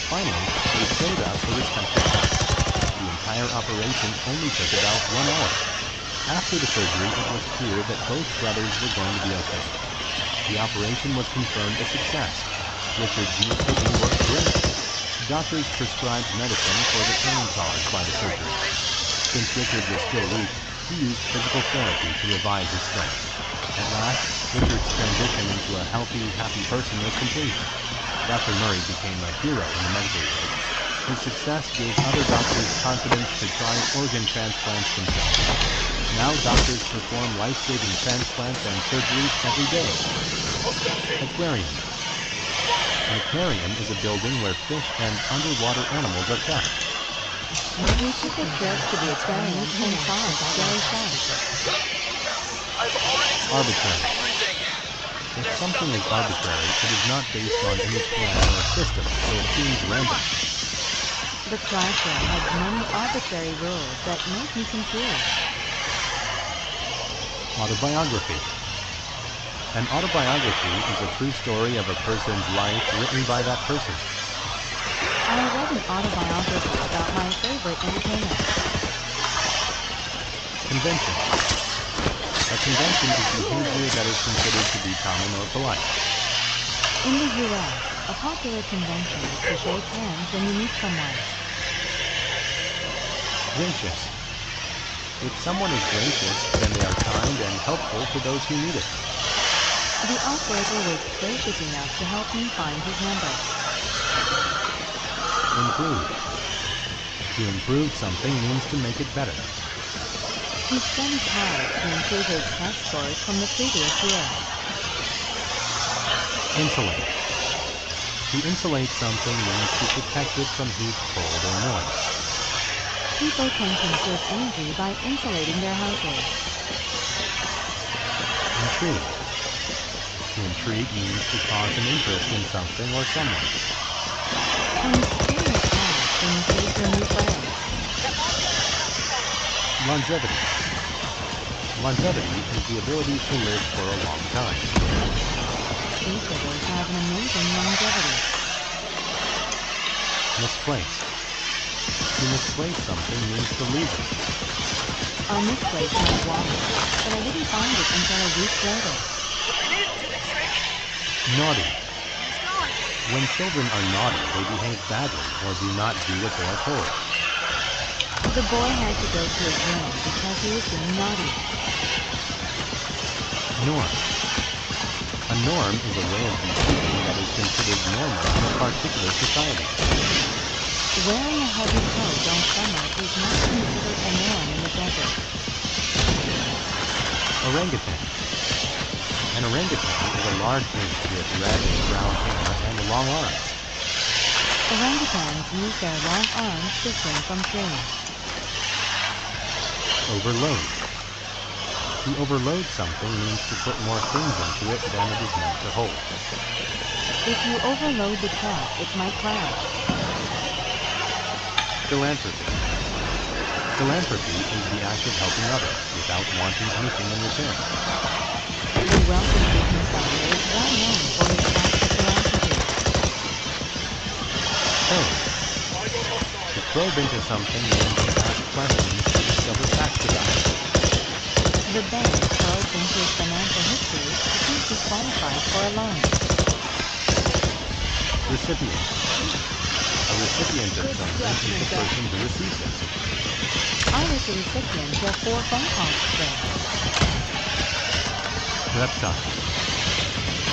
B: Finally, they sewed up the respective cuts. The entire operation only took about 1 hour. After the surgery, it was clear that both brothers were going to be okay. The operation was confirmed a success. Richard's new kidney worked great. Doctors prescribed medicine for the pain caused by the surgery. Since Richard was still weak, he used physical therapy to revive his strength. At last, Richard's transition into a healthy, happy person was complete. Dr. Murray became a hero in the medical world. His success gave other doctors confidence to try organ transplants themselves. Now doctors perform life-saving transplants and surgeries every day. Aquarium. An aquarium is a building where fish and underwater animals are kept.
C: We took a trip to the aquarium and saw a scary sight.
B: Arbitrary. If something is arbitrary, it is not based on any plan or system, so it seems random.
C: The classroom had many arbitrary rules that make me confused.
B: Autobiography. An autobiography is a true story of a person's life written by that person.
C: I read an autobiography about my favorite entertainer.
B: Convention. A convention is behavior that is considered to be common or polite.
C: In the U.S., a popular convention is to shake hands when you meet someone.
B: Gracious. If someone is gracious, then they are kind and helpful to those who need it.
C: The operator was gracious enough to help me find his number.
B: Improve. To improve something means to make it better.
C: He studied hard to improve his test scores from the previous year.
B: Insulate. To insulate something means to protect it from heat, cold, or noise.
C: People can conserve energy by insulating their houses.
B: Intrigue. To intrigue means to cause an interest in something or someone.
C: And stay attached in case your new friend.
B: Longevity. Longevity is the ability to live for a long time.
C: Each of us have an amazing longevity.
B: Misplace. To misplace something means to lose it.
C: I misplaced my wallet, but I didn't find it until a week later.
B: Naughty. When children are naughty, they behave badly or do not do what they are told.
C: The boy had to go to his room because he was being naughty.
B: Norm. A norm is a way of behaving that is considered normal in a particular society.
C: Wearing a heavy coat all summer is not considered a norm in the desert.
B: Orangutan. An orangutan is a large ape with red and brown hair and long arms.
C: Orangutans use their long arms to swing from trees.
B: Overload. To overload something means to put more things into it than it is meant to hold.
C: If you overload the truck, it might crash.
B: Philanthropy. Philanthropy is the act of helping others without wanting anything in return.
C: The wealthy business owner is well known for his acts of philanthropy.
B: Probe. To probe into something means to ask questions to discover facts about it.
C: The bank probes into his financial history to see if he's qualified for a loan.
B: Recipient. A recipient of something is the person who receives it.
C: I was the recipient of 4 phone calls today.
B: Reptile.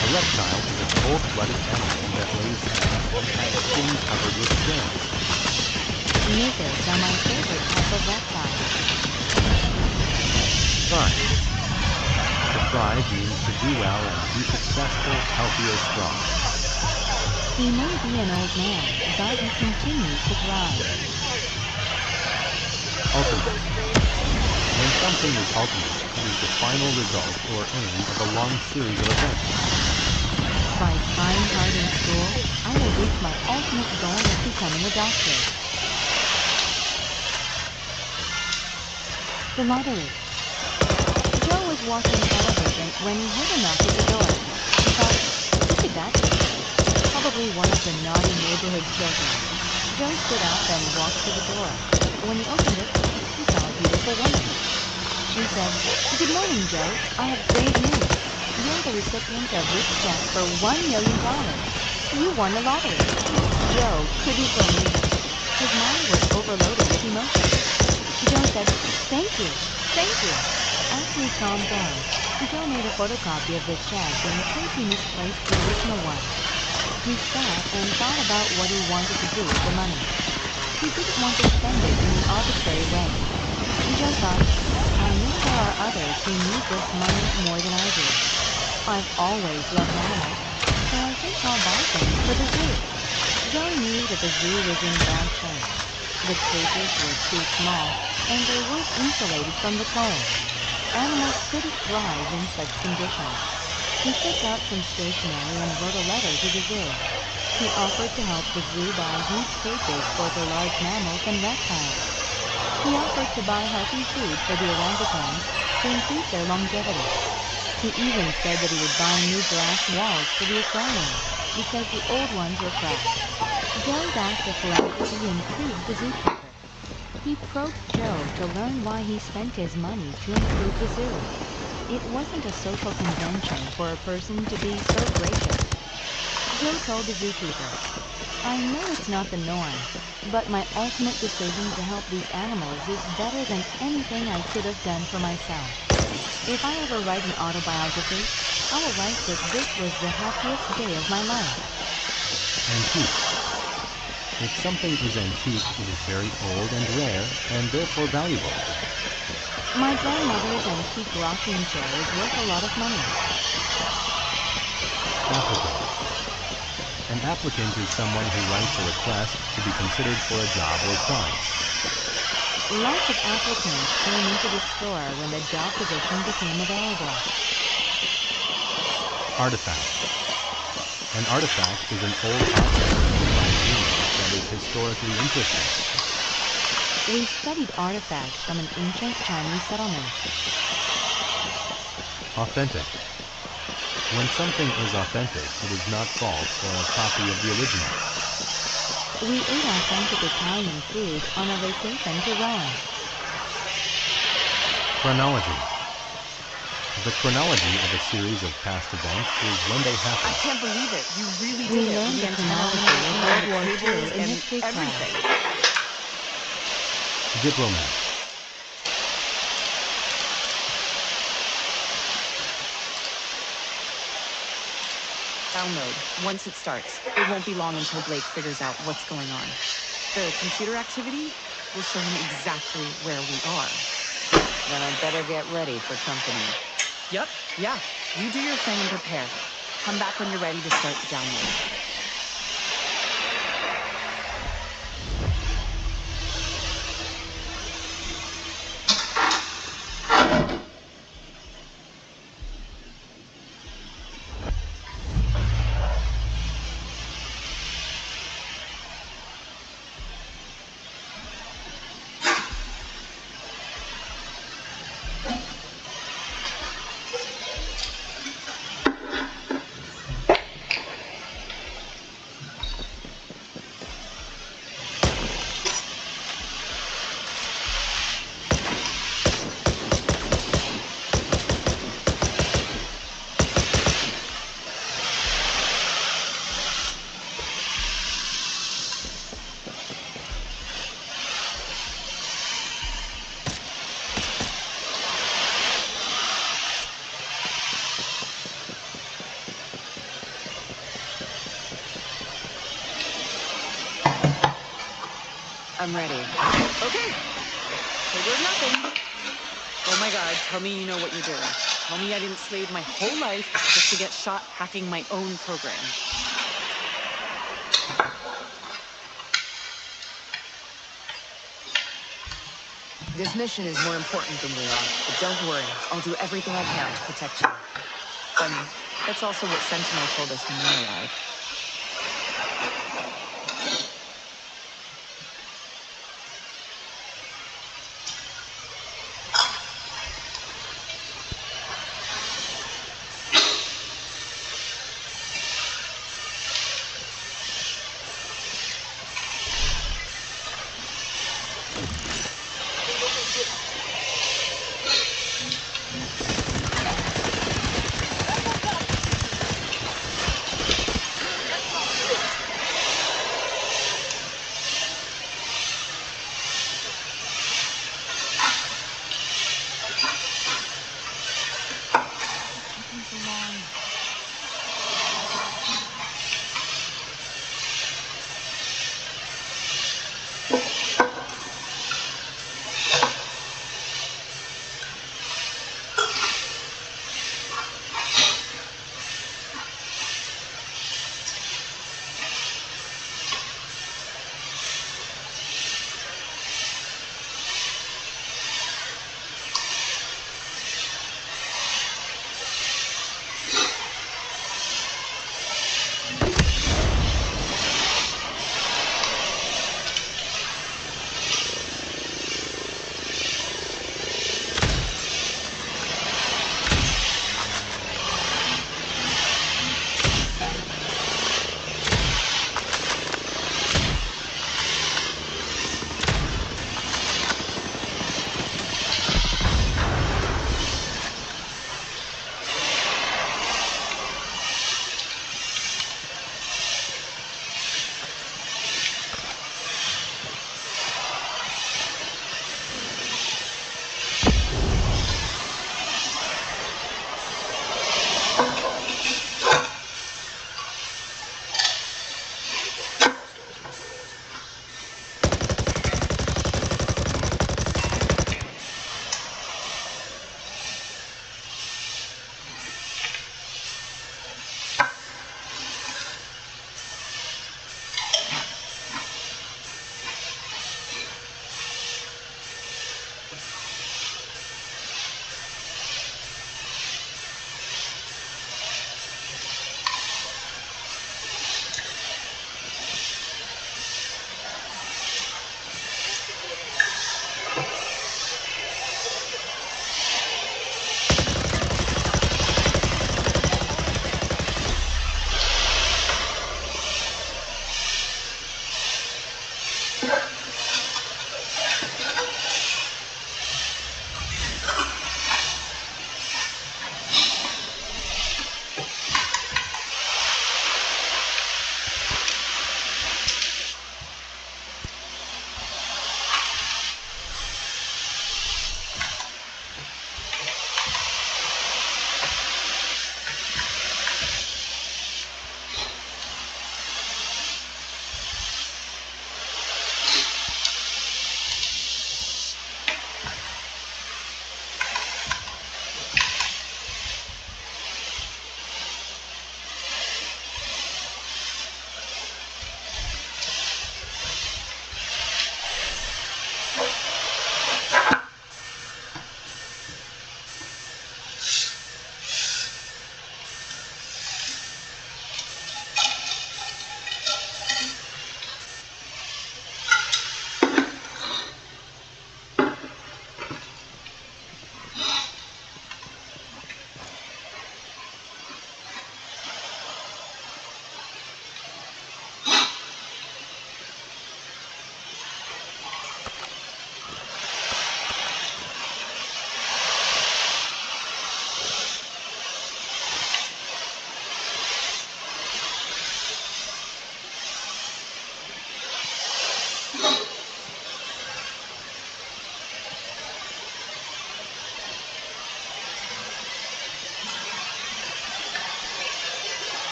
B: A reptile is a cold-blooded animal that lays eggs and has skin covered with scales.
C: Lizards are my favorite type of reptile.
B: Thrive. To thrive means to do well and be successful, healthy, or strong.
C: He may be an old man, but he continues to thrive.
B: Ultimate. When something is ultimate, it is the final result or end of a long series of events.
C: By trying hard in school, I will reach my ultimate goal of becoming a doctor. The lottery. Joe was watching television when he heard a knock at the door. He thought, who could that be? Probably one of the naughty neighborhood children. Joe stood up and walked to the door. When he opened it, he saw a beautiful woman. She said, "Good morning, Joe. I have great news. You're the recipient of this check for $1 million. You won the lottery." Joe couldn't believe it. His mind was overloaded with emotion. Joe said, "Thank you, thank you." After he calmed down, Joe made a photocopy of the check in case he misplaced the original one. He sat and thought about what he wanted to do with the money. He didn't want to spend it in an arbitrary way. Joe thought, I know there are others who need this money more than I do. I've always loved animals, so I think I'll buy things for the zoo. Joe knew that the zoo was in bad shape. The cages were too small, and they weren't insulated from the cold. Animals couldn't thrive in such conditions. He took out some stationery and wrote a letter to the zoo. He offered to help the zoo buy huge cages for the large mammals and reptiles. He offered to buy healthy food for the orangutans to increase their longevity. He even said that he would buy new glass walls for the aquarium because the old ones were cracked. Joe's act of philanthropy intrigued the zookeeper. He probed Joe to learn why he spent his money to improve the zoo. It wasn't a social convention for a person to be so gracious. Joe told the zookeeper, I know it's not the norm, but my ultimate decision to help these animals is better than anything I could have done for myself. If I ever write an autobiography, I will write that this was the happiest day of my life.
B: Antique. If something is antique, it is very old and rare, and therefore valuable.
C: My grandmother's antique rocking chair is worth a lot of money.
B: Applicant. An applicant is someone who writes a request to be considered for a job or prize.
C: Lots of applicants came into the store when the job position became available.
B: Artifact. An artifact is an old object made by humans that is historically interesting.
C: We studied artifacts from an ancient Chinese settlement.
B: Authentic. When something is authentic, it is not false or a copy of the original.
C: We ate authentic Italian food on a vacation to Rome.
B: Chronology. The chronology of a series of past events is when they
E: I
B: happen.
E: can't believe it. You really
C: We
E: did it.
C: learned
E: The
C: the
E: antenna
C: chronology of World War
E: cables
C: II in
E: and
C: history class.
E: everything.
B: Diplomat.
E: Download. Once it starts, it won't be long until Blake figures out what's going on. The computer activity will show him exactly where we are.
F: Then I'd better get ready for company.
E: Yep, yeah. You do your thing and prepare. Come back when you're ready to start the download.
F: I'm ready.
E: Okay. Trigger nothing. Oh my god, tell me you know what you're doing. Tell me I didn't slave my whole life just to get shot hacking my own program.
F: This mission is more important than we are, but don't worry. I'll do everything I can to protect you.
E: Funny. That's also what Sentinel told us when we were alive.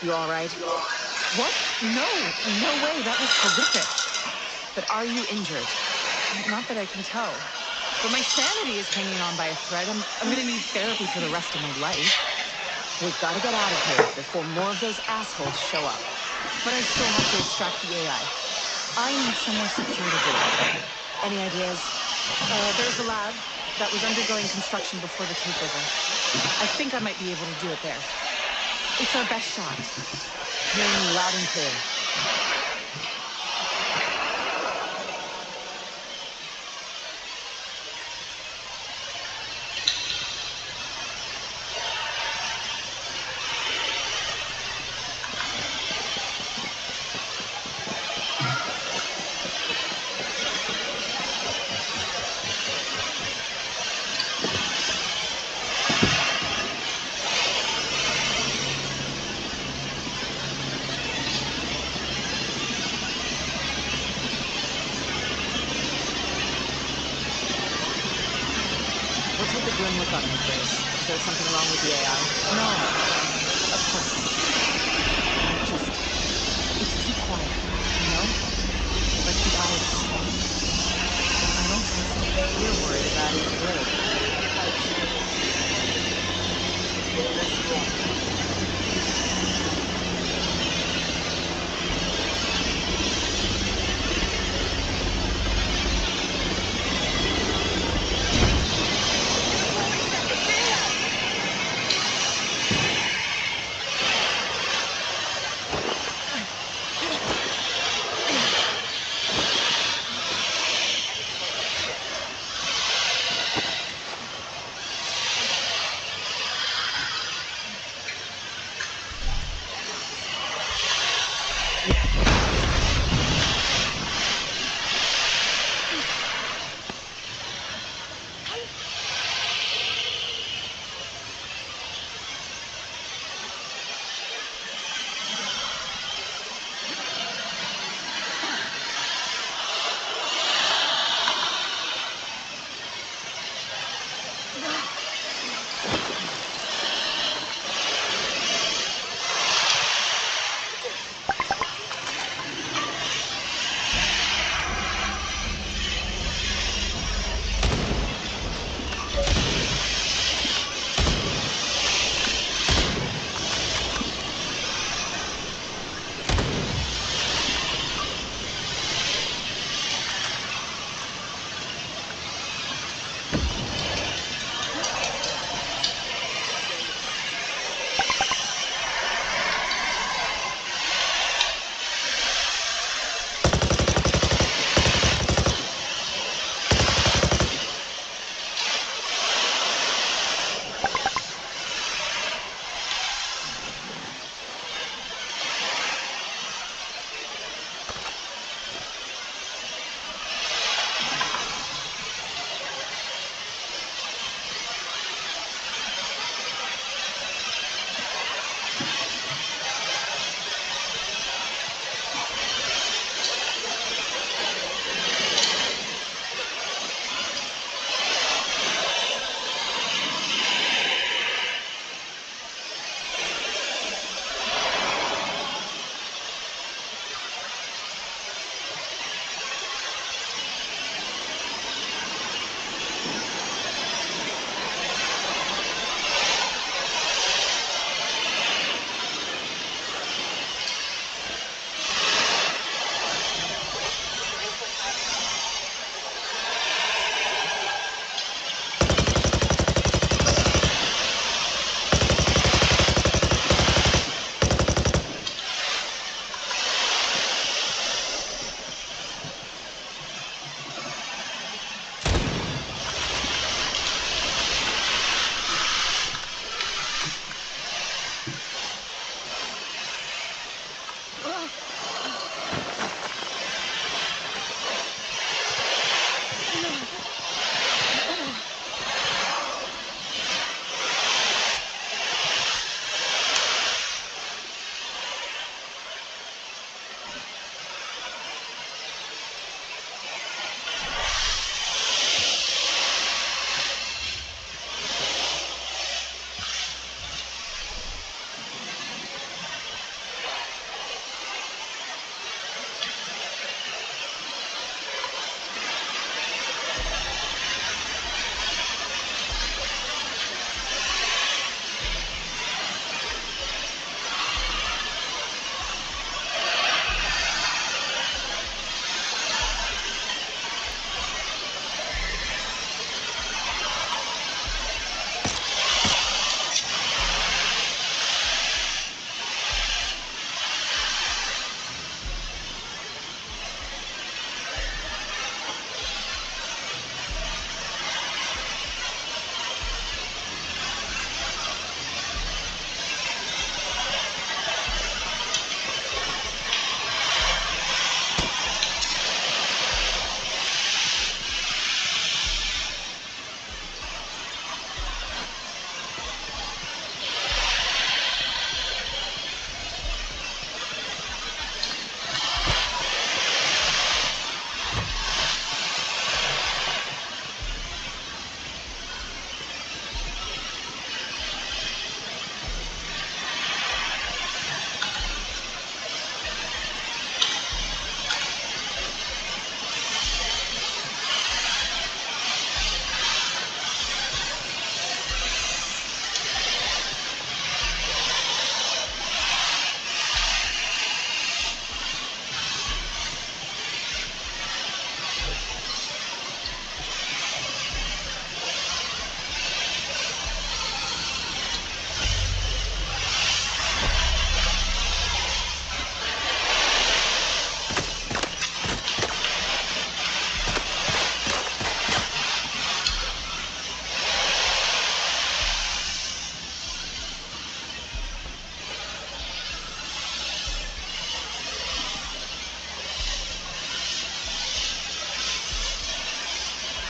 F: You all right?
E: What? No, no way. That was horrific.
F: But are you injured?
E: Not that I can tell. But my sanity is hanging on by a thread. I'm gonna need therapy for the rest of my life.
F: We've got to get out of here before more of those assholes show up.
E: But I still have to extract the AI. I need somewhere secure to do it.
F: Any ideas?
E: There's a lab that was undergoing construction before the takeover. I think I might be able to do it there. It's our best shot.
F: Hearing you loud and clear. What's with the grim look on your face? Is there something wrong with the AI?
E: No, of course not. It's too quiet, you know? Like the eye of the storm. I don't trust it.
F: You're worried about it, good. Let's go.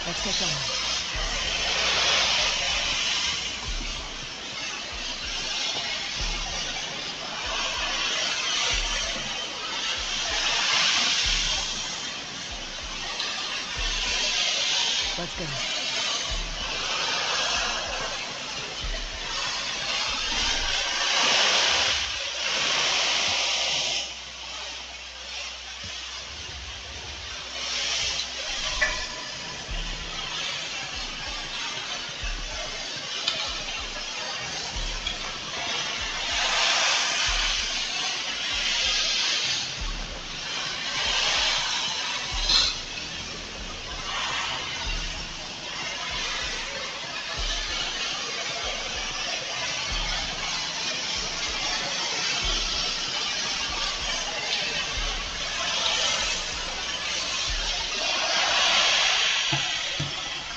F: Let's get going. Let's go.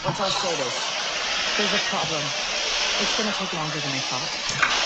F: What's our status?
E: There's a problem. It's gonna take longer than I thought.